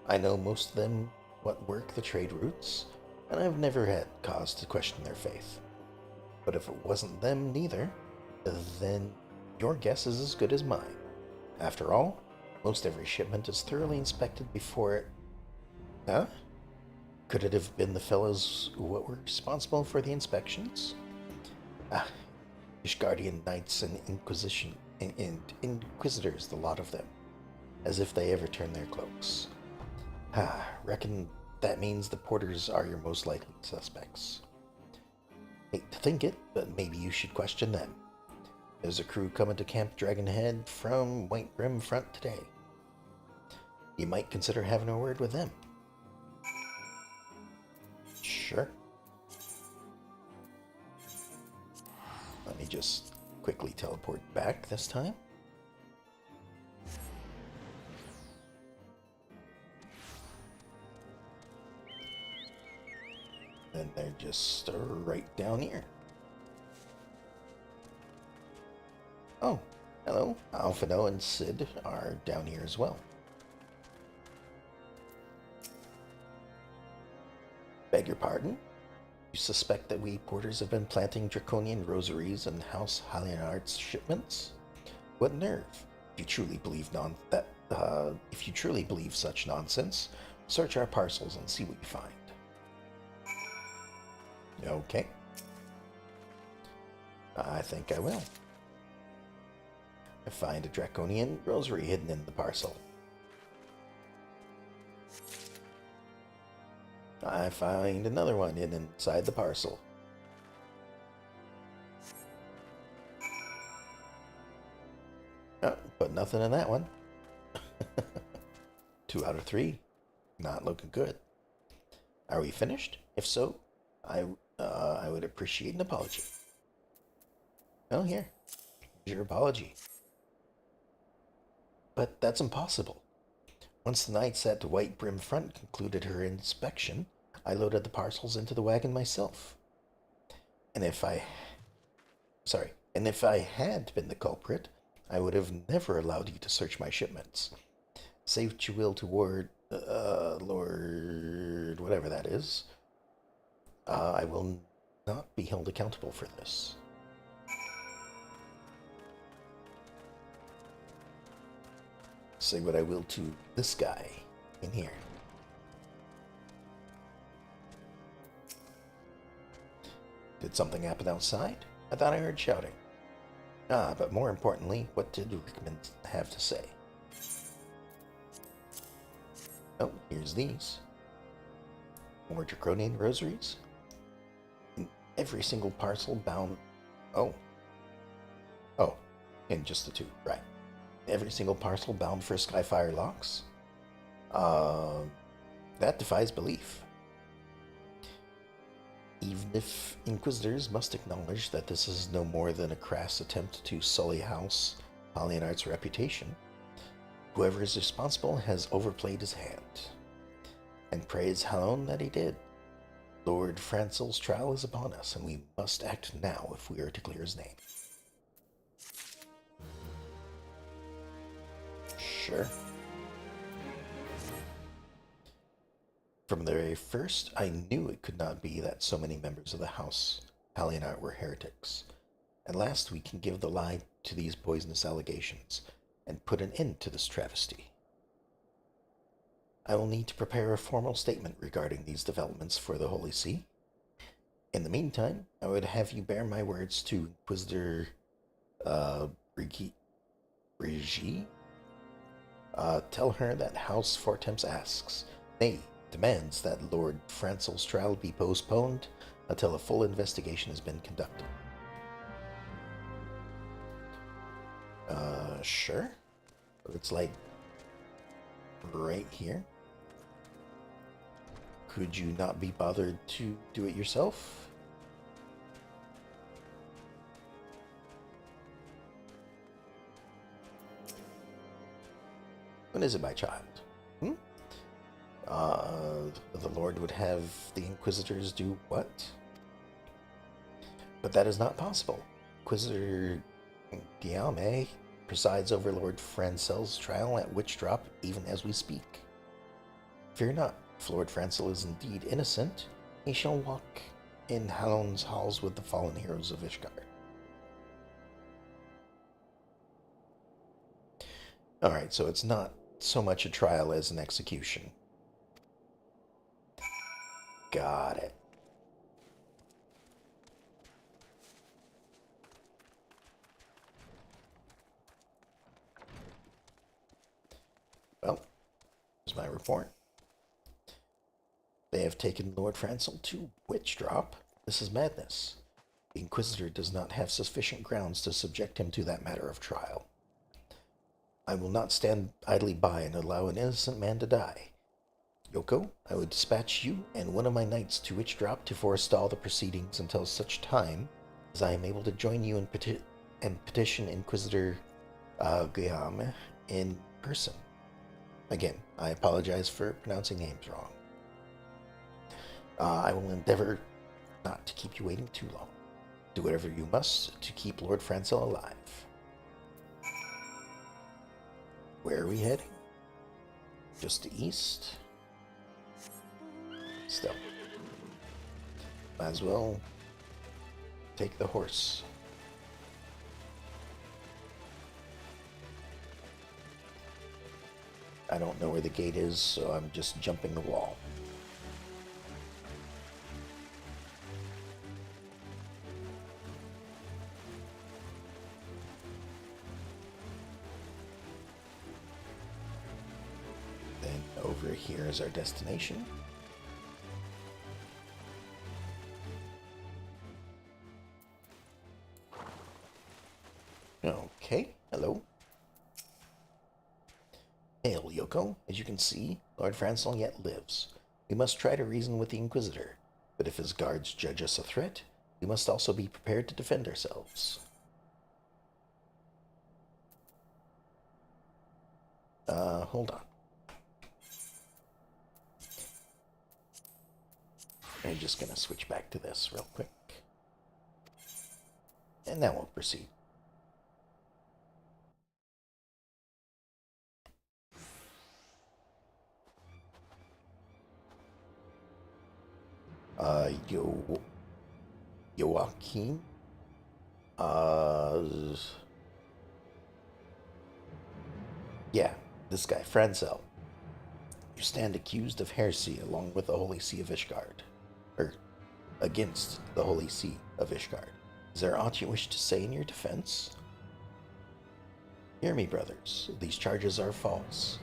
I know most of them what work the trade routes, and I've never had cause to question their faith. But if it wasn't them neither, then your guess is as good as mine. After all, most every shipment is thoroughly inspected before it... Huh? Could it have been the fellows what were responsible for the inspections? Ishgardian knights and inquisitors, the lot of them. As if they ever turn their cloaks. Reckon that means the porters are your most likely suspects. Hate to think it, but maybe you should question them. There's a crew coming to Camp Dragonhead from White Brim Front today. You might consider having a word with them. Sure. Let me just quickly teleport back this time. And they're just right down here. Oh, hello. Alphino and Sid are down here as well. Beg your pardon? You suspect that we porters have been planting draconian rosaries in House Hallianart's shipments? What nerve! If you truly believe if you truly believe such nonsense, search our parcels and see what you find. Okay. I think I will. I find a draconian rosary hidden in the parcel. I find another one hidden inside the parcel. Oh, but nothing in that one. 2 out of 3. Not looking good. Are we finished? If so, I would appreciate an apology. Oh, here. Here's your apology. But that's impossible. Once the knights at White Brim Front concluded her inspection, I loaded the parcels into the wagon myself. And if I had been the culprit, I would have never allowed you to search my shipments. Say what you will toward, Lord, whatever that is. I will not be held accountable for this. Say what I will to this guy in here. Did something happen outside? I thought I heard shouting. But more importantly, what did Rickman have to say? Oh, here's these. More draconian rosaries? In every single parcel bound... Oh, and just the 2, right. Every single parcel bound for Skyfire locks? That defies belief. Even if Inquisitors must acknowledge that this is no more than a crass attempt to sully House Hallianart's reputation, whoever is responsible has overplayed his hand. and praise Halon that he did. Lord Francel's trial is upon us, and we must act now if we are to clear his name. Sure. From the very first, I knew it could not be that so many members of the House Halionite were heretics. At last we can give the lie to these poisonous allegations and put an end to this travesty. I will need to prepare a formal statement regarding these developments for the Holy See. In the meantime, I would have you bear my words to Inquisitor Brigitte. Tell her that House Fortemps asks, nay, demands that Lord Francel's trial be postponed until a full investigation has been conducted. Sure. It's like right here. Could you not be bothered to do it yourself? What is it, my child? The Lord would have the Inquisitors do what? But that is not possible. Inquisitor Guillaume presides over Lord Francel's trial at Witch Drop even as we speak. Fear not, if Lord Francel is indeed innocent, he shall walk in Halon's halls with the fallen heroes of Ishgard. Alright, so it's not so much a trial as an execution. Got it. Well, here's my report. They have taken Lord Francel to Witch Drop. This is madness. The Inquisitor does not have sufficient grounds to subject him to that matter of trial. I will not stand idly by and allow an innocent man to die. Yoko, I would dispatch you and one of my knights to Witch Drop to forestall the proceedings until such time as I am able to join you and petition Inquisitor Guillaume in person. Again, I apologize for pronouncing names wrong. I will endeavor not to keep you waiting too long. Do whatever you must to keep Lord Francel alive. Where are we heading? Just to east? Still. Might as well take the horse. I don't know where the gate is, so I'm just jumping the wall. Then over here is our destination. Okay, hello. Hail, Yoko. As you can see, Lord Francel yet lives. We must try to reason with the Inquisitor, but if his guards judge us a threat, we must also be prepared to defend ourselves. Hold on. I'm just gonna switch back to this real quick. And now we'll proceed. Joachim? Yeah, this guy, Francel. You stand accused of heresy along with the Holy See of Ishgard. Or, against the Holy See of Ishgard. Is there aught you wish to say in your defense? Hear me, brothers. These charges are false.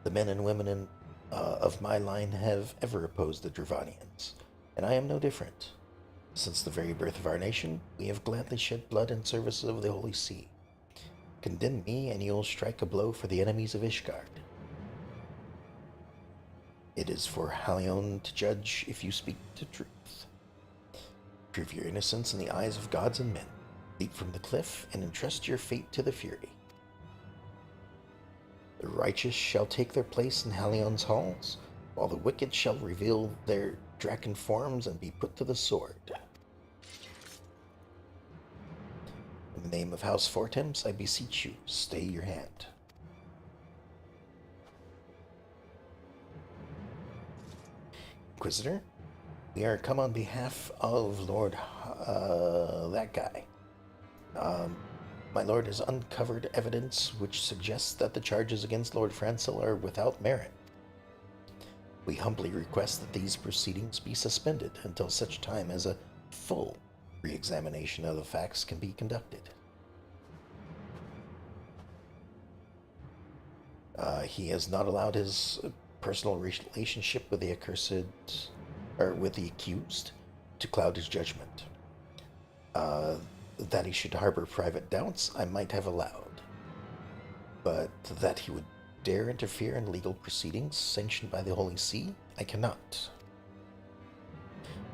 The men and women of my line have ever opposed the Dravanians, and I am no different. Since the very birth of our nation, we have gladly shed blood in service of the Holy See. Condemn me, and you'll strike a blow for the enemies of Ishgard. It is for Halion to judge if you speak the truth. Prove your innocence in the eyes of gods and men. Leap from the cliff and entrust your fate to the Fury. The righteous shall take their place in Halion's halls, while the wicked shall reveal their draken forms and be put to the sword. In the name of House Fortems, I beseech you, stay your hand. Inquisitor, we are come on behalf of Lord, that guy. My lord has uncovered evidence which suggests that the charges against Lord Francil are without merit. We humbly request that these proceedings be suspended until such time as a full re-examination of the facts can be conducted. He has not allowed his personal relationship with the accursed, or with the accused, to cloud his judgment. That he should harbor private doubts, I might have allowed. But that he would dare interfere in legal proceedings sanctioned by the Holy See, I cannot.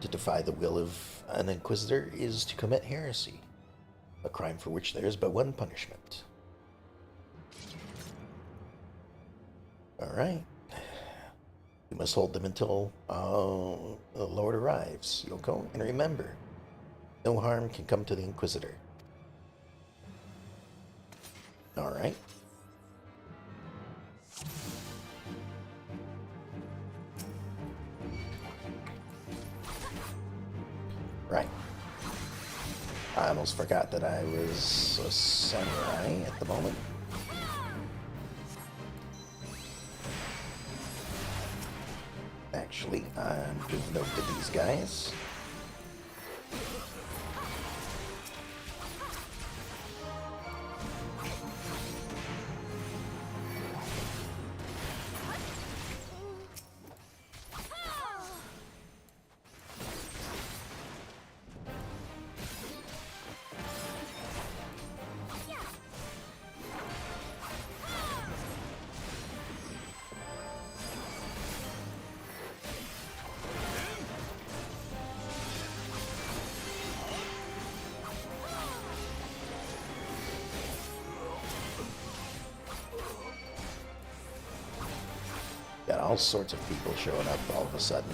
To defy the will of an inquisitor is to commit heresy, a crime for which there is but one punishment. Alright. We must hold them until the Lord arrives, Yoko. And remember, no harm can come to the Inquisitor. Alright. Right. I almost forgot that I was a samurai at the moment. Actually, I'm giving note to these guys. Got all sorts of people showing up all of a sudden.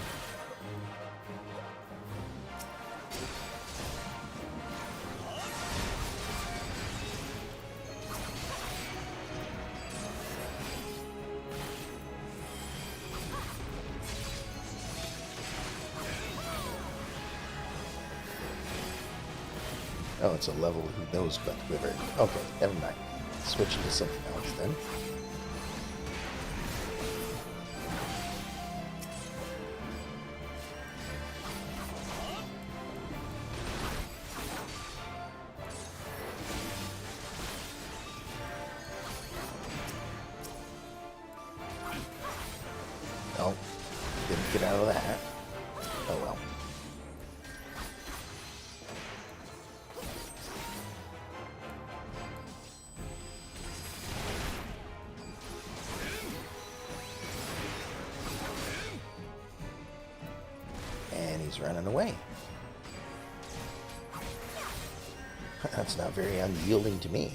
Oh, it's a level who knows but Wyvern. Okay, never mind. Switching to something else then. Oh, didn't get out of that. Oh well. And he's running away. That's not very unyielding to me.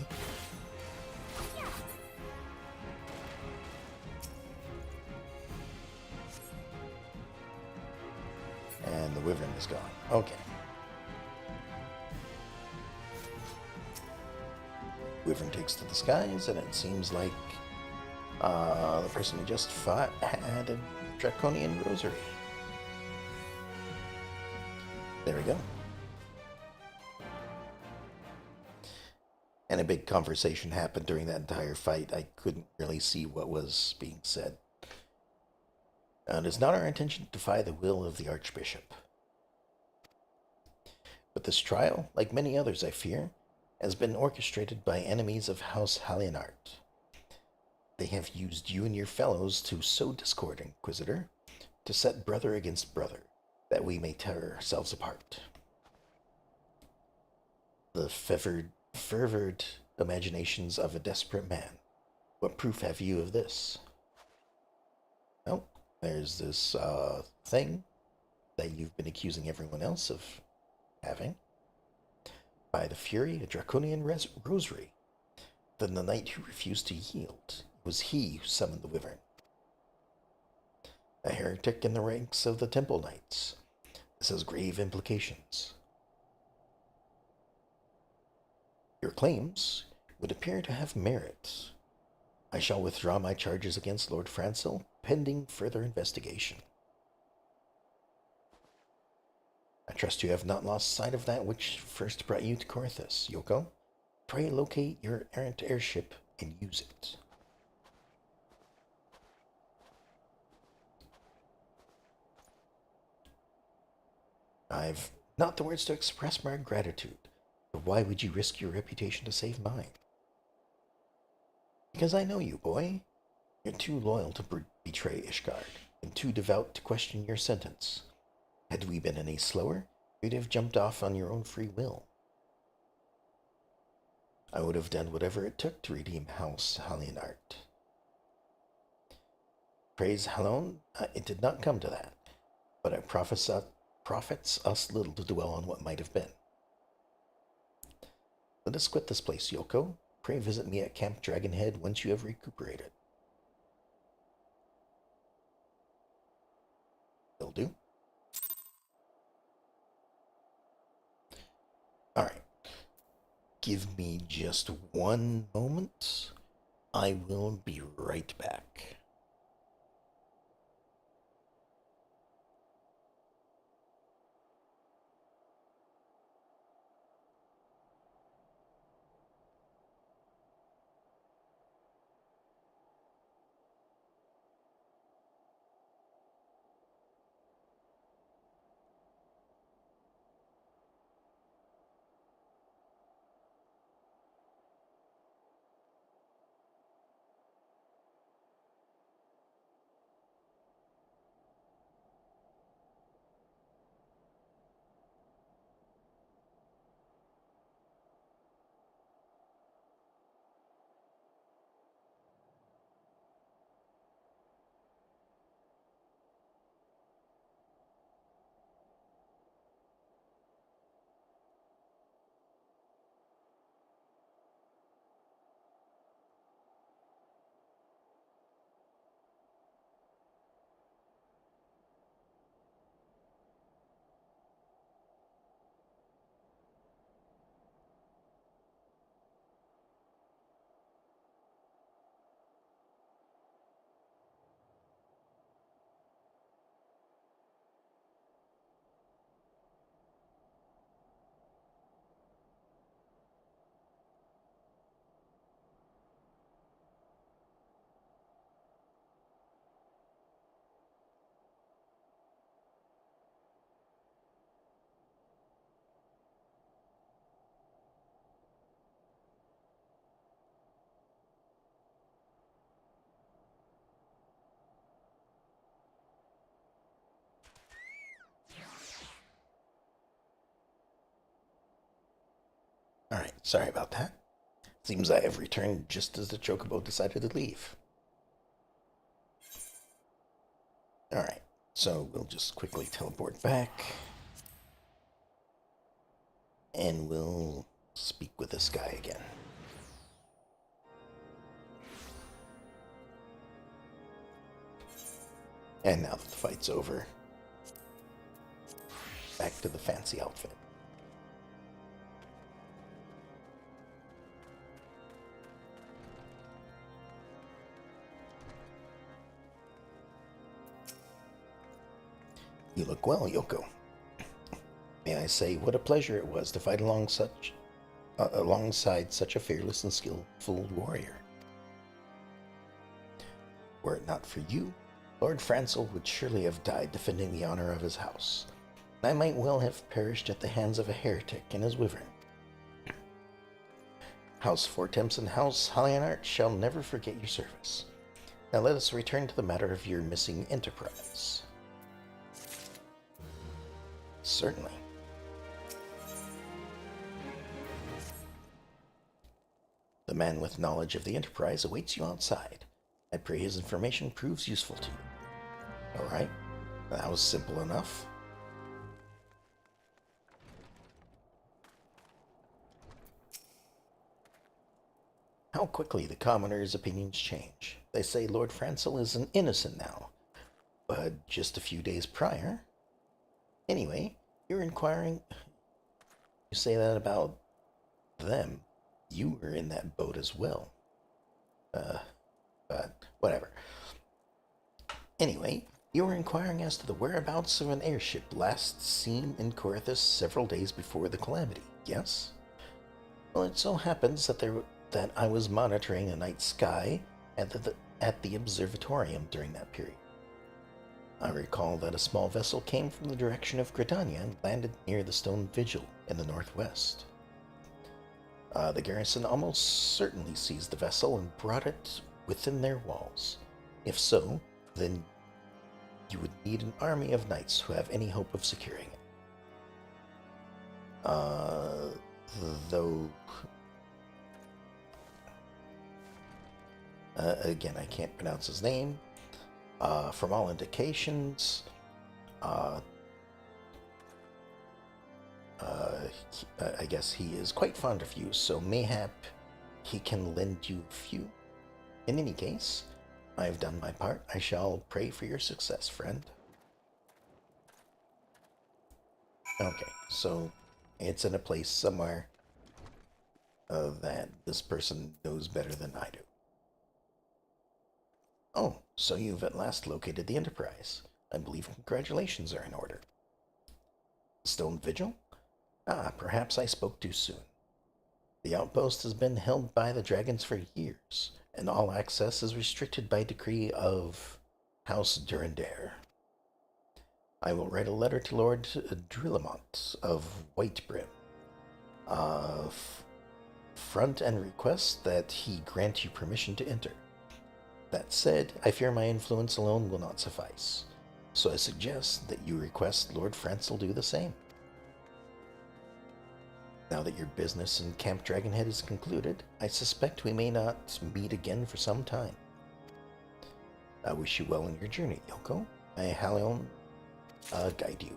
And the Wyvern is gone. Okay. Wyvern takes to the skies, and it seems like the person who just fought had a draconian rosary. There we go. And a big conversation happened during that entire fight. I couldn't really see what was being said. It is not our intention to defy the will of the Archbishop. But this trial, like many others I fear, has been orchestrated by enemies of House Hallionart. They have used you and your fellows to sow discord, Inquisitor, to set brother against brother, that we may tear ourselves apart. The fervid imaginations of a desperate man. What proof have you of this? Well, there's this thing that you've been accusing everyone else of having. By the Fury, a draconian rosary. Then the knight who refused to yield. It was he who summoned the Wyvern. a heretic in the ranks of the Temple Knights. This has grave implications. Your claims would appear to have merit. I shall withdraw my charges against Lord Francil, pending further investigation. I trust you have not lost sight of that which first brought you to Corthus, Yoko. Pray locate your errant airship and use it. I've not the words to express my gratitude, but why would you risk your reputation to save mine? Because I know you, boy. You're too loyal to betray Ishgard, and too devout to question your sentence. Had we been any slower, you'd have jumped off on your own free will. I would have done whatever it took to redeem House Hallionart. Praise Halon, it did not come to that, but it profits us little to dwell on what might have been. Let us quit this place, Yoko. Pray visit me at Camp Dragonhead once you have recuperated. Will do. Alright. Give me just one moment. I will be right back. Alright, sorry about that. Seems I have returned just as the chocobo decided to leave. Alright, so we'll just quickly teleport back. And we'll speak with this guy again. And now that the fight's over, back to the fancy outfit. You look well, Yoko. May I say what a pleasure it was to fight alongside such a fearless and skillful warrior. Were it not for you, Lord Francil would surely have died defending the honor of his house. I might well have perished at the hands of a heretic and his wyvern. House Fortemps and House Hallionart shall never forget your service. Now let us return to the matter of your missing enterprise. Certainly. The man with knowledge of the enterprise awaits you outside. I pray his information proves useful to you. All right, that was simple enough. How quickly the commoners' opinions change. They say Lord Francil is an innocent now, but just a few days prior. Anyway, you're inquiring. You say that about them. You were in that boat as well. But whatever. Anyway, you were inquiring as to the whereabouts of an airship last seen in Corinthus several days before the calamity, yes? Well, it so happens that I was monitoring a night sky at the observatorium during that period. I recall that a small vessel came from the direction of Gridania and landed near the stone vigil in the northwest. The garrison almost certainly seized the vessel and brought it within their walls. If so, then you would need an army of knights who have any hope of securing it. Though, again, I can't pronounce his name. From all indications, I guess he is quite fond of you, so mayhap he can lend you a few. In any case, I have done my part. I shall pray for your success, friend. Okay, so it's in a place somewhere that this person knows better than I do. Oh, so you've at last located the Enterprise. I believe congratulations are in order. Stone Vigil? Ah, perhaps I spoke too soon. The outpost has been held by the dragons for years, and all access is restricted by decree of House Durandare. I will write a letter to Lord Drillamont of Whitebrim, front and request that he grant you permission to enter. That said, I fear my influence alone will not suffice, so I suggest that you request Lord Francel do the same. Now that your business in Camp Dragonhead is concluded, I suspect we may not meet again for some time. I wish you well in your journey, Yoko. May Halion guide you.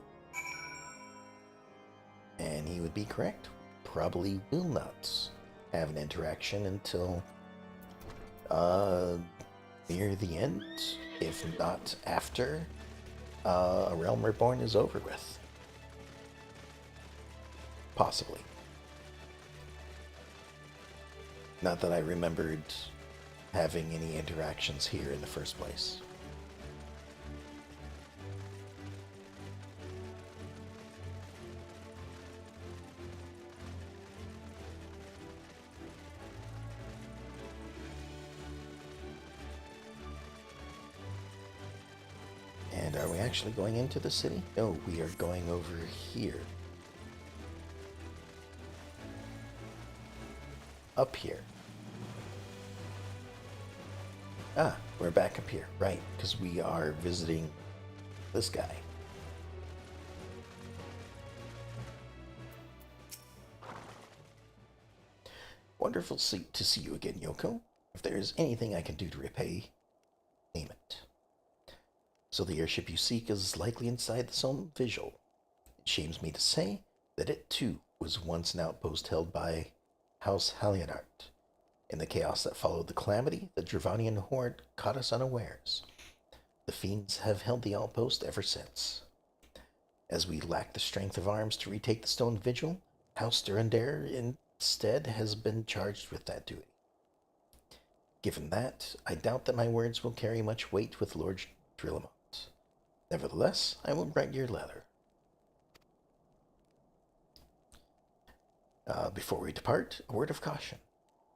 And he would be correct. Probably will not have an interaction until near the end, if not after A Realm Reborn is over with. Possibly. Not that I remembered having any interactions here in the first place. And are we actually going into the city? No, we are going over here. Up here. Ah, we're back up here, right, because we are visiting this guy. Wonderful to see you again, Yoko. If there is anything I can do to repay, name it. So the airship you seek is likely inside the Solemn Vigil. It shames me to say that it too was once an outpost held by House Halionart. In the chaos that followed the calamity, the Dravanian horde caught us unawares. The fiends have held the outpost ever since. As we lack the strength of arms to retake the Stone Vigil, House Durandare instead has been charged with that duty. Given that, I doubt that my words will carry much weight with Lord Drillamont. Nevertheless, I will write your letter. Before we depart, a word of caution.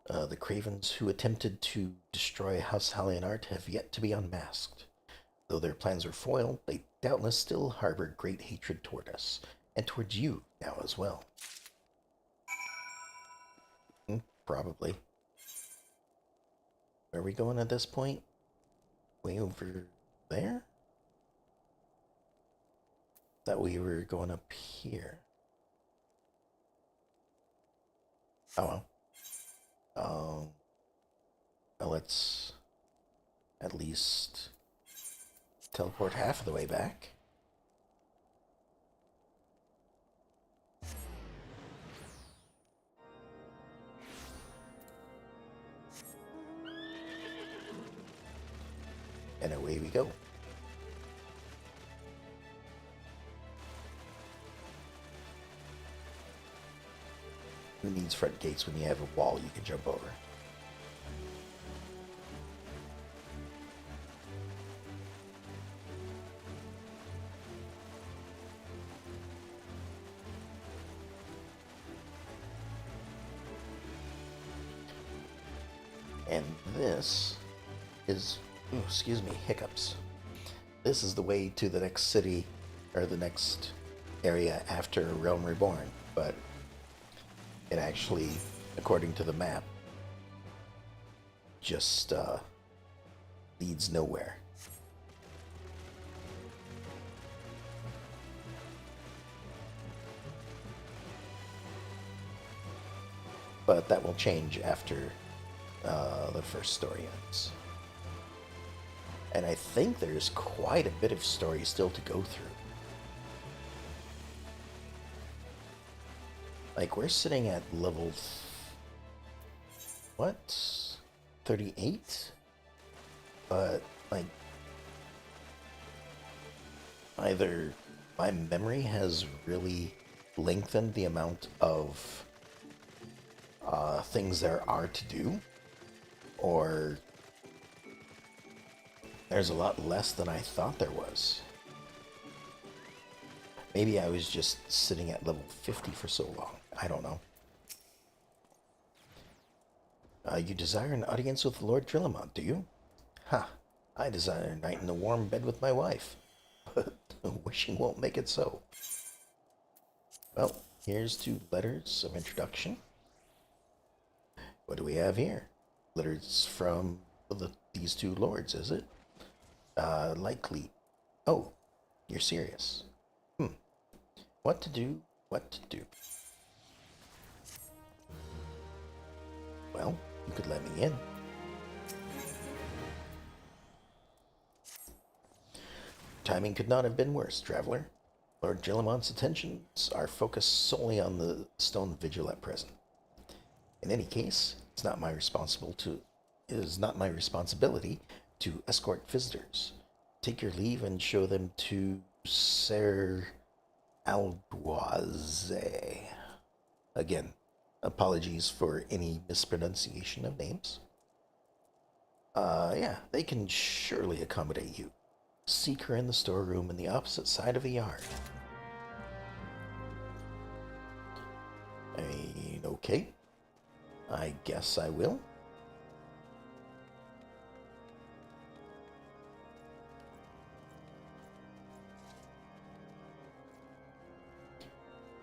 The cravens who attempted to destroy House Halionart have yet to be unmasked. Though their plans are foiled, they doubtless still harbor great hatred toward us, and towards you now as well. Probably. Where are we going at this point? Way over there? Thought we were going up here. Oh well. Well, let's at least teleport half of the way back. And away we go. Who needs front gates when you have a wall you can jump over? And this is, ooh, excuse me, hiccups. This is the way to the next city, or the next area after Realm Reborn, but it actually, according to the map, just leads nowhere. But that will change after the first story ends. And I think there's quite a bit of story still to go through. Like, we're sitting at level... what? 38? But, like... either my memory has really lengthened the amount of things there are to do, or there's a lot less than I thought there was. Maybe I was just sitting at level 50 for so long. I don't know. You desire an audience with Lord Drillamont, do you? Ha! I desire a night in the warm bed with my wife. But wishing won't make it so. Well, here's 2 letters of introduction. What do we have here? Letters from these 2 lords, is it? Likely. Oh, you're serious. What to do, what to do. Well, you could let me in. Timing could not have been worse, traveler. Lord Gillamont's attentions are focused solely on the stone vigil at present. In any case, it is not my responsibility to escort visitors. Take your leave and show them to Ser Aldoise. Again, apologies for any mispronunciation of names. Yeah, they can surely accommodate you. Seek her in the storeroom in the opposite side of the yard. Okay. I guess I will.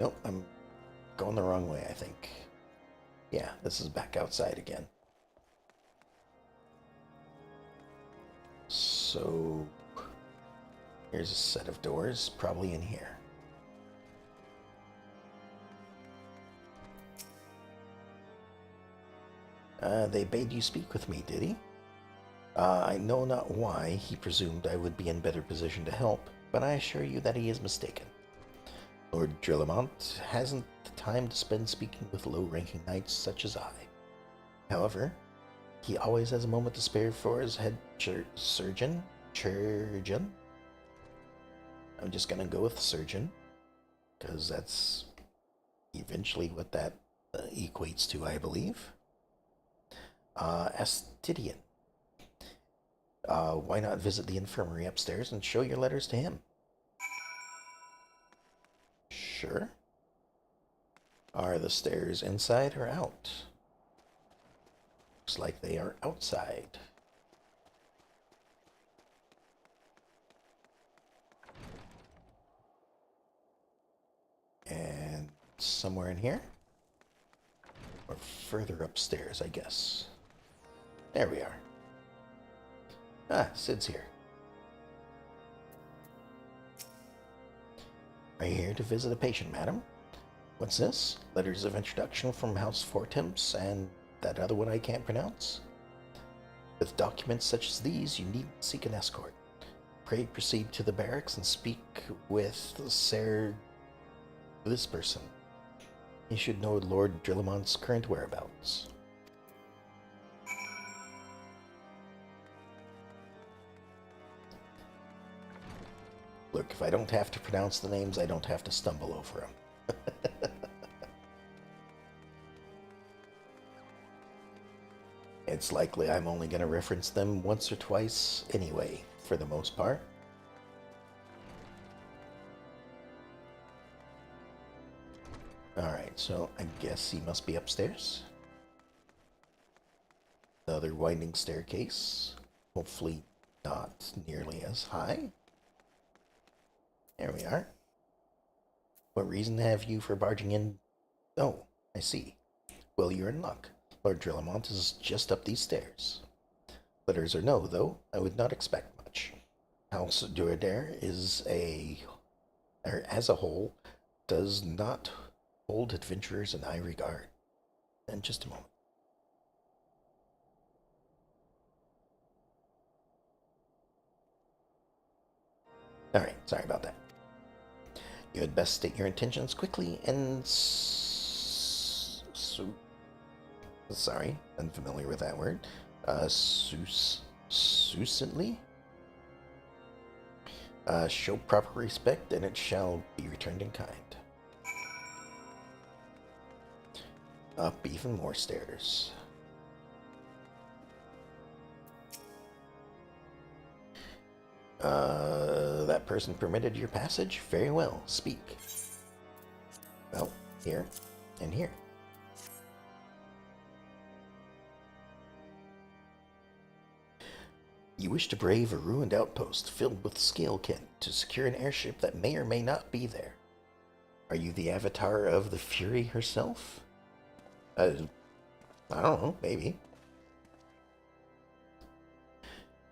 Nope, I'm going the wrong way, I think. Yeah, this is back outside again. So, here's a set of doors, probably in here. They bade you speak with me, did he? I know not why he presumed I would be in better position to help, but I assure you that he is mistaken. Lord Drillamont hasn't the time to spend speaking with low-ranking knights such as I. However, he always has a moment to spare for his head surgeon. I'm just gonna go with surgeon, because that's eventually what that equates to, I believe. Astidian. Why not visit the infirmary upstairs and show your letters to him? Sure. Are the stairs inside or out? Looks like they are outside. And somewhere in here? Or further upstairs, I guess. There we are. Ah, Sid's here. Are you here to visit a patient, madam? What's this? Letters of introduction from House Fortemps and that other one I can't pronounce? With documents such as these, you needn't seek an escort. Pray proceed to the barracks and speak with this person. You should know Lord Drillamont's current whereabouts. Look, if I don't have to pronounce the names, I don't have to stumble over them. It's likely I'm only going to reference them once or twice anyway, for the most part. Alright, so I guess he must be upstairs. Another winding staircase. Hopefully not nearly as high. There we are. What reason have you for barging in? Oh, I see. Well, you're in luck. Lord Drillamont is just up these stairs. Letters or no, though, I would not expect much. House Duerdair as a whole, does not hold adventurers in high regard. And just a moment. Alright, sorry about that. You had best state your intentions quickly and sorry, unfamiliar with that word. Succinctly. Show proper respect, and it shall be returned in kind. Up even more stairs. That person permitted your passage? Very well, speak. Well, here and here. You wish to brave a ruined outpost filled with scalekin to secure an airship that may or may not be there. Are you the avatar of the Fury herself? I don't know, maybe.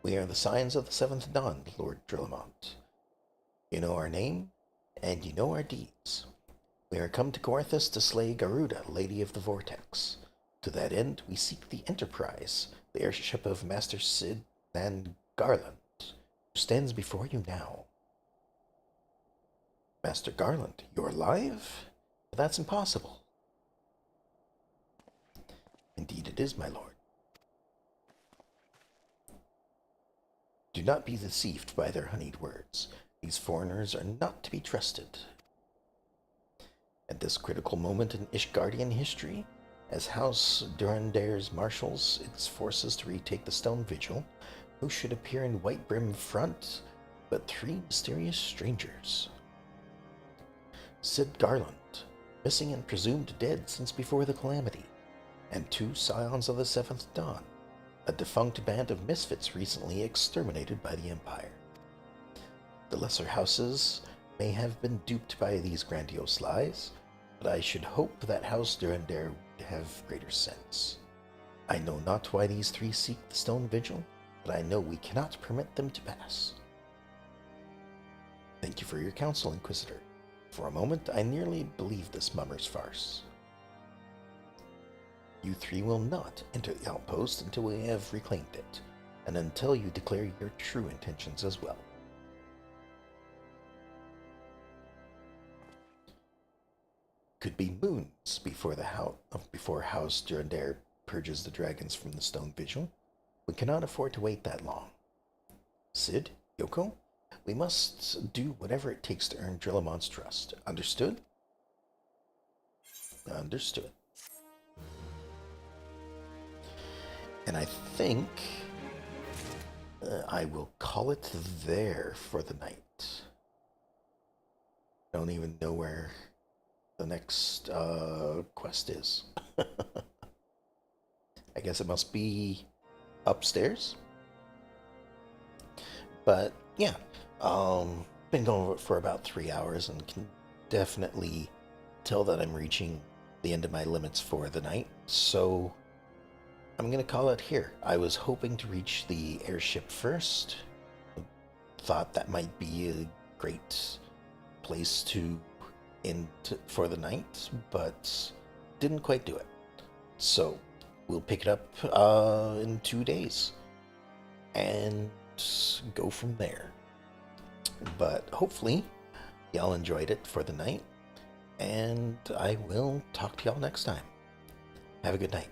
We are the Scions of the Seventh Dawn, Lord Drillamont. You know our name, and you know our deeds. We are come to Gorthus to slay Garuda, Lady of the Vortex. To that end, we seek the Enterprise, the airship of Master Cid and Garland, who stands before you now. Master Garland, you're alive? That's impossible. Indeed it is, my lord. Do not be deceived by their honeyed words. These foreigners are not to be trusted. At this critical moment in Ishgardian history, as House Durandair's marshals its forces to retake the Stone Vigil, who should appear in white brim front but three mysterious strangers? Cid Garland, missing and presumed dead since before the Calamity, and two Scions of the Seventh Dawn, a defunct band of misfits recently exterminated by the Empire. The lesser houses may have been duped by these grandiose lies, but I should hope that House Durandair would have greater sense. I know not why these three seek the Stone Vigil, but I know we cannot permit them to pass. Thank you for your counsel, Inquisitor. For a moment, I nearly believed this mummer's farce. You three will not enter the outpost until we have reclaimed it, and until you declare your true intentions as well. Could be moons before House Durandair purges the dragons from the Stone Vigil. We cannot afford to wait that long. Cid, Yoko, we must do whatever it takes to earn Drillamont's trust. Understood? Understood. And I think I will call it there for the night. I don't even know where the next quest is. I guess it must be upstairs. But yeah, been going for about 3 hours and can definitely tell that I'm reaching the end of my limits for the night. So I'm gonna call it here. I was hoping to reach the airship first. Thought that might be a great place to end for the night, but didn't quite do it. So we'll pick it up in 2 days and go from there. But hopefully y'all enjoyed it for the night, and I will talk to y'all next time. Have a good night.